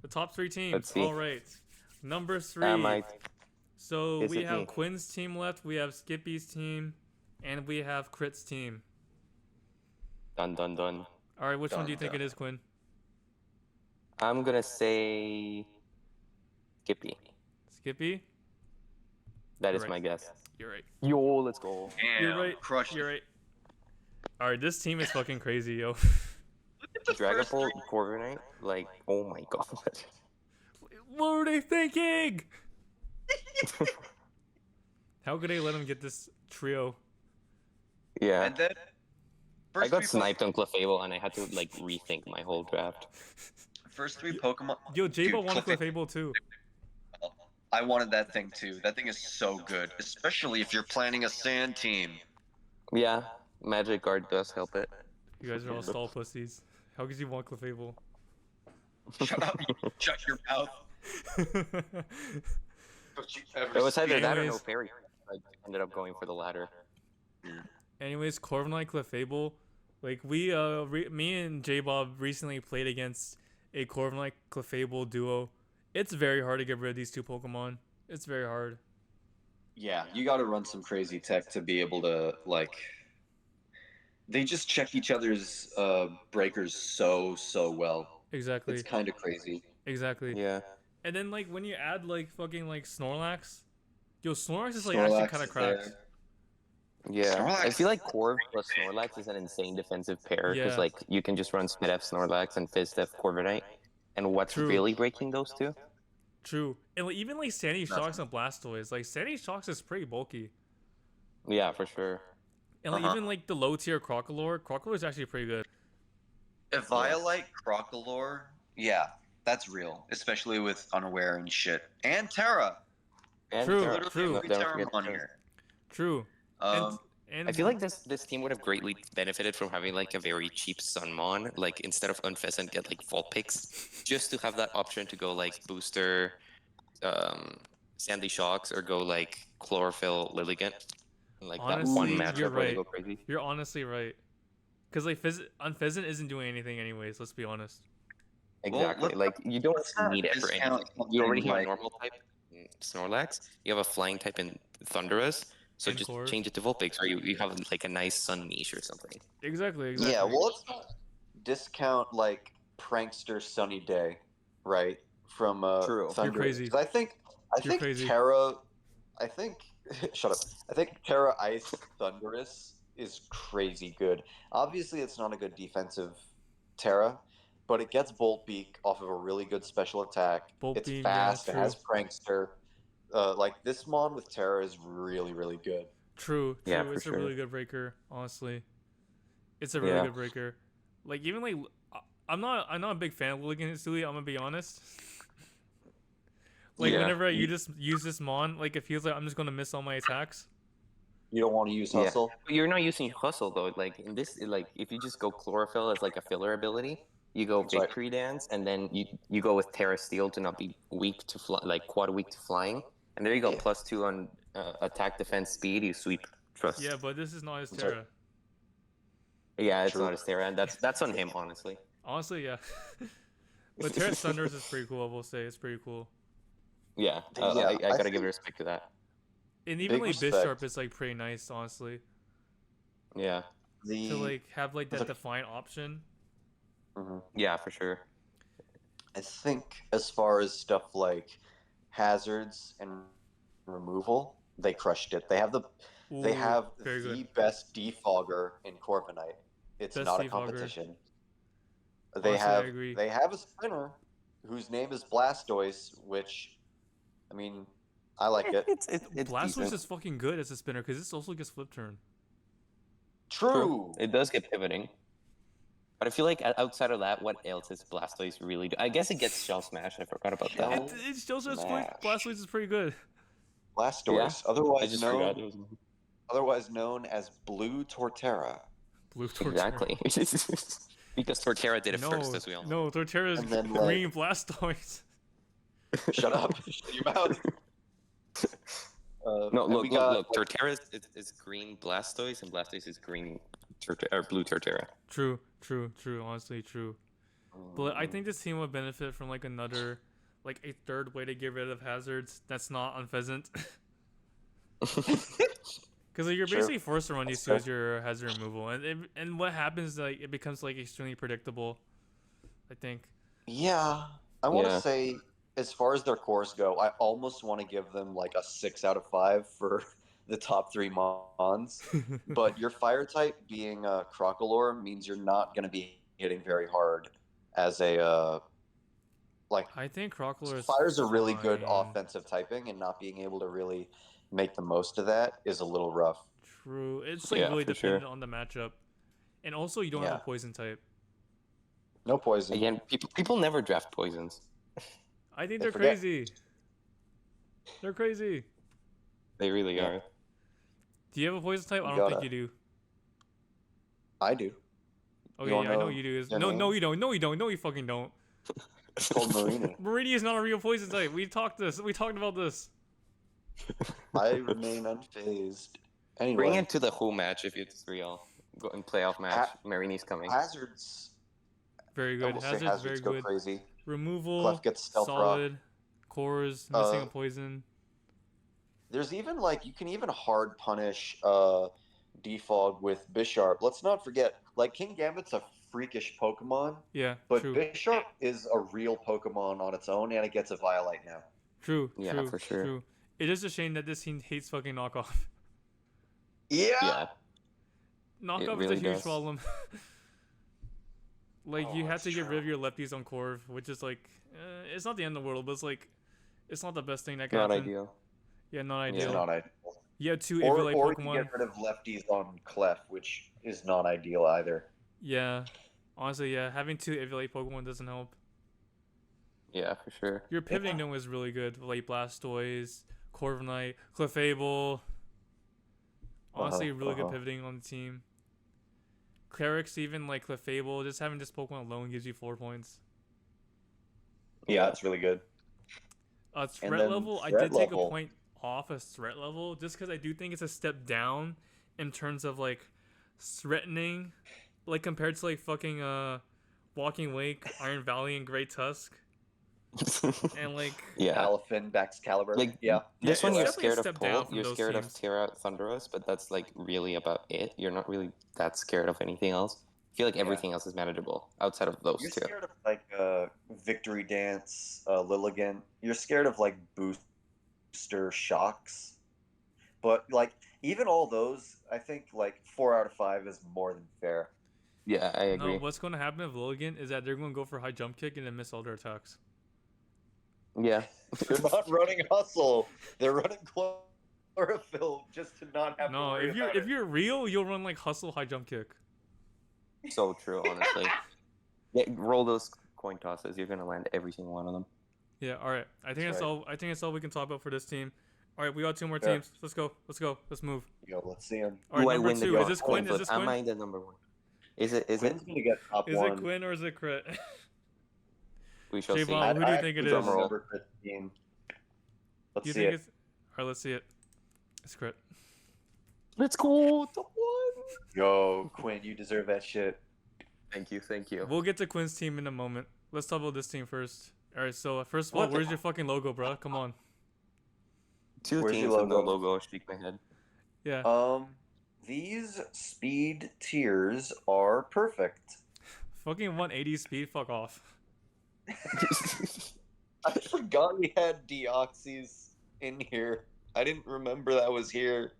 The top 3 teams. Let's see. All right. Number 3. Mike. So Is we it have me? Quin's team left, we have Skippy's team, and we have Crit's team. Dun dun dun. All right, which one do you Dun, think dun. it is, Quinn? I'm gonna say Skippy. Skippy? That You're is right. my guess. You're right. Yo, let's go. Damn, You're right. crushed You're it. right. Alright, this team is fucking crazy, yo. Look at the Dragon first Ball three. Corviknight, like, oh my god. What were they thinking? How could they let him get this trio? Yeah. And then I got sniped on Clefable and I had to like rethink my whole draft. First three Pokemon. Yo, Jbo Dude, wanted Clefable too. I wanted that thing too. That thing is so good, especially if you're planning a sand team. Yeah, Magic Guard does help it. You guys are all stall pussies. How could you want Clefable? Shut up! Shut your mouth. Don't you ever It was either that or no Anyways. fairy. I ended up going for the latter. Anyways, Corviknight, Clefable. Like me and J-Bob recently played against a Corviknight Clefable duo. It's very hard to get rid of these two Pokemon. It's very hard. Yeah, you got to run some crazy tech to be able to like. They just check each other's breakers so well. Exactly. It's kind of crazy. Exactly. Yeah. And then like when you add like fucking like Snorlax, yo, Snorlax is like actually kind of is cracked. there. Yeah. I Snorlax feel like is Corv plus Snorlax is an insane defensive pair because Yeah. like you can just run Smidef Snorlax and Fizdef Corviknight. And what's True. really breaking those two? True. And like, even like Sandy Nothing. Shocks and Blastoise, like Sandy Shocks is pretty bulky. Yeah, for sure. And like even like the low tier Crocalor is actually pretty good. Eviolite, Crocolore, yeah, that's real, especially with Unaware and shit. And Terra. And True, Terra. Literally true. every Don't Terra forget on Terra. here. True. Um, And I feel like this team would have greatly benefited from having like a very cheap Sunmon, like instead of Unfezant get like Vulpix, just to have that option to go like Booster, Sandy Shocks, or go like Chlorophyll Lilligant. And, like that Honestly, one you're matchup where they right. go crazy. you're honestly right. Cause like Unfezant isn't doing anything anyways. Let's be honest. Exactly. let's like you don't let's not need it for discount anything. You already something have a like- normal type in Snorlax. You have a flying type in Thundurus. So And just Corv. change it to Vulpix, or you have like a nice Sun niche or something. Exactly. Yeah, well, let's not discount like Prankster Sunny Day, right? From True. You're Thunder. crazy. 'Cause I think You're crazy. Terra. I think shut up. I think Terra Ice Thundurus is crazy good. Obviously, it's not a good defensive Terra, but it gets Bolt Beak off of a really good special attack. Bolt It's Beam, fast. yeah, It has Prankster. Like this mon with Terra is really good. True. Yeah, for It's sure. a really good breaker. Honestly, it's a really Yeah. good breaker. Like even like I'm not a big fan of Lilligant Stewie. I'm gonna be honest. Like Yeah. whenever you just use this mon, like it feels like I'm just gonna miss all my attacks. You don't want to use Yeah. Hustle. But you're not using Hustle though. Like in this, like if you just go Chlorophyll as like a filler ability, you go That's right. Victory Dance, and then you go with Terra Steel to not be weak to like quad weak to flying, and there you go Yeah. +2 on attack, defense, speed. You sweep Trust. Yeah, but this is not his I'm sorry. Terra. Yeah, it's True. not his Terra, and that's on him, honestly. Honestly, yeah. But Terra Thunders is pretty cool. I will say it's pretty cool. Yeah, Yeah, I I gotta think- give respect to that. And even Big like respect. Bisharp is like pretty nice, honestly. Yeah, To like have like that the- defiant option. Mhm. yeah, for sure. I think as far as stuff like hazards and removal, they crushed it. They have they Ooh, have very the good. best defogger in Corviknight. It's Best not a defogger. competition. Honestly, I agree. They have a spinner whose name is Blastoise, which I mean, I like it. It's Blastoise decent. is fucking good as a spinner because this also gets flip turn. True. It does get pivoting. But I feel like outside of that, what else is Blastoise really do? I guess it gets Shell Smash. I forgot about Shell- that. It shows us Smash. Blastoise is pretty good. Blastoise, I otherwise just known forgot. It was... otherwise known as Blue Torterra. Blue Torterra. Exactly. Because Torterra did it No, first, as we all know. no, Torterra is And then, green Blastoise. Shut up! Shut your mouth. No, and look, we look, got, look. Torterra is green Blastoise, and Blastoise is green or blue Torterra. True, honestly true. But I think this team would benefit from like another, like a third way to get rid of hazards that's not on Pheasant. Because like, you're True. basically forced to run these two That's as your hazard removal, and what happens like it becomes like extremely predictable. I think. Yeah, I want to Yeah. say as far as their cores go, I almost want to give them like a 6 out of 5 for the top 3 Mons. But your fire type being a Crocolore means you're not going to be hitting very hard as a like. I think Crocolore is Fire's a really good fine. offensive typing, and not being able to really make the most of that is a little rough. True. It's like Yeah, really for dependent sure. on the matchup. And also, you don't have a Yeah. poison type. No poison. Again, people never draft poisons. I think They they're forget. crazy. They're crazy. They really Yeah. are. Do you have a poison type? I You don't think gotta- you do. I do. Okay, wanna yeah, I know know you do. their No, name? no, you don't. No, you don't. No, you fucking don't. It's called Marina. Meridian is not a real poison type. We talked about this. I remain unfazed. Anyway, Bring it to the whole match if it's real. Go in playoff match. Marini's coming. Hazards. Very I good. will say Hazard's hazards very go good. crazy. Removal. Clef gets stealth rock. Solid. Cores missing Uh, a poison. There's even like you can even hard punish Defog with Bisharp. Let's not forget, like King Gambit's a freakish Pokemon, Yeah, but true. Bisharp is a real Pokemon on its own, and it gets a Violite now. True. Yeah, true, for sure. True. It is a shame that this team hates fucking knockoff. Yeah. Knockoff really is a huge does. problem. Like Oh, you have it's to get rid of true. your lefties on Corv, which is like, it's not the end of the world, but it's like, it's not the best thing that can Not happen. ideal. Yeah, not It's ideal. not ideal. You have two Or, Eviolite or you Pokemon. get rid of lefties on Clef, which is not ideal either. Yeah, honestly, yeah, having two Eviolite Pokemon doesn't help. Yeah, for sure. Your pivoting dome is really good, like Blastoise, Corviknight, Clefable. Honestly, really good pivoting on the team. Clerics, even like Clefable, just having this Pokemon alone gives you 4 points. Yeah, it's really good. Threat then level, I threat did take a level. point off as threat level just because I do think it's a step down in terms of like threatening, like compared to like fucking Walking Lake, Iron Valley, and Great Tusk, and like Yeah. Alphin, Baxcalibur. Like, yeah. This Yeah, one it's you're definitely a scared of step down Pull, from you're those scared teams. of Terra Thunderous, but that's like really about it. You're not really that scared of anything else. I feel like Yeah. everything else is manageable outside of those You're two. scared of like Victory Dance, Lilligant. You're scared of like booster shocks. But like even all those, I think like 4 out of 5 is more than fair. Yeah, I agree. No, what's going to happen with Lilligant is that they're going to go for high jump kick and then miss all their attacks. Yeah. They're not running hustle. They're running chlorophyll just to not have No, to worry about if it. you're real, you'll run like hustle high jump kick. So true, honestly. Yeah, roll those coin tosses. You're gonna land every single one of them. Yeah, all right. I think That's that's right. all. I think that's all we can talk about for this team. All right, we got 2 more Yeah. teams. Let's go. Let's go. Let's move. Yo, let's see him. All right, Do I number win the 2. Is coin this Quinn? Is flip? this Am Quinn? I the number one? Is it? Quinn's gonna get top Is one. it Quinn or is it Crit? We shall see. Jbozo, who do you think it is? Drummer over Chris team. Let's Do you see think it. it's? All right, let's see it. It's Crit. Let's go. Top one. Yo, Quinn, you deserve that shit. Thank you. Thank you. We'll get to Quinn's team in a moment. Let's talk about this team first. All right, so first of all, What the- where's your fucking logo, bro? Come on. Two Where's your teams with no logo? logo. Shake my head. Yeah. These speed tiers are perfect. Fucking 180 speed. Fuck off. I forgot we had Deoxys in here. I didn't remember that was here.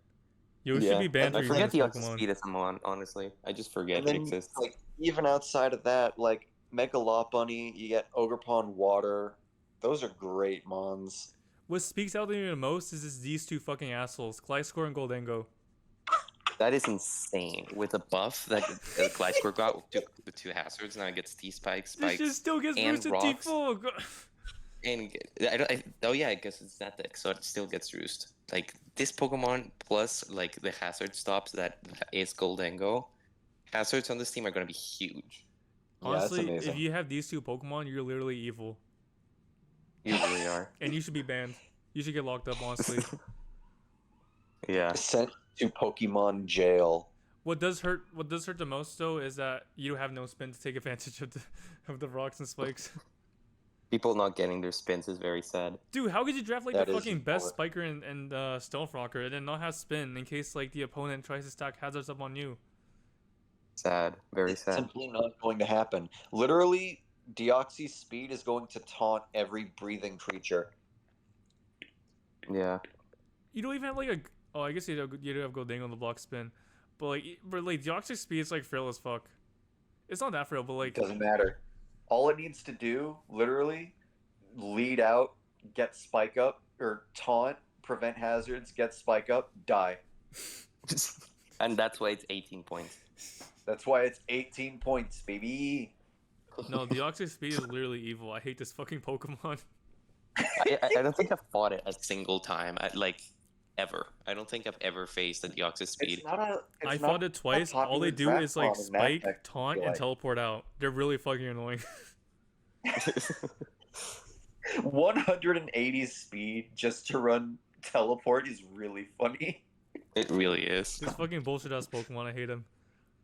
You should be banned I for forget using the this Pokemon. speed is someone. Honestly, I just forget And it then, exists. like, even outside of that, like Megalopony, you get Ogerpon Water. Those are great mons. What speaks out to me the most is these two fucking assholes, Gliscor and Goldengo. That is insane. With a buff that Gliscor got with two hazards, now it gets T-Spike, This Spikes, shit still gets and boosted rocks. default. and oh yeah, I guess it's Static, so it still gets roost. Like this Pokemon plus like the hazard stops that is Goldengo. Hazards on this team are gonna be huge. Honestly, yeah, that's if amazing. you have these two Pokemon, you're literally evil, You really are. and you should be banned. You should get locked up, honestly. Yeah. Sent to Pokemon jail. What does hurt the most though is that you have no spin to take advantage of the rocks and spikes. People not getting their spins is very sad. Dude, how could you draft like That the is fucking best important. spiker and stealth rocker and then not have spin in case like the opponent tries to stack hazards up on you? Sad. Very It's sad. simply not going to happen. Literally, Deoxy's speed is going to taunt every breathing creature. Yeah. You don't even have like a. Oh, I guess you do have Golding on the block spin, but like Deoxys speed is like frail as fuck. It's not that frail, but like Doesn't matter. All it needs to do, literally, lead out, get spike up, or taunt, prevent hazards, get spike up, die. And that's why it's 18 points. That's why it's 18 points, baby. no, Deoxys speed is literally evil. I hate this fucking Pokemon. I don't think I've fought it a single time. Ever. I don't think I've ever faced a Deoxys speed. I fought it twice. All they do is like spike, taunt, and teleport out. They're really fucking annoying. 180 speed just to run teleport is really funny. It really is. This fucking bullshit ass Pokemon. I hate him.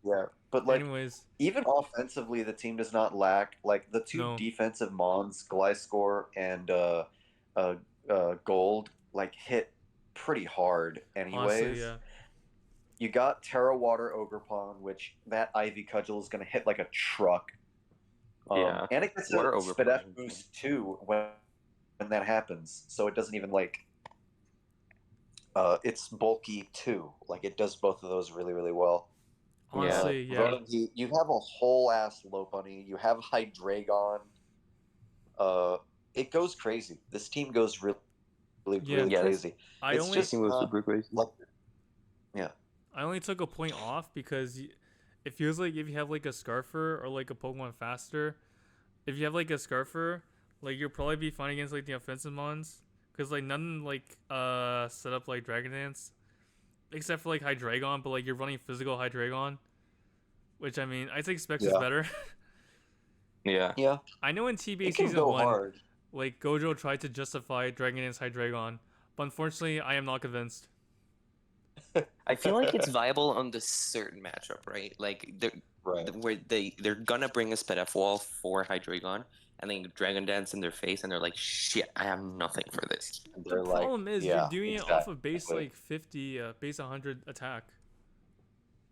Yeah, but like, anyways, even offensively, the team does not lack. Like the two defensive Mons, Gliscor and Gold, like hit pretty hard. Anyways, honestly, yeah. You got Terra Water Ogerpon, which that Ivy Cudgel is gonna hit like a truck. Yeah, and it gets a Spit F boost too when that happens. So it doesn't even like. It's bulky too. Like it does both of those really, really well. Honestly, yeah. You have a whole ass Lopunny. You have Hydreigon. It goes crazy. This team goes really crazy. It's just super crazy. Yeah. I only took a point off because it feels like if you have like a Scarfer or like a Pokemon faster, if you have like a Scarfer, like you'll probably be fine against like the offensive mons. Because, like, none, like, set up, like, Dragon Dance. Except for, like, Hydreigon. But, like, you're running physical Hydreigon. Which, I mean, I think Specs is better. Yeah. Yeah. I know in TBA Season 1, like, Gojo tried to justify Dragon Dance Hydreigon. But, unfortunately, I am not convinced. I feel like it's viable on the certain matchup, right? Like, they're gonna bring a Sped F wall for Hydreigon. And then Dragon Dance in their face, and they're like, "Shit, I have nothing for this." The problem is you're doing it off of base like 50, base 100 attack.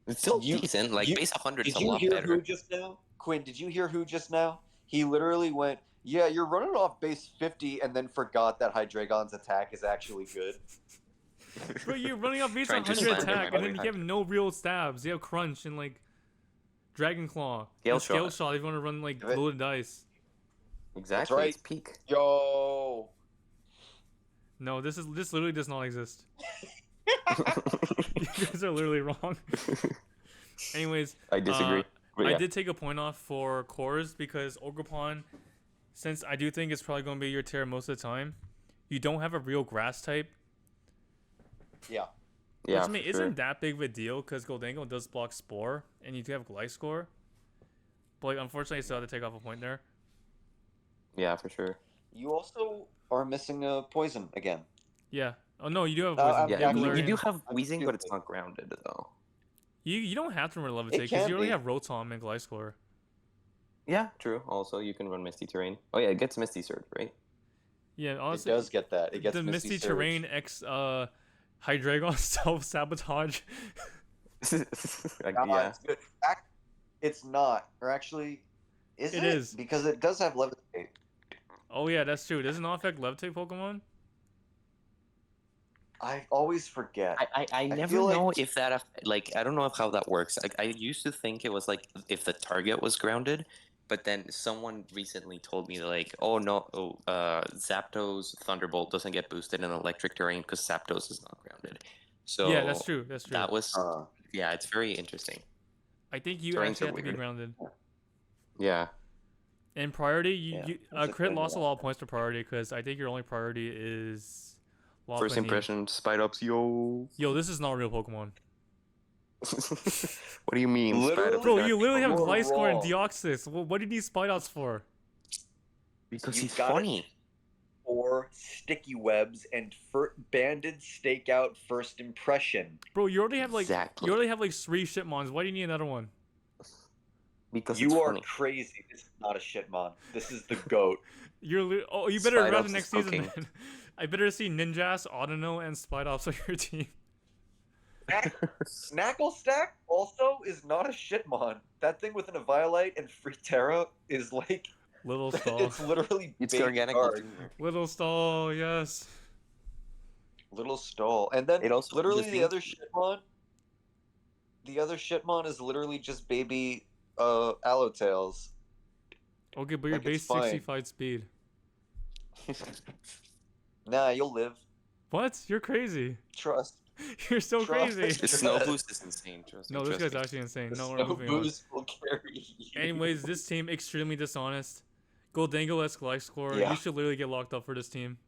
It's still decent. Like base 100 is a lot better. Did you hear who just now? Quinn, did you hear who just now? He literally went, "Yeah, you're running off base 50," and then forgot that Hydreigon's attack is actually good. Bro, you're running off base 100 attack, and then you have no real stabs. You have Crunch and like Dragon Claw, Scale Shot. If you want to run like loaded dice. Exactly. Right. It's peak. Yo. No, this literally does not exist. You guys are literally wrong. Anyways, I disagree. I did take a point off for cores because Ogerpon, since I do think it's probably going to be your tier most of the time, you don't have a real grass type. Yeah. Which I mean isn't that big of a deal because Goldango does block Spore and you do have Gliscor. But like, unfortunately, I still have to take off a point there. Yeah, for sure. You also are missing a poison again. Yeah. Oh no, you do have poison. You do have Weezing, but it's not grounded though. You don't have to run Levitate because you already have Rotom and Gliscor. Yeah, true. Also, you can run Misty Terrain. Oh yeah, it gets Misty Surge, right? Yeah, honestly, it does get that. It gets the Misty Terrain X Hydreigon self sabotage. Yeah, it's good. It's not, or actually, is it? It is because it does have Levitate. Oh yeah, that's true. Does it not affect Levitate Pokemon? I always forget. I never know if that like I don't know how that works. I used to think it was like if the target was grounded, but then someone recently told me like, oh no, Zapdos Thunderbolt doesn't get boosted in electric terrain because Zapdos is not grounded. So yeah, that's true. That's true. That was yeah, it's very interesting. I think you actually have to be grounded. Yeah. In priority, Crit lost a lot of points to priority because I think your only priority is Lopunny. First impression, Spite Ups, yo. Yo, this is not a real Pokemon. What do you mean? Bro, you literally have Gliscor and Deoxys. Well, what do you need Spite Ups for? Because he's funny. Or sticky webs and banded stakeout first impression. Bro, you already have like 3 Shitmons. Why do you need another one? Because you are crazy. This is not a Shitmon. This is the GOAT. You better run the next season. Then. I better see Ninjas, Audino, and Spite Ops on your team. Snacklestack also is not a Shitmon. That thing with an Eviolite and Free Terra is like Little stall. It's literally It's baby organic. guard. Little stall, yes. Little stall. And then It also literally the the thing- other shitmon. The other shitmon is literally just baby Allowtails. Okay, but your Like, it's base fine. 65 speed. Nah, you'll live. What? You're crazy. Trust. You're so Trust. crazy. The snow boost is insane. Trust me. No, this trust guy's me. actually insane. The No, we're snow moving on. boost will carry you. Anyways, this team extremely dishonest. Goldango-esque life score. Yeah. You should literally get locked up for this team.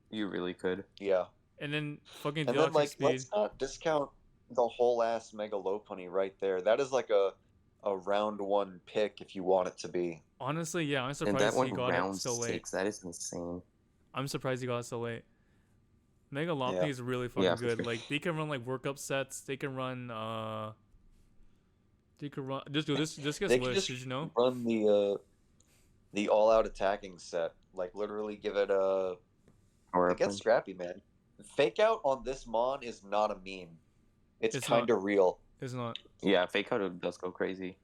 You really could. Yeah. And then fucking And then, Deoxys like, speed. let's not discount the whole ass Mega Lopunny right there. That is like a round 1 pick if you want it to be. Honestly, yeah, I'm And surprised that he one got round it so late. 6. That is insane. I'm surprised he got it so late. Mega Lopunny Yeah. is really fucking Yeah, for good. sure. Like they can run like workup sets. They can run just do this gets They can lit, just did you know? run the all-out attacking set. Like, literally give it a... Or It gets scrappy, man. Fake out on this mon is not a meme. It's It's kind of real. It's not. yeah, fake out does go crazy.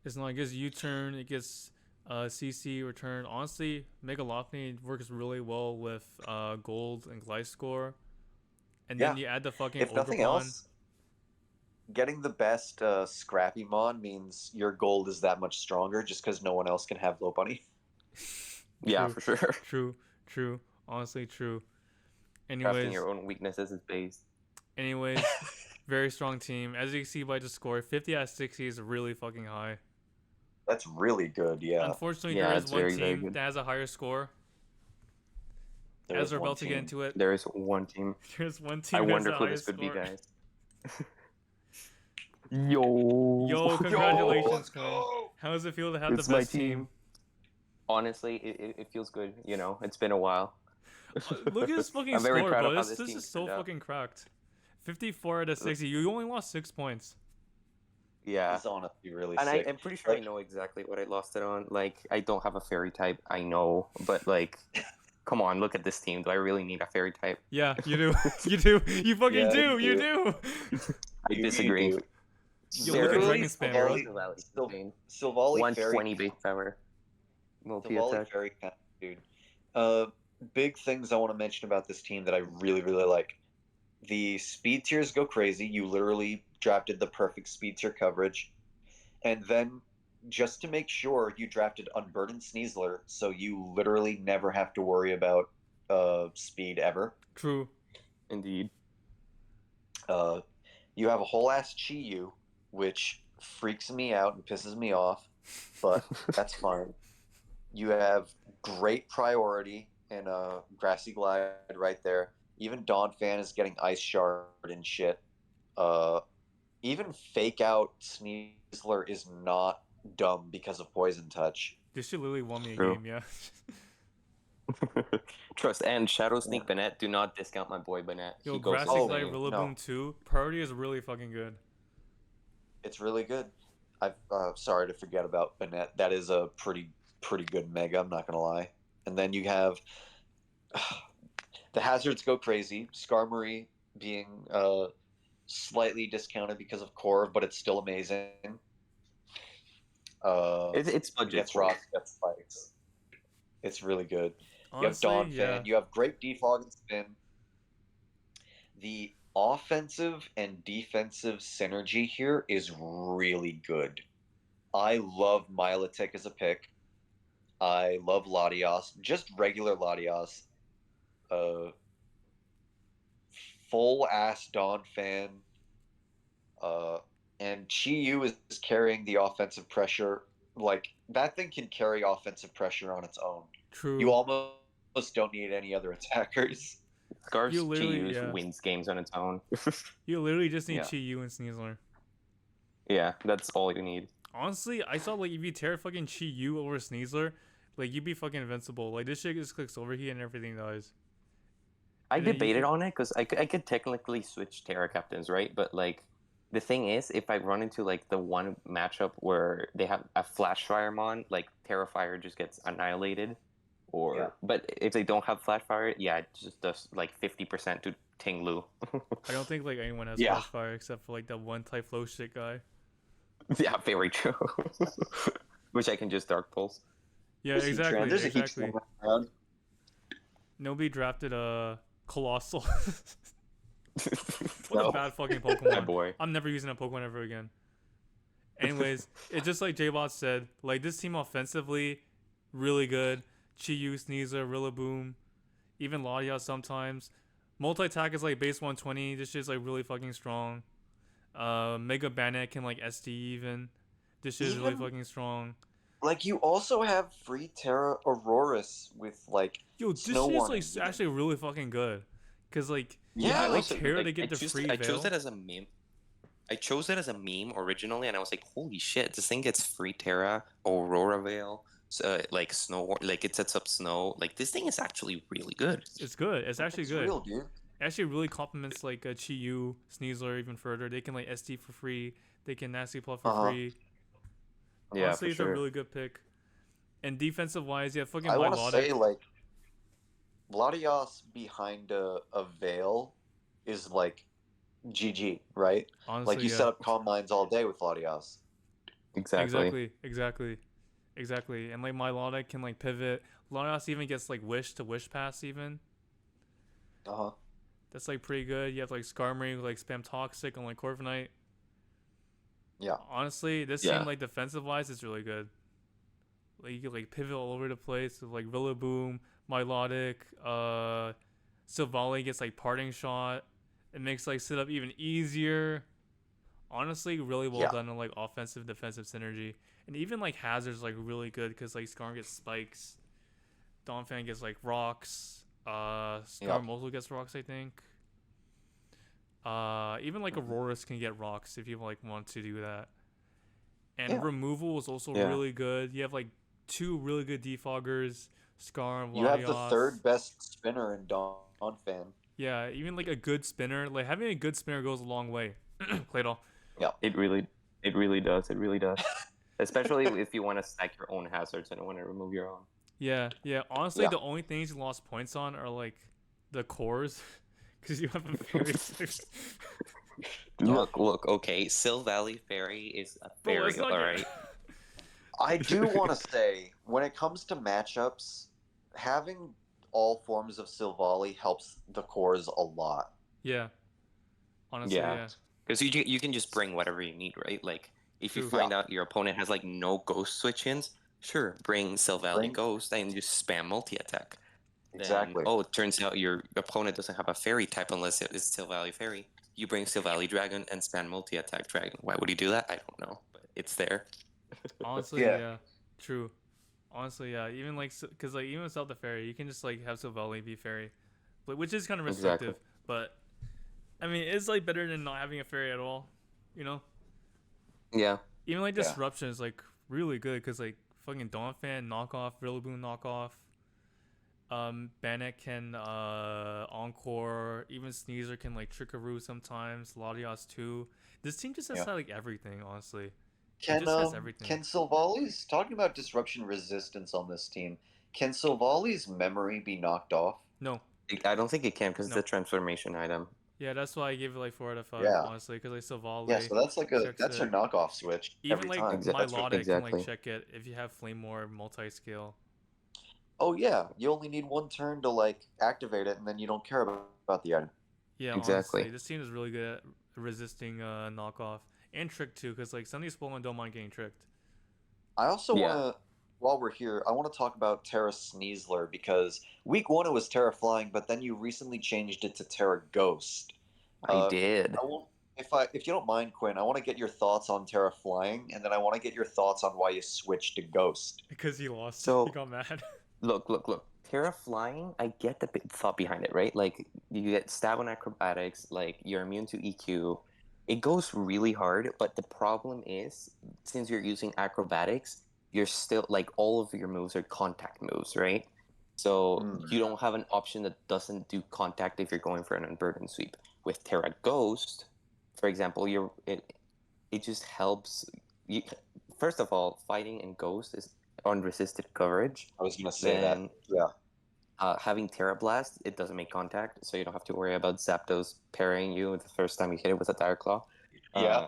It's not. It gets U-turn. It gets CC return. Honestly, Mega Lopunny works really well with gold and Gliscor. And then Yeah. you add the fucking If nothing Overbond. else, getting the best scrappy mon means your gold is that much stronger just because no one else can have Lopunny. Yeah, True. for sure. True. Honestly, true. Crafting Anyways, your own weaknesses is based. very strong team. As you can see by the score, 50 out of 60 is really fucking high. That's really good, yeah. Unfortunately, Yeah, there is it's one very, very team good. that has a higher score. There As is we're one about to get team. into it, There is one team. there's one team I that has wonder the who highest this would be, score. guys. Yo. Congratulations, let's Quinn. go! How does it feel to have It's the my best team? Honestly, it feels good. You know, it's been a while. Look at this fucking I'm very score, proud bro. of how This team is so turned out. fucking cracked. 54 out of 60. You only lost 6 points. Yeah. It's honestly really And sick. I'm pretty sure I Like- know exactly what I lost it on. Like, I don't have a fairy type. I know, but like, come on, look at this team. Do I really need a fairy type? Yeah, you do. You do. You fucking Yeah, do. you You do. do. I You disagree. do. Yo, look at Literally, Dragon Spam, bro. Silvally Fairy 120 base power. Multi Silvally attack. Fairy Cat, dude. Big things I want to mention about this team that I really, really like. The speed tiers go crazy. You literally drafted the perfect speed tier coverage. And then, just to make sure, you drafted Unburdened Sneasler, so you literally never have to worry about speed ever. True. Indeed. You have a whole ass Chi-Yu, which freaks me out and pisses me off, but that's fine. You have great priority and Grassy Glide right there. Even Dawn Fan is getting Ice Shard and shit. Even Fake Out Sneasler is not dumb because of Poison Touch. This shit literally won me a True. game, yeah. Trust. And Shadow Sneak Bennett. Do not discount my boy Bennett. Yo, He goes Grassy Oh, Glide, insane. Rillaboom no. 2. Priority is really fucking good. It's really good. I'm sorry to forget about Bennett. That is a pretty good mega, I'm not going to lie. And then you have the hazards go crazy. Skarmory being slightly discounted because of core, but it's still amazing. It's budget. Gets rocks, gets spikes. It's really good. Honestly, you have Dawn yeah. Fan. You have great defog and spin. The offensive and defensive synergy here is really good. I love Milotic as a pick. I love Latios. Just regular Latios. Full ass Dawn Fan. And Chi-Yu is carrying the offensive pressure. Like, that thing can carry offensive pressure on its own. True. You almost don't need any other attackers. Scar's You literally- Chi-Yu yeah. wins games on its own. You literally just need Yeah. Chi-Yu and Sneasler. Yeah, that's all you need. Honestly, I saw, like, if you tear fucking Chi-Yu over Sneasler, like, you'd be fucking invincible. Like, this shit just clicks overheat and everything dies. I And then you debated could- on it because I could technically switch Terra Captains, right? But like, the thing is, if I run into like the one matchup where they have a Flash Firemon, like Terrafire just gets annihilated. Or Yeah. but if they don't have Flash Fire, yeah, it just does like 50% to Tinglu. I don't think, like, anyone has Yeah. Flash Fire except for, like, that one Typhlo shit guy. Yeah, very true. Which I can just Dark Pulse. Yeah, There's exactly, There's a exactly. Heat around. Nobody drafted a Colossal. What a No. bad fucking My Pokemon. boy. I'm never using a Pokemon ever again. Anyways, it's just like Jbot said. Like this team offensively, really good. Chi-Yu, Sneasler, Rillaboom, even Latias sometimes. Multi-attack is like base 120. This shit's like really fucking strong. Mega Bannet can like SD even. This shit is really Even- fucking strong. Like you also have free Terra Aurorus with like Yo, this Snow shit is Warning. like actually really fucking good. Cause like you Yeah, have like also, Terra like, to get the free I chose veil. it as a meme. I chose it as a meme originally, and I was like, "Holy shit! This thing gets free Terra, Aurora Veil, like snow, like it sets up snow. Like this thing is actually really good." It's good. It's actually it's good. real, dude. It actually really complements like Chi-Yu, Sneasler even further. They can like SD for free. They can Nasty Plot for free. Yeah, Honestly, for it's sure. a really good pick. And defensive wise, yeah, fucking I want to say Milotic. like Latias behind a veil is like GG, right? Honestly, Like you yeah. set up calm minds all day with Latias. Exactly. Exactly. And like Milotic can like pivot. Latias even gets like wish to wish pass even. Uh-huh. That's like pretty good. You have like Skarmory who like spam Toxic on like Corviknight. Yeah. Honestly, this Yeah. team like defensive wise is really good. Like you can like pivot all over the place with like Rillaboom, Milotic, Silvally gets like parting shot. It makes like sit up even easier. Honestly, really well done on like offensive defensive synergy. And even like Hazard's like really good because like Skarm gets spikes. Donphan gets like rocks. Skarm also gets rocks, I think. Even like Aurorus can get rocks if you like want to do that. And removal is also really good. You have like two really good defoggers, Skarm, You have the Latias. third best spinner in Donphan. Yeah, even like a good spinner. Like having a good spinner goes a long way. Claydol. It really does. It really does. Especially if you want to stack your own hazards and want to remove your own. Yeah. Honestly, the only things you lost points on are like the cores, because you have a fairy. Look. Okay, Sill Valley Fairy is a fairy, all right. I do want to say, when it comes to matchups, having all forms of Silvally helps the cores a lot. Yeah. Honestly, yeah. Because you can just bring whatever you need, right? Like, if you find out your opponent has, like, no ghost switch-ins, sure, bring Silvally Ghost and just spam multi-attack. Exactly. Then, it turns out your opponent doesn't have a fairy type unless it is Silvally Fairy. You bring Silvally Dragon and spam multi-attack Dragon. Why would he do that? I don't know, but it's there. Honestly, yeah. True. Honestly, yeah. Even like, because like even without the fairy, you can just like have Silvally be fairy, but which is kind of restrictive. But I mean, it's like better than not having a fairy at all, you know? Yeah. Even like disruption is like really good because like fucking Donphan knockoff, Rillaboom knockoff. Bannock can encore. Even Sneasler can like Trickaroo sometimes. Latias too. This team just has like everything, honestly. Can Silvally's, talking about disruption resistance on this team, can Silvally's memory be knocked off? No. I don't think it can because it's a transformation item. Yeah, that's why I gave it like 4 out of 5, honestly, because like Silvally. Yeah, so that's like a knockoff switch. Even every like time. Milotic can like check it if you have Flame Orb multi-scale. Oh yeah, you only need one turn to like activate it, and then you don't care about the item. Yeah, honestly, this team is really good at resisting knockoff and trick too, because like some of these Pokemon don't mind getting tricked. I also want to, while we're here, I want to talk about Terra Sneasler because week 1 it was Terra Flying, but then you recently changed it to Terra Ghost. I did. If you don't mind, Quinn, I want to get your thoughts on Terra Flying, and then I want to get your thoughts on why you switched to Ghost. Because he lost. So, he got mad. Look. Terra Flying, I get the thought behind it, right? Like, you get stab on acrobatics, like, you're immune to EQ. It goes really hard, but the problem is, since you're using acrobatics, you're still, like, all of your moves are contact moves, right? So, you don't have an option that doesn't do contact if you're going for an unburdened sweep. With Terra Ghost, for example, it just helps. First of all, fighting in Ghost is unresisted coverage. I was gonna say that. Yeah. Having Terra Blast, it doesn't make contact, so you don't have to worry about Zapdos parrying you the first time you hit it with a Dire Claw. Yeah.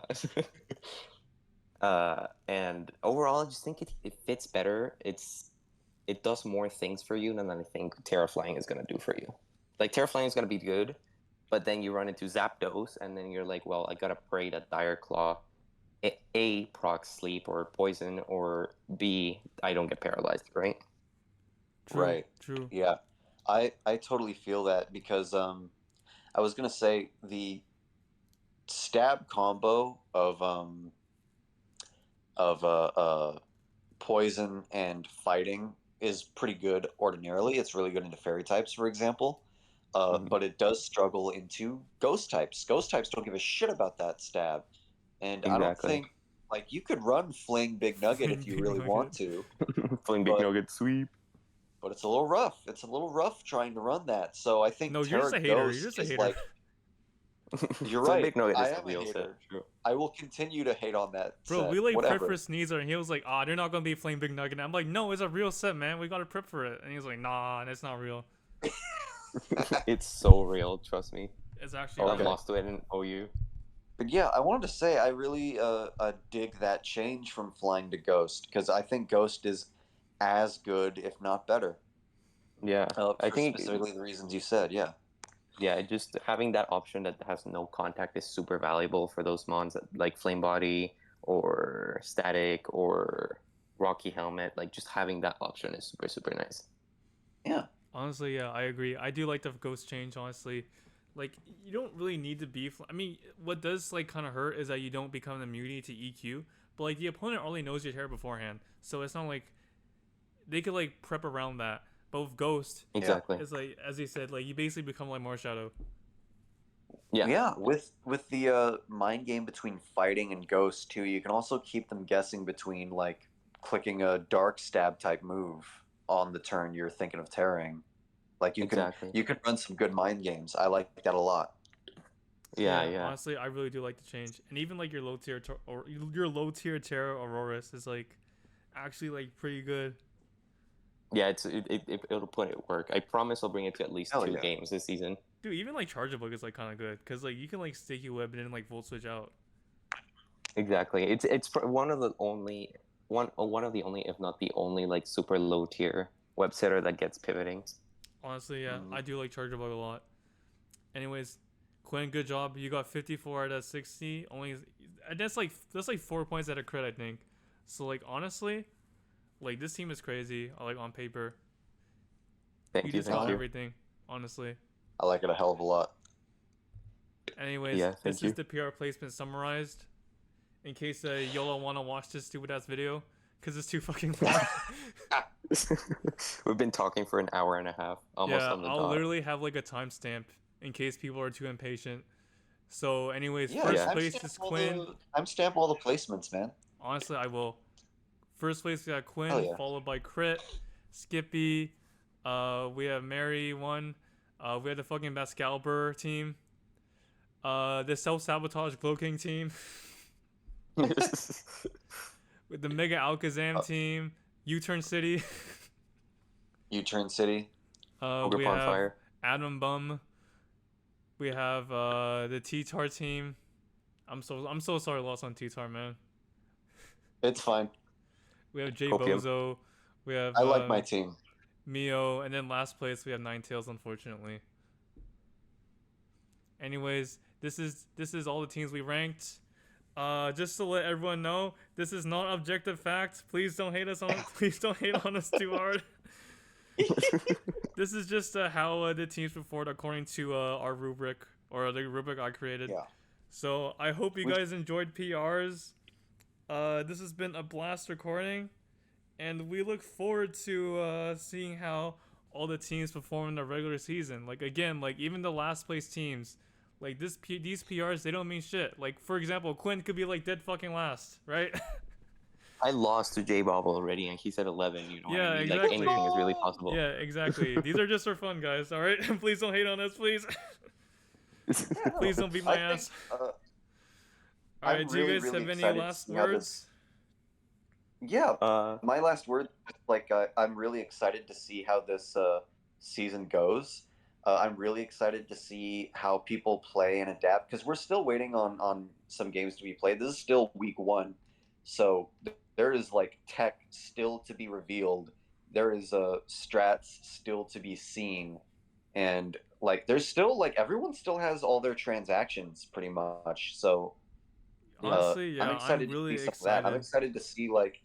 And overall, I just think it fits better. It does more things for you than I think Terra Flying is gonna do for you. Like Terra Flying is gonna be good, but then you run into Zapdos, and then you're like, well, I gotta pray that Dire Claw A procs sleep or poison, or B I don't get paralyzed, right? True. Right. True. Yeah, I totally feel that because I was gonna say the stab combo of poison and fighting is pretty good ordinarily. It's really good into fairy types, for example. But it does struggle into ghost types. Ghost types don't give a shit about that stab. And I don't Exactly. think like you could run Fling Big Nugget Fling if you Big really want Nugget. to, Fling Big but Nugget sweep. but it's a little rough. It's a little rough trying to run that. So I think No, you're just Terra a hater. You're Ghost just a is hater. like you're Fling right. Big Nugget I is a am a real set. hater. True. I will continue to hate on that Bro, set. we like prep Whatever. for Sneezer, and he was like, "Ah, they're not gonna be Flame Big Nugget." And I'm like, "No, it's a real set, man. We gotta prep for it." And he's like, "Nah, it's not real. It's so real, trust me. It's actually Or real." I've lost to it in OU. But yeah, I wanted to say I really dig that change from Flying to Ghost because I think Ghost is as good, if not better. Yeah, I For think specifically the reasons you said. Yeah. yeah, just having that option that has no contact is super valuable for those mons like Flame Body or Static or Rocky Helmet. Like just having that option is super nice. Yeah. Honestly, yeah, I agree. I do like the ghost change. Honestly, like you don't really need to be. I mean, what does like kind of hurt is that you don't become the immunity to EQ. But like the opponent already knows your terror beforehand, so it's not like they could like prep around that. But with Ghost, Exactly. it's like as you said, like you basically become like Marshadow. Yeah. Yeah. With the mind game between fighting and Ghost too, you can also keep them guessing between like clicking a dark stab type move on the turn you're thinking of tearing. Like Exactly. you can run some good mind games. I like that a lot. Yeah. Honestly, I really do like the change, and even like your low tier or your low tier Terra Auroras is like actually like pretty good. Yeah, it'll put it work. I promise I'll bring it to at least Hell 2 yeah. games this season. Dude, even like Charger Bug is like kind of good because like you can like sticky web and then like volt switch out. Exactly. It's one of the only one of the only, if not the only, like super low tier web setter that gets pivoting. Honestly, yeah, I do like Charger Bug a lot. Anyways, Quinn, good job. You got 54 out of 60. Only that's like 4 points at a crit, I think. So like honestly, like this team is crazy. I like on paper. Thank You you. just Thank got you. everything, honestly. I like it a hell of a lot. Anyways, Yeah, thank this you. is the PR placement summarized. In case y'all wanna watch this stupid ass video, cause it's too fucking long. We've been talking for an hour and a half, almost Yeah, on the I'll dot. literally have like a timestamp in case people are too impatient. So, anyways, Yeah, first Yeah. place is Quinn. Timestamp all the placements, man. Honestly, I will. First place we got Hell Quinn, yeah. followed by Crit, Skippy. We have Mary one. We have the fucking Bascalber team. The self sabotage Glow King team. With the Mega Alakazam team. U-Turn City. U-Turn City. Ogre We Pond have Fire. Adam Bum. We have the T-Tar team. I'm so sorry I lost on T-Tar, man. It's fine. We have Copium. Jbozo. We have I like my team. Mio, and then last place we have Ninetales, unfortunately. Anyways, this is all the teams we ranked. Just to let everyone know, this is not objective facts. Please don't hate us on. Please don't hate on us too hard. This is just how the teams performed according to our rubric or the rubric I created. Yeah. So I hope you guys enjoyed PRs. This has been a blast recording, and we look forward to seeing how all the teams perform in the regular season. Like again, like even the last place teams, like these PRs, they don't mean shit. Like for example, Quinn could be like dead fucking last, right? I lost to Jbozo already, and he said 11. You know what Yeah, I mean? exactly. Like anything is really possible. Yeah, exactly. These are just for fun, guys. All right, please don't hate on us, please. Please don't beat my ass. All right, do you guys have any last words? Yeah, my last word, like I'm really excited to see how this season goes. I'm really excited to see how people play and adapt because we're still waiting on some games to be played. This is still week 1, So there is like tech still to be revealed. There is strats still to be seen, and like there's still like everyone still has all their transactions pretty much. So Honestly, I'm yeah, I'm excited to really see some of that. I'm excited. excited to see like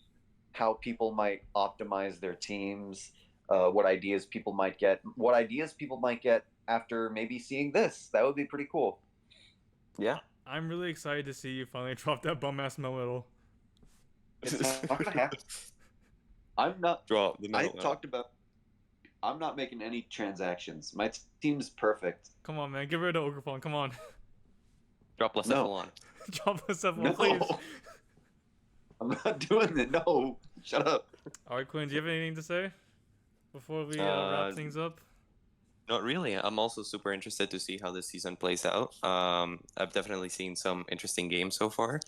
how people might optimize their teams, what ideas people might get, after maybe seeing this. That would be pretty cool. Yeah. I'm really excited to see you finally drop that bum ass Melmetal. It's not gonna happen. I'm not. Drop the I middle. talked about. I'm not making any transactions. My team's perfect. Come on, man, get rid of Ogrefon. Come on, Drop Lacefalon. drop us up, No, please. I'm not doing it. No, shut up. All right, Quinn, do you have anything to say before we wrap things up? Not really. I'm also super interested to see how this season plays out. I've definitely seen some interesting games so far.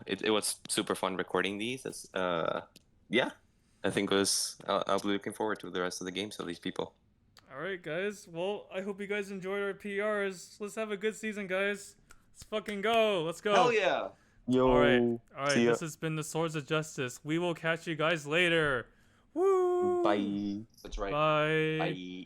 It was super fun recording these. Yeah, I think I'll be looking forward to the rest of the games of these people. All right, guys. Well, I hope you guys enjoyed our PRs. Let's have a good season, guys. Let's fucking go. Let's go. Hell yeah. Yo. All right. See ya. This has been the Swords of Justice. We will catch you guys later. Woo. Bye. That's right. Bye. Bye.